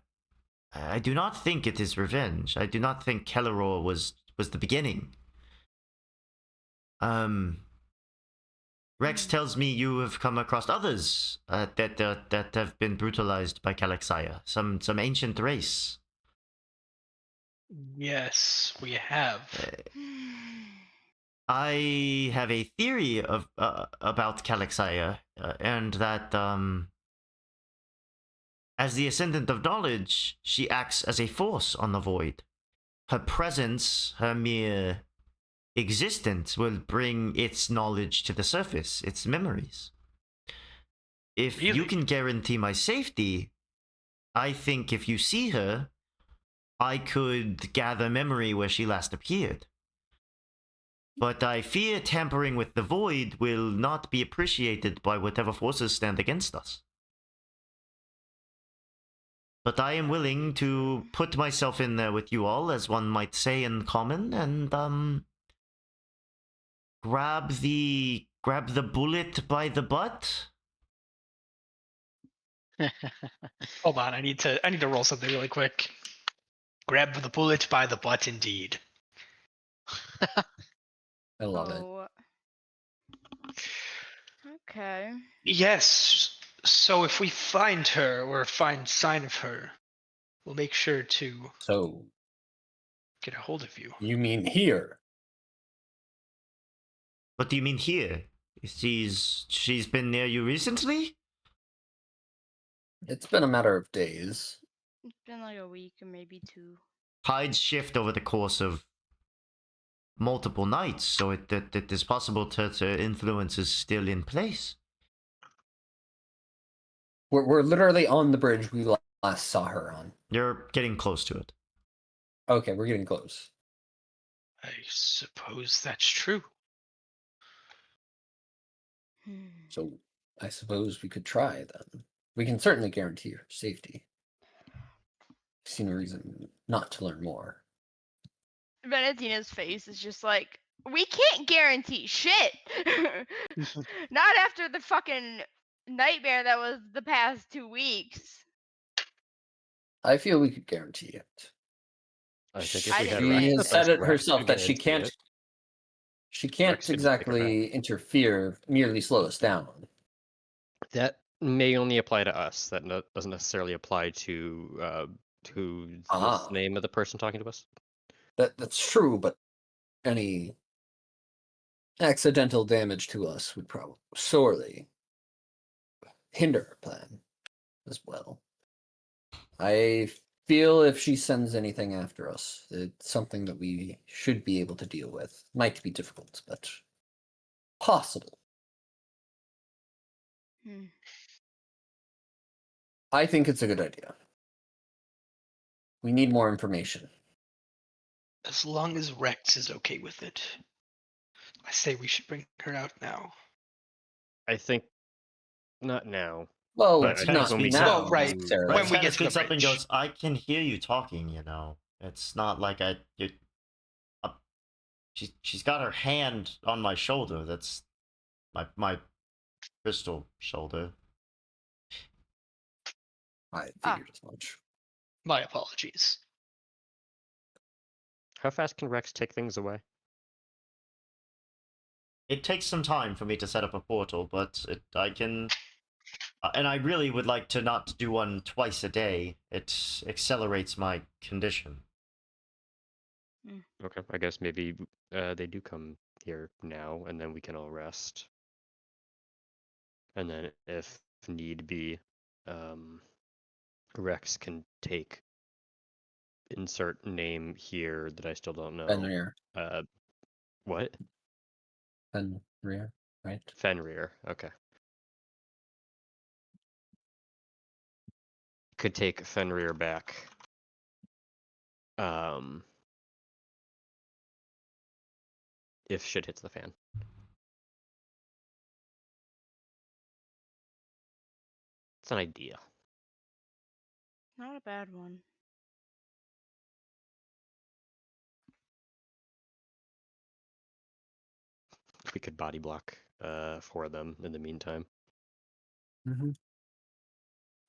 I do not think it is revenge. I do not think Kelleror was the beginning. Rex tells me you have come across others that have been brutalized by Calaxia. Some ancient race. Yes, we have. I have a theory of about Calaxia, and that as the Ascendant of Knowledge, she acts as a force on the void. Her presence, her mere existence, will bring its knowledge to the surface, its memories. If you Really? can guarantee my safety, I think if you see her, I could gather memory where she last appeared. But I fear tampering with the void will not be appreciated by whatever forces stand against us. But I am willing to put myself in there with you all, as one might say in common, and grab the bullet by the butt. Hold on, I need to roll something really quick. Grab the bullet by the butt, indeed. I love it. Oh. Okay. Yes. So if we find her or find sign of her, we'll make sure to So get a hold of you. you mean here? What do you mean here? She's been near you recently? It's been a matter of days. It's been like a week or maybe 2. Tides shift over the course of multiple nights, so it is possible that influence is still in place. We're literally on the bridge we last saw her on. You're getting close to it. Okay, we're getting close. I suppose that's true. So I suppose we could try then. We can certainly guarantee her safety. I see no reason not to learn more. Venetina's face is just like, we can't guarantee shit. Not after the fucking nightmare that was the past 2 weeks. I feel we could guarantee it. I think I if we had didn't Rex say She with has us, said it Rex herself could that she guarantee can't. it. She can't Rex could just take her back. exactly interfere, merely slow us down. That may only apply to us. That doesn't necessarily apply to who's Ah. the name of the person talking to us. That's true, but any accidental damage to us would probably sorely hinder our plan as well. I feel if she sends anything after us, it's something that we should be able to deal with. Might be difficult, but possible. Hmm. I think it's a good idea. We need more information. As long as Rex is okay with it, I say we should bring her out now. I think not now. Well, Rex I kinda not speaks now, up. Right. necessarily. When Rex we kind get of to the speaks up and bridge. goes, "I can hear you talking. It's not like she's got her hand on my shoulder. That's my crystal shoulder." I figured as much. My apologies. How fast can Rex take things away? It takes some time for me to set up a portal, but I can. And I really would like to not do one twice a day. It accelerates my condition. Okay, I guess maybe they do come here now, and then we can all rest. And then, if need be, Rex can take insert name here that I still don't know. Fenrir. What? Fenrir, right? Fenrir. Okay. Could take Fenrir back. If shit hits the fan. It's an idea. Not a bad one. We could body block for them in the meantime. Mm-hmm.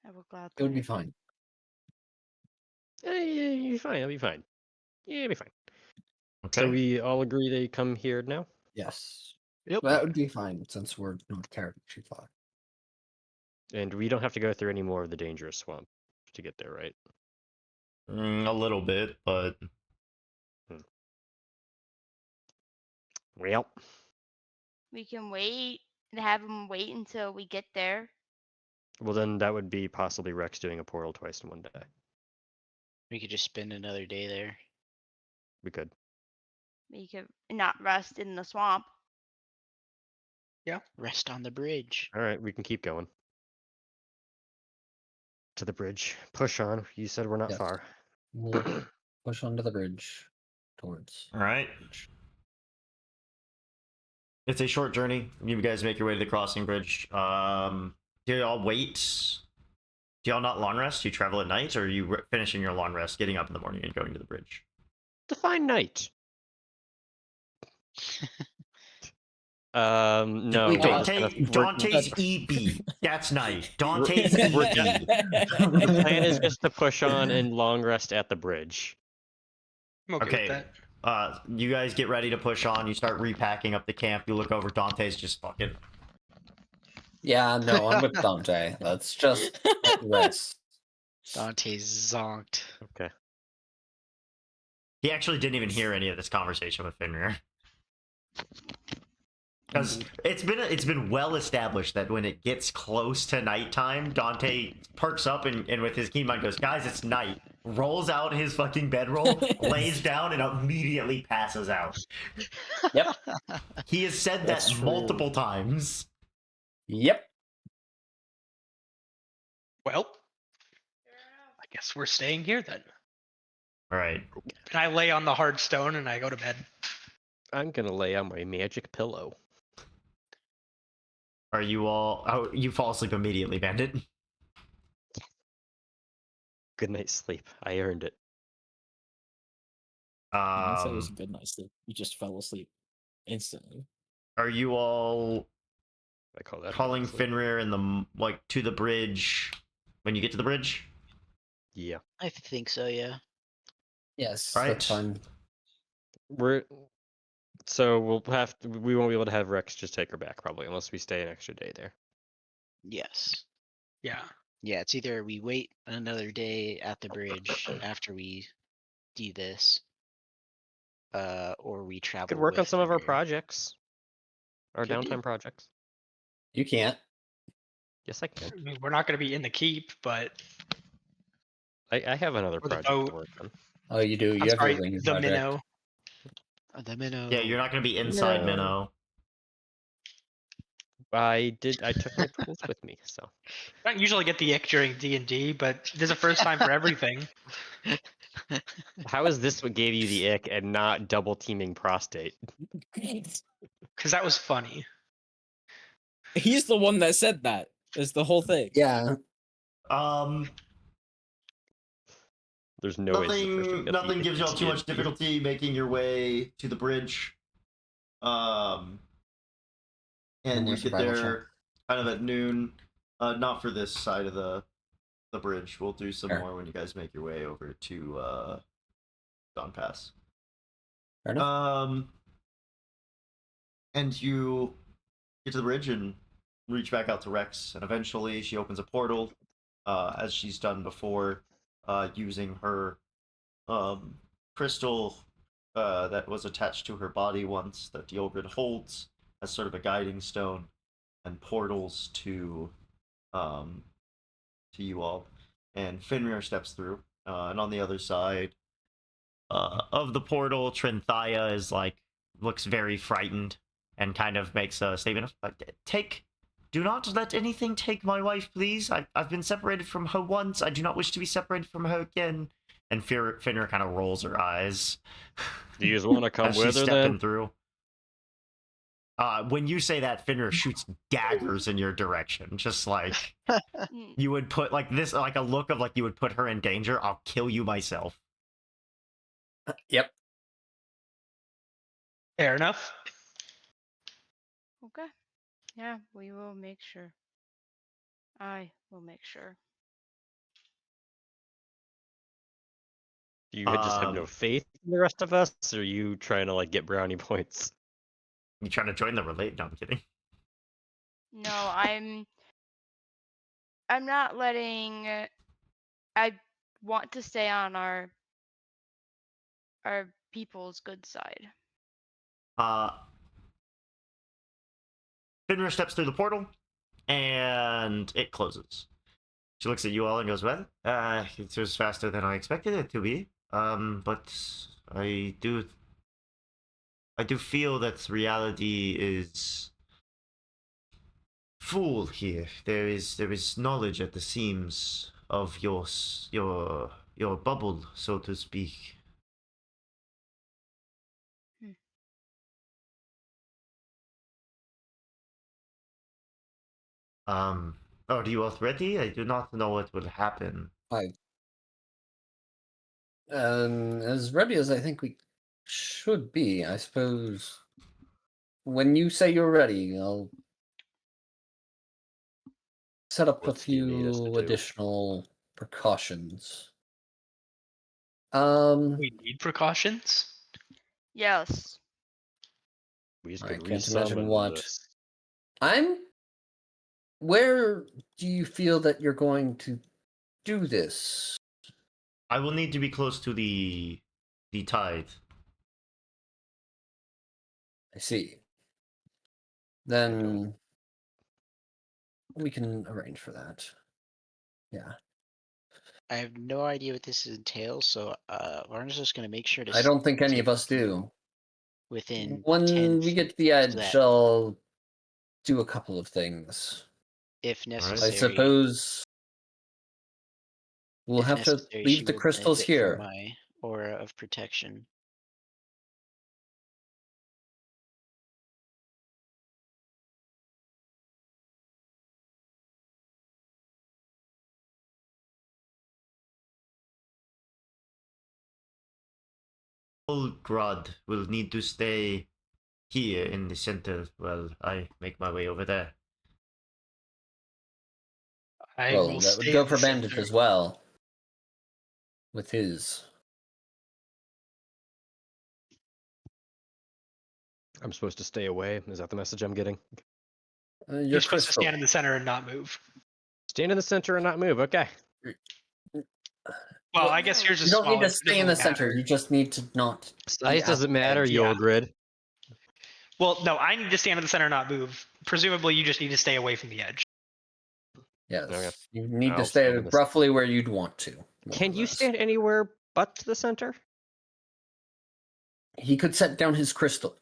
I will gladly. It would be fine. Yeah, you'll be fine. I'll be fine. Yeah, it'll be fine. Okay. So we all agree they come here now? Yes. Yep. That would be fine since we're not carrying too far. And we don't have to go through any more of the dangerous swamp to get there, right? A little bit, but Well, We can wait and have him wait until we get there. well then that would be possibly Rex doing a portal twice in one day. We could just spend another day there. We could. We could not rest in the swamp. Rest on the bridge. All right, we can keep going. To the bridge. Push on. You said we're not Yes. far. We'll push onto the bridge towards. all right. It's a short journey. You guys make your way to the crossing bridge. Do y'all wait? Do y'all not long rest? Do you travel at night, or are you finishing your long rest, getting up in the morning, and going to the bridge? Define night. No. Wait, we're just Dante, gonna- Dante's EP. That's night. Dante's We're- EP. The plan is just to push on and long rest at the bridge. I'm okay, Okay. with that. You guys get ready to push on. You start repacking up the camp. You look over. Dante's just fucking. Yeah, no, I'm with Dante. Let's just rest. Dante's zonked. Okay. He actually didn't even hear any of this conversation with Fenrir. Because it's been well established that when it gets close to nighttime, Dante perks up and with his keen mind goes, guys, it's night. Rolls out his fucking bedroll, lays down, and immediately passes out. Yep. He has said that That's true. multiple times. Yep. Well, I guess we're staying here then. All right. And I lay on the hard stone and I go to bed. I'm gonna lay on my magic pillow. Are you all? Oh, you fall asleep immediately, Bandit. Good night's sleep. I earned it. You didn't say it was a good night's sleep. You just fell asleep instantly. Are you all I call that a calling night's sleep. Fenrir in the to the bridge when you get to the bridge? Yeah. I think so, yeah. Yes, Right. that's fine. So we won't be able to have Rex just take her back probably unless we stay an extra day there. Yes. Yeah. Yeah, it's either we wait another day at the bridge after we do this, or we travel. Could work on with some of our Fenrir. projects. Our Could do. downtime projects. You can't. Yes, I can. I mean, we're not going to be in the keep, but I have another Or the project to boat. work on. Oh, you do. You I'm have sorry, your wing the project. minnow. The minnow. Yeah, you're not going to be inside No. Minnow. I took my tools with me, so I don't usually get the ick during D&D, but there's a first time for everything. how is this what gave you the ick and not double teaming prostate? Because that was funny. He's the one that said that. Is the whole thing. Yeah. There's no way this is the first week Nothing of gives y'all too much D&D. difficulty making your way to the bridge. And No more you get survival there check. kind of at noon. Not for this side of the bridge. We'll do some Fair. more when you guys make your way over to Dawn Pass. Fair enough. And you get to the bridge and reach back out to Rex, and eventually she opens a portal, as she's done before, using her crystal that was attached to her body once that Duergar holds as sort of a guiding stone, and portals to you all. And Fenrir steps through, and on the other side of the portal, Trinthia is looks very frightened and kind of makes a statement of do not let anything take my wife, please. I've been separated from her once. I do not wish to be separated from her again. And Fenrir kind of rolls her eyes. Do you just want to come as she's with her stepping then? through. When you say that, Fenrir shoots daggers in your direction, just like Mm, you would put this, like a look of like you would put her in danger. I'll kill you myself. Yep. Fair enough. okay. Yeah, we will make sure. I will make sure. Do you just have no faith in the rest of us, or are you trying to get brownie points? You trying to join the relate? No, I'm kidding. No, I'm not letting. I want to stay on our people's good side. Finra steps through the portal, and it closes. She looks at you all and goes, "Well, it was faster than I expected it to be. But I do feel that reality is full here. There is knowledge at the seams of your bubble, so to speak." Hmm. Are you all ready? I do not know what will happen. As ready as I think we should be, I suppose. When you say you're ready, I'll set up What do you need us to few do? additional precautions. We need precautions. Yes. We just I could can't imagine resummon what. this. Where do you feel that you're going to do this? I will need to be close to the tide. I see. Then we can arrange for that. Yeah. I have no idea what this entails, so Varna's just going to make sure to I don't think any keep of us you do. within 10 When we get to the feet, so edge, that I'll do a couple of things. if right. I necessary, suppose we'll if have to necessary, leave she the will crystals benefit from here. my aura of protection. Grod will need to stay here in the center while I make my way over there. I Well, will that would stay go in for the Bandage center. as well. With his. I'm supposed to stay away. Is that the message I'm getting? Your You're supposed to crystal. stand in the center and not move. Stand in the center and not move. Okay. Well, I guess yours You is don't need smaller. to It stay in doesn't the really center. matter. You just need to not. Size at doesn't the matter, edge. Yeah. Yulgrid. Well, no, I need to stand in the center and not move. Presumably, you just need to stay away from the edge. Yes. Okay. You need to I'll stay stand in the roughly where you'd want to. more Can or you less. stand anywhere but the center? He could set down his crystal.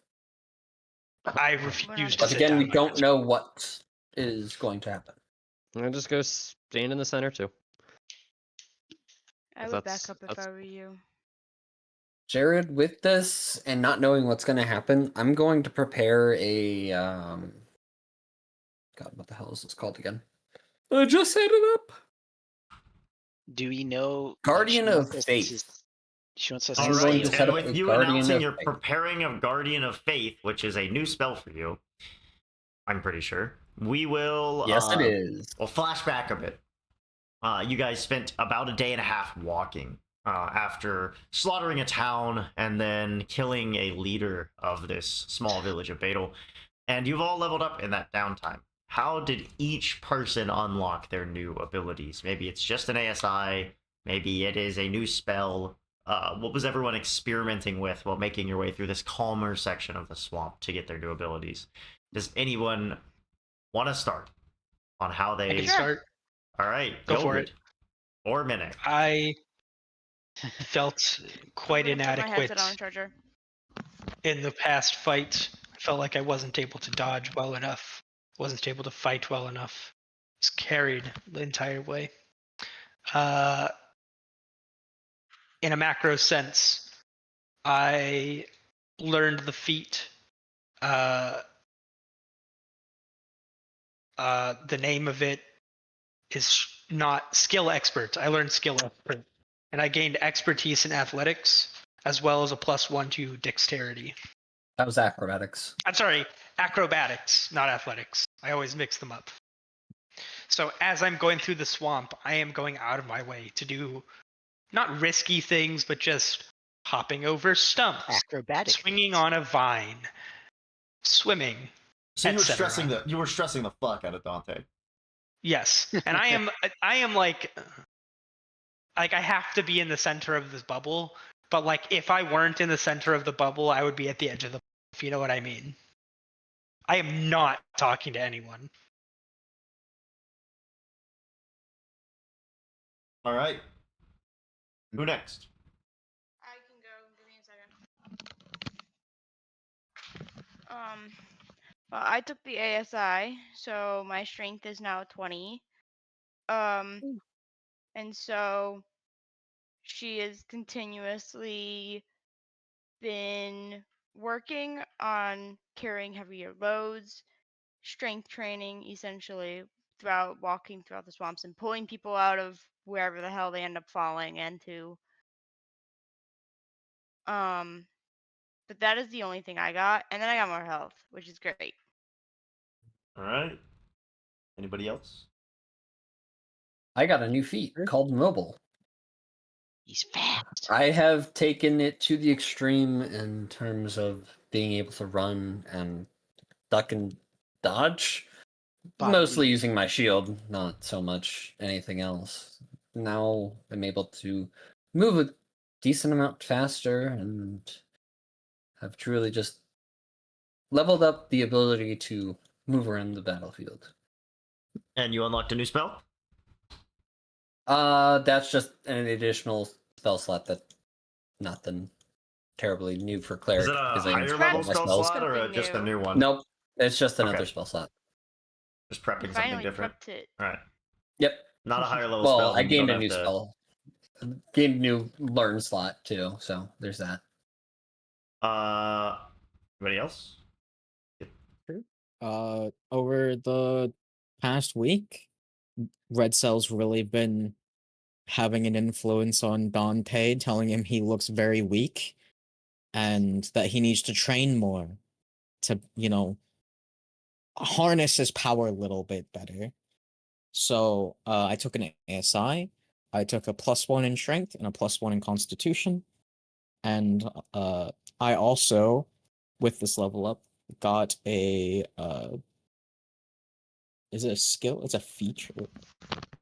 I We're refuse not to But sit again, down we in my don't crystal. know what is going to happen. I'll just go stand in the center too. I would back up if I were you. Jared, with this and not knowing what's going to happen, I'm going to prepare a God, what the hell is this called again? I just set it up. Do we know? Guardian she of wants us Faith. She wants us I'm to going stay to set And away. up a with you Guardian announcing of you're Faith. preparing a Guardian of Faith, which is a new spell for you, I'm pretty sure, we will... Yes, it is. Well, flashback a bit. You guys spent about a day and a half walking after slaughtering a town and then killing a leader of this small village of Betel. And you've all leveled up in that downtime. How did each person unlock their new abilities? Maybe it's just an ASI, maybe it is a new spell. What was everyone experimenting with while making your way through this calmer section of the swamp to get their new abilities? Does anyone want to start on how I they... can Sure. start. All right, Go for Yogurt it. or Minute. I felt quite I'm gonna put my inadequate headset on charger. in the past fight. I felt like I wasn't able to dodge well enough. Wasn't able to fight well enough. Was carried the entire way. In a macro sense, I learned the feat. The name of it is not skill expert. I learned skill expert, and I gained expertise in athletics as well as a +1 to dexterity. That was acrobatics. I'm sorry, acrobatics, not athletics. I always mix them up. So as I'm going through the swamp, I am going out of my way to do not risky things, but just hopping over stumps, Acrobatic. swinging on a vine, swimming. So you were etc. stressing the fuck out of Dante. Yes, and I am like I have to be in the center of this bubble. But like, if I weren't in the center of the bubble, I would be at the edge of the. If you know what I mean. I am not talking to anyone. All right. Who next? I can go. Give me a second. Well, I took the ASI, so my strength is now 20. And so she has continuously been working on carrying heavier loads, strength training essentially throughout walking throughout the swamps and pulling people out of wherever the hell they end up falling into. But that is the only thing I got, and then I got more health, which is great. All right. Anybody else? I got a new feat called Mobile. He's fast. I have taken it to the extreme in terms of being able to run and duck and dodge. Bobby Mostly Lee. using my shield, not so much anything else. Now I'm able to move a decent amount faster and have truly just leveled up the ability to move around the battlefield. And you unlocked a new spell? That's just an additional spell slot that nothing terribly new for cleric. Is it a because I can higher spell level my spell spells. slot or Something just a new. new one? Nope, it's just another Okay. spell slot. Just prepping something Finally different. prepped it. All right. Yep. Not a higher level Well, spell. I then you gained don't a have new to... spell. Gained a new learn slot too, so there's that. Anybody else? Over the past week, Red Cell's really been having an influence on Dante, telling him he looks very weak and that he needs to train more to, harness his power a little bit better. So I took an ASI. I took a +1 in strength and a +1 in constitution. And I also, with this level up, got a is it a skill? It's a feature.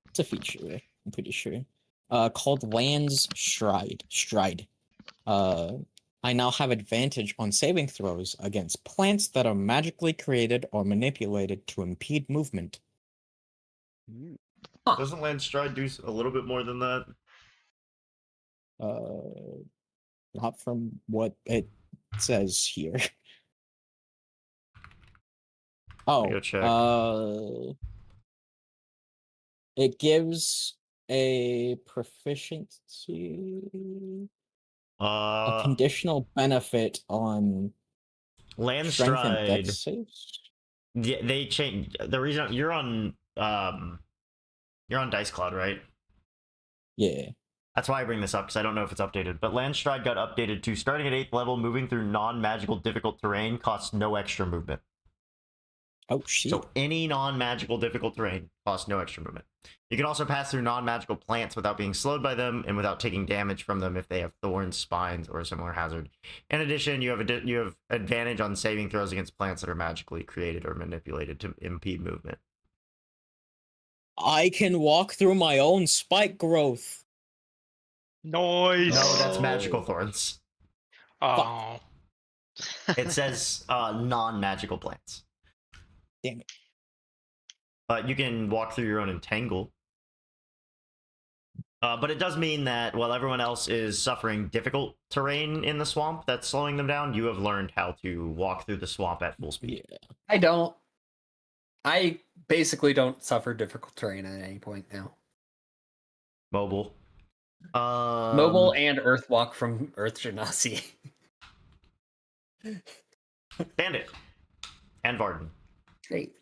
It's a feature, I'm pretty sure. Called Land's Stride. I now have advantage on saving throws against plants that are magically created or manipulated to impede movement. Doesn't Landstride do a little bit more than that? Not from what it says here. Go check. It gives a proficiency, a conditional benefit on strength and dex Landstride. saves. Yeah, they changed the reason you're on Dice Cloud, right? Yeah. That's why I bring this up, because I don't know if it's updated. But Landstride got updated to starting at 8th level, moving through non-magical difficult terrain costs no extra movement. Oh shit. So any non-magical difficult terrain costs no extra movement. You can also pass through non-magical plants without being slowed by them and without taking damage from them if they have thorns, spines, or a similar hazard. In addition, you have advantage on saving throws against plants that are magically created or manipulated to impede movement. I can walk through my own spike growth. Noise. No, that's Oh. magical thorns. Oh. It says non-magical plants. Damn it. But you can walk through your own entangle. But it does mean that while everyone else is suffering difficult terrain in the swamp that's slowing them down, you have learned how to walk through the swamp at full speed. Yeah. I don't. I basically don't suffer difficult terrain at any point now. Mobile. Mobile and Earth Walk from Earth Genasi. Bandit. And Varden. Great.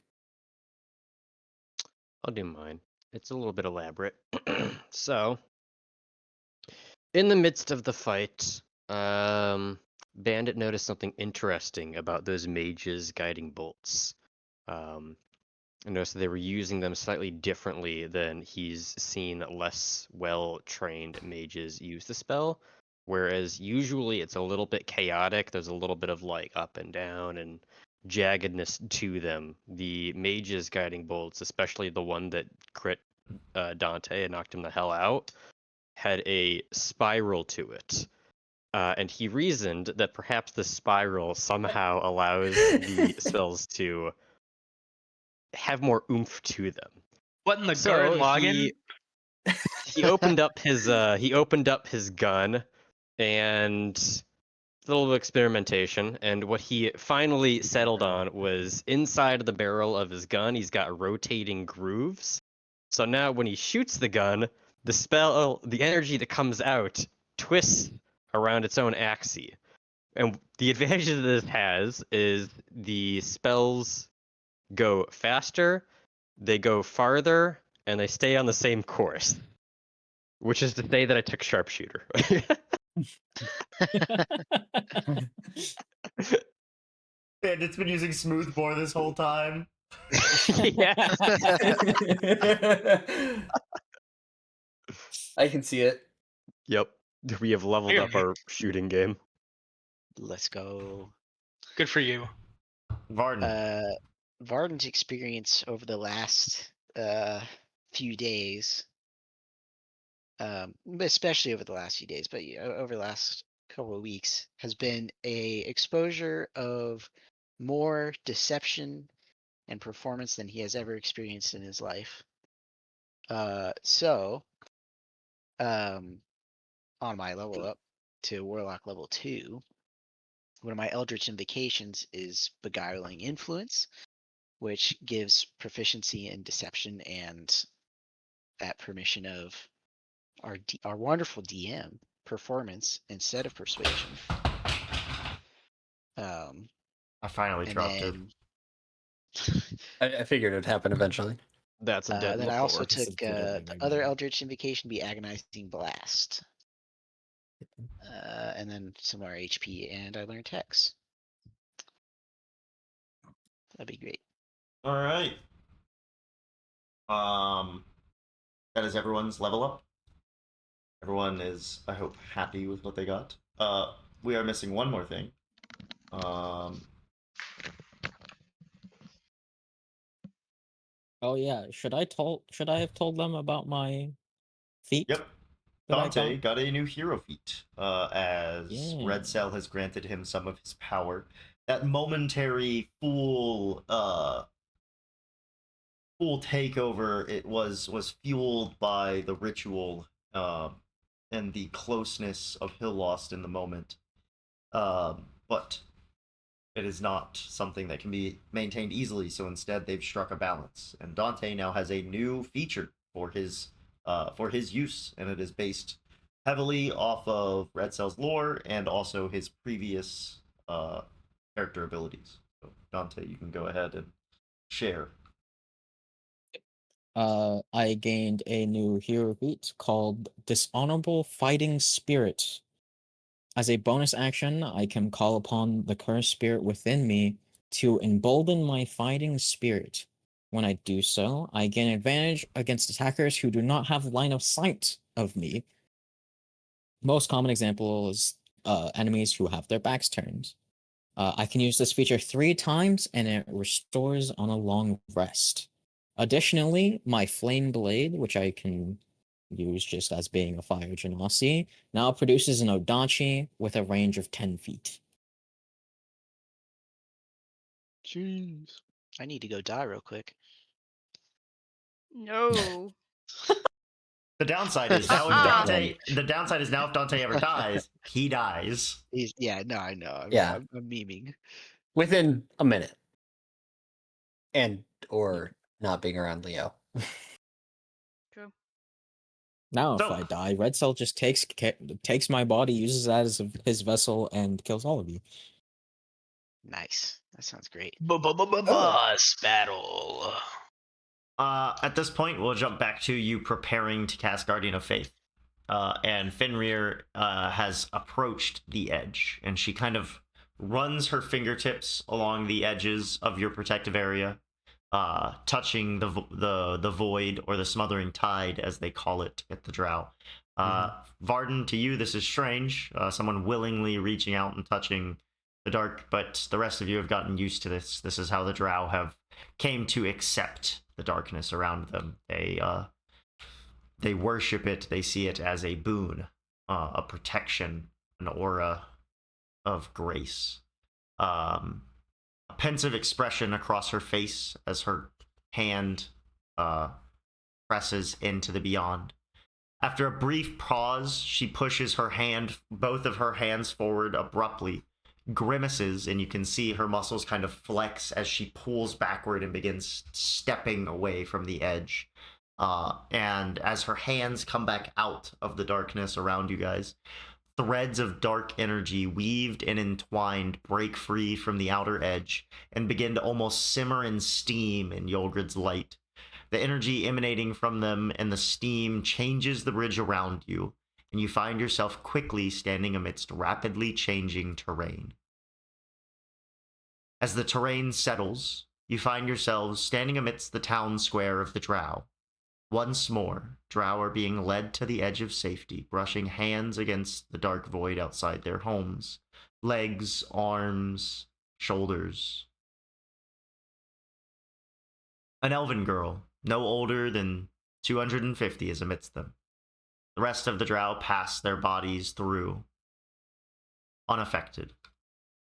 I'll do mine. It's a little bit elaborate. So, in the midst of the fight, Bandit noticed something interesting about those mages' guiding bolts. I noticed that they were using them slightly differently than he's seen less well-trained mages use the spell. Whereas usually it's a little bit chaotic. There's a little bit of like up and down and jaggedness to them. The mage's guiding bolts, especially the one that crit Dante and knocked him the hell out, had a spiral to it. And he reasoned that perhaps the spiral somehow allows the spells to have more oomph to them. What in the So Gurren Lagann? he opened up his gun and a little bit of experimentation, and what he finally settled on was inside of the barrel of his gun, he's got rotating grooves. So now when he shoots the gun, the energy that comes out twists around its own axis. And the advantage that this has is the spells go faster, they go farther, and they stay on the same course. Which is to say that I took sharpshooter. Bandit's been using smoothbore this whole time. Yeah. I can see it. Yep. We have leveled up Okay. our shooting game. Let's go. Good for you. Varden. Varden's experience over the last few days, especially over the last few days, but over the last couple of weeks, has been a exposure of more deception and performance than he has ever experienced in his life. So, on my level up to Warlock level 2, one of my Eldritch invocations is Beguiling Influence, which gives proficiency in deception and at permission of our wonderful DM, performance instead of persuasion. I finally And dropped it. then I figured it'd happen eventually. That's a dead on then the I also floor. took This is good the opening other again. Eldritch invocation be Agonizing Blast. And then some more HP, and I learned Hex. That'd be great. All right. That is everyone's level up. Everyone is, I hope, happy with what they got. We are missing one more thing. Oh yeah, should I have told them about my feat? Yep. that I Dante got a new hero feat, as Yeah. Red Cell has granted him some of his power. That momentary fool takeover, it was fueled by the ritual, and the closeness of Hill Lost in the moment. But it is not something that can be maintained easily, so instead they've struck a balance. And Dante now has a new feature for his use, and it is based heavily off of Red Cell's lore and also his previous character abilities. So Dante, you can go ahead and share. I gained a new hero feat called Dishonorable Fighting Spirit. As a bonus action, I can call upon the cursed spirit within me to embolden my fighting spirit. When I do so, I gain advantage against attackers who do not have line of sight of me. Most common example is enemies who have their backs turned. I can use this feature 3 times and it restores on a long rest. Additionally, my Flame Blade, which I can use just as being a fire genasi, now produces an Odachi with a range of 10 feet. Jeez. I need to go die real quick. No. The downside is now if Uh-uh. Dante. The downside is now if Dante ever dies, he dies. No, I know. Yeah. I'm memeing. Within a minute. And or not being around Leo. True. Now, if So- I die, Red Cell just takes my body, uses that as his vessel, and kills all of you. Nice. That sounds great. Boss battle. At this point, we'll jump back to you preparing to cast Guardian of Faith. And Fenrir has approached the edge, and she kind of runs her fingertips along the edges of your protective area, touching the void or the smothering tide, as they call it at the Drow. Varden, to you, this is strange. Someone willingly reaching out and touching but the rest of you have gotten used to this. This is how the drow have came to accept the darkness around them. They worship it. They see it as a boon, a protection, an aura of grace. A pensive expression across her face as her hand presses into the beyond. After a brief pause, she pushes both of her hands forward abruptly, grimaces, and you can see her muscles kind of flex as she pulls backward and begins stepping away from the edge. And as her hands come back out of the darkness around you guys, threads of dark energy, weaved and entwined, break free from the outer edge and begin to almost simmer and steam in Yulgrid's light. The energy emanating from them and the steam changes the bridge around you, and you find yourself quickly standing amidst rapidly changing terrain. As the terrain settles, you find yourselves standing amidst the town square of the Drow. Once more, Drow are being led to the edge of safety, brushing hands against the dark void outside their homes. Legs, arms, shoulders. An elven girl, no older than 250, is amidst them. The rest of the Drow pass their bodies through, unaffected.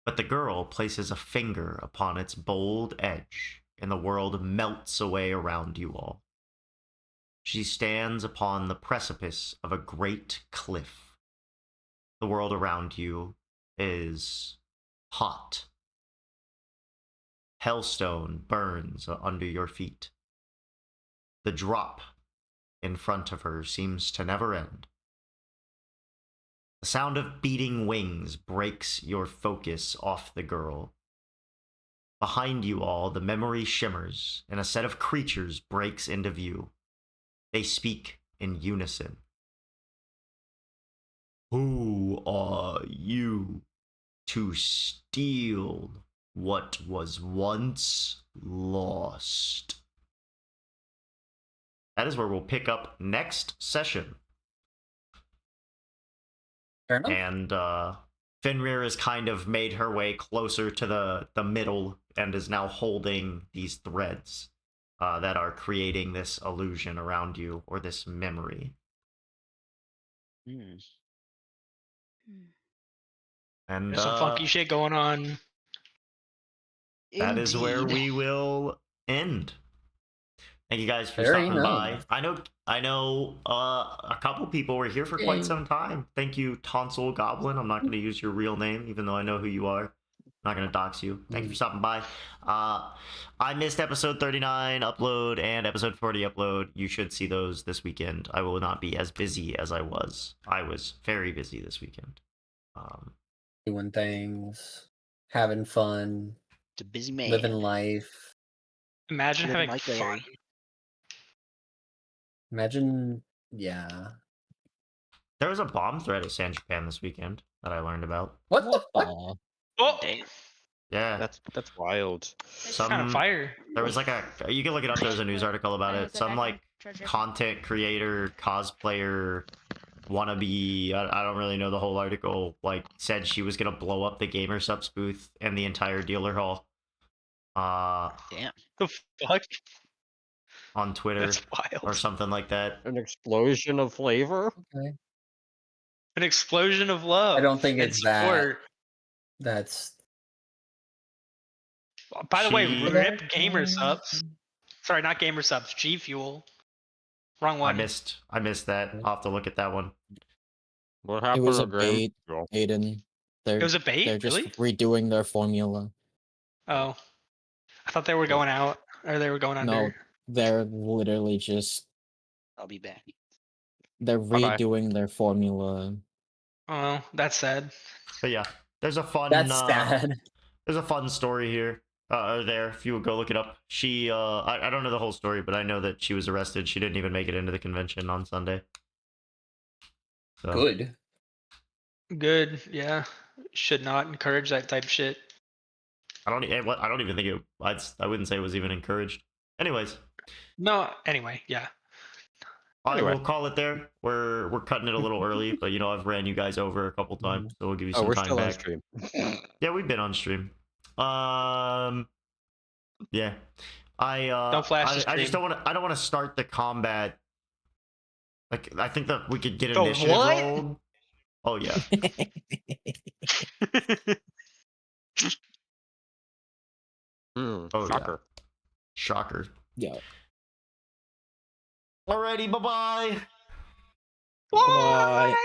But the girl places a finger upon its bold edge, and the world melts away around you all. She stands upon the precipice of a great cliff. The world around you is hot. Hellstone burns under your feet. The drop in front of her seems to never end. The sound of beating wings breaks your focus off the girl. Behind you all, the memory shimmers, and a set of creatures breaks into view. They speak in unison. Who are you to steal what was once lost? That is where we'll pick up next session. Fair enough. And Fenrir has kind of made her way closer to the middle and is now holding these threads that are creating this illusion around you, or this memory. Hmm. And There's some funky shit going on. that is where Indeed. we will end. Thank you guys for Very stopping by. nice. I know a couple people were here for quite some time. Thank you, Tonsil Goblin. I'm not going to use your real name, even though I know who you are. I'm not going to dox you. Thank you for stopping by. I missed episode 39 upload and episode 40 upload. You should see those this weekend. I will not be as busy as I was. I was very busy this weekend. Doing things, having fun, It's a busy man. living life. Imagine Living having like fun. Larry. Imagine, yeah. There was a bomb threat at San Japan this weekend that I learned about. What the fuck? Aw. Oh, Damn. Yeah. That's wild. Some kind of fire. There was like you can look it up. There was a news article about it. Some like Treasure. content creator, cosplayer, wannabe. I don't really know the whole article. Like said she was gonna blow up the GamerSupps booth and the entire dealer hall. Damn. The fuck? On Twitter That's wild. or something like that. An explosion of flavor? Okay. An explosion of love. I don't think and it's that. support. That's By the way, She- rip GamerSupps. Sorry, not GamerSupps. G Fuel. Wrong I one. missed that. I'll have to look at that one. What It happened was to a bait, Game? Aiden. It was a bait. They're just Really? redoing their formula. Oh, I thought they were going out or they were going under. No, they're literally just I'll be back. they're Bye-bye. redoing their formula. Oh, that's sad. But yeah, there's a fun that's sad. there's a fun story here. There, if you would go look it up. She I don't know the whole story, but I know that she was arrested. She didn't even make it into the convention on Sunday. So, Good. Good. Yeah. Should not encourage that type of shit. I don't even think I wouldn't say it was even encouraged. Anyways, No. Anyway, yeah. Anyway. We'll call it there. We're cutting it a little early, but you know I've ran you guys over a couple times, so we'll give you Oh, some we're time still on back. stream. Yeah, we've been on stream. Yeah. Don't flash the I just stream. don't want to start the combat. Like I think that we could get The initiative what? rolled. Oh yeah. Oh, yeah. Shocker. Shocker. Yeah. Alrighty, bye-bye. Bye.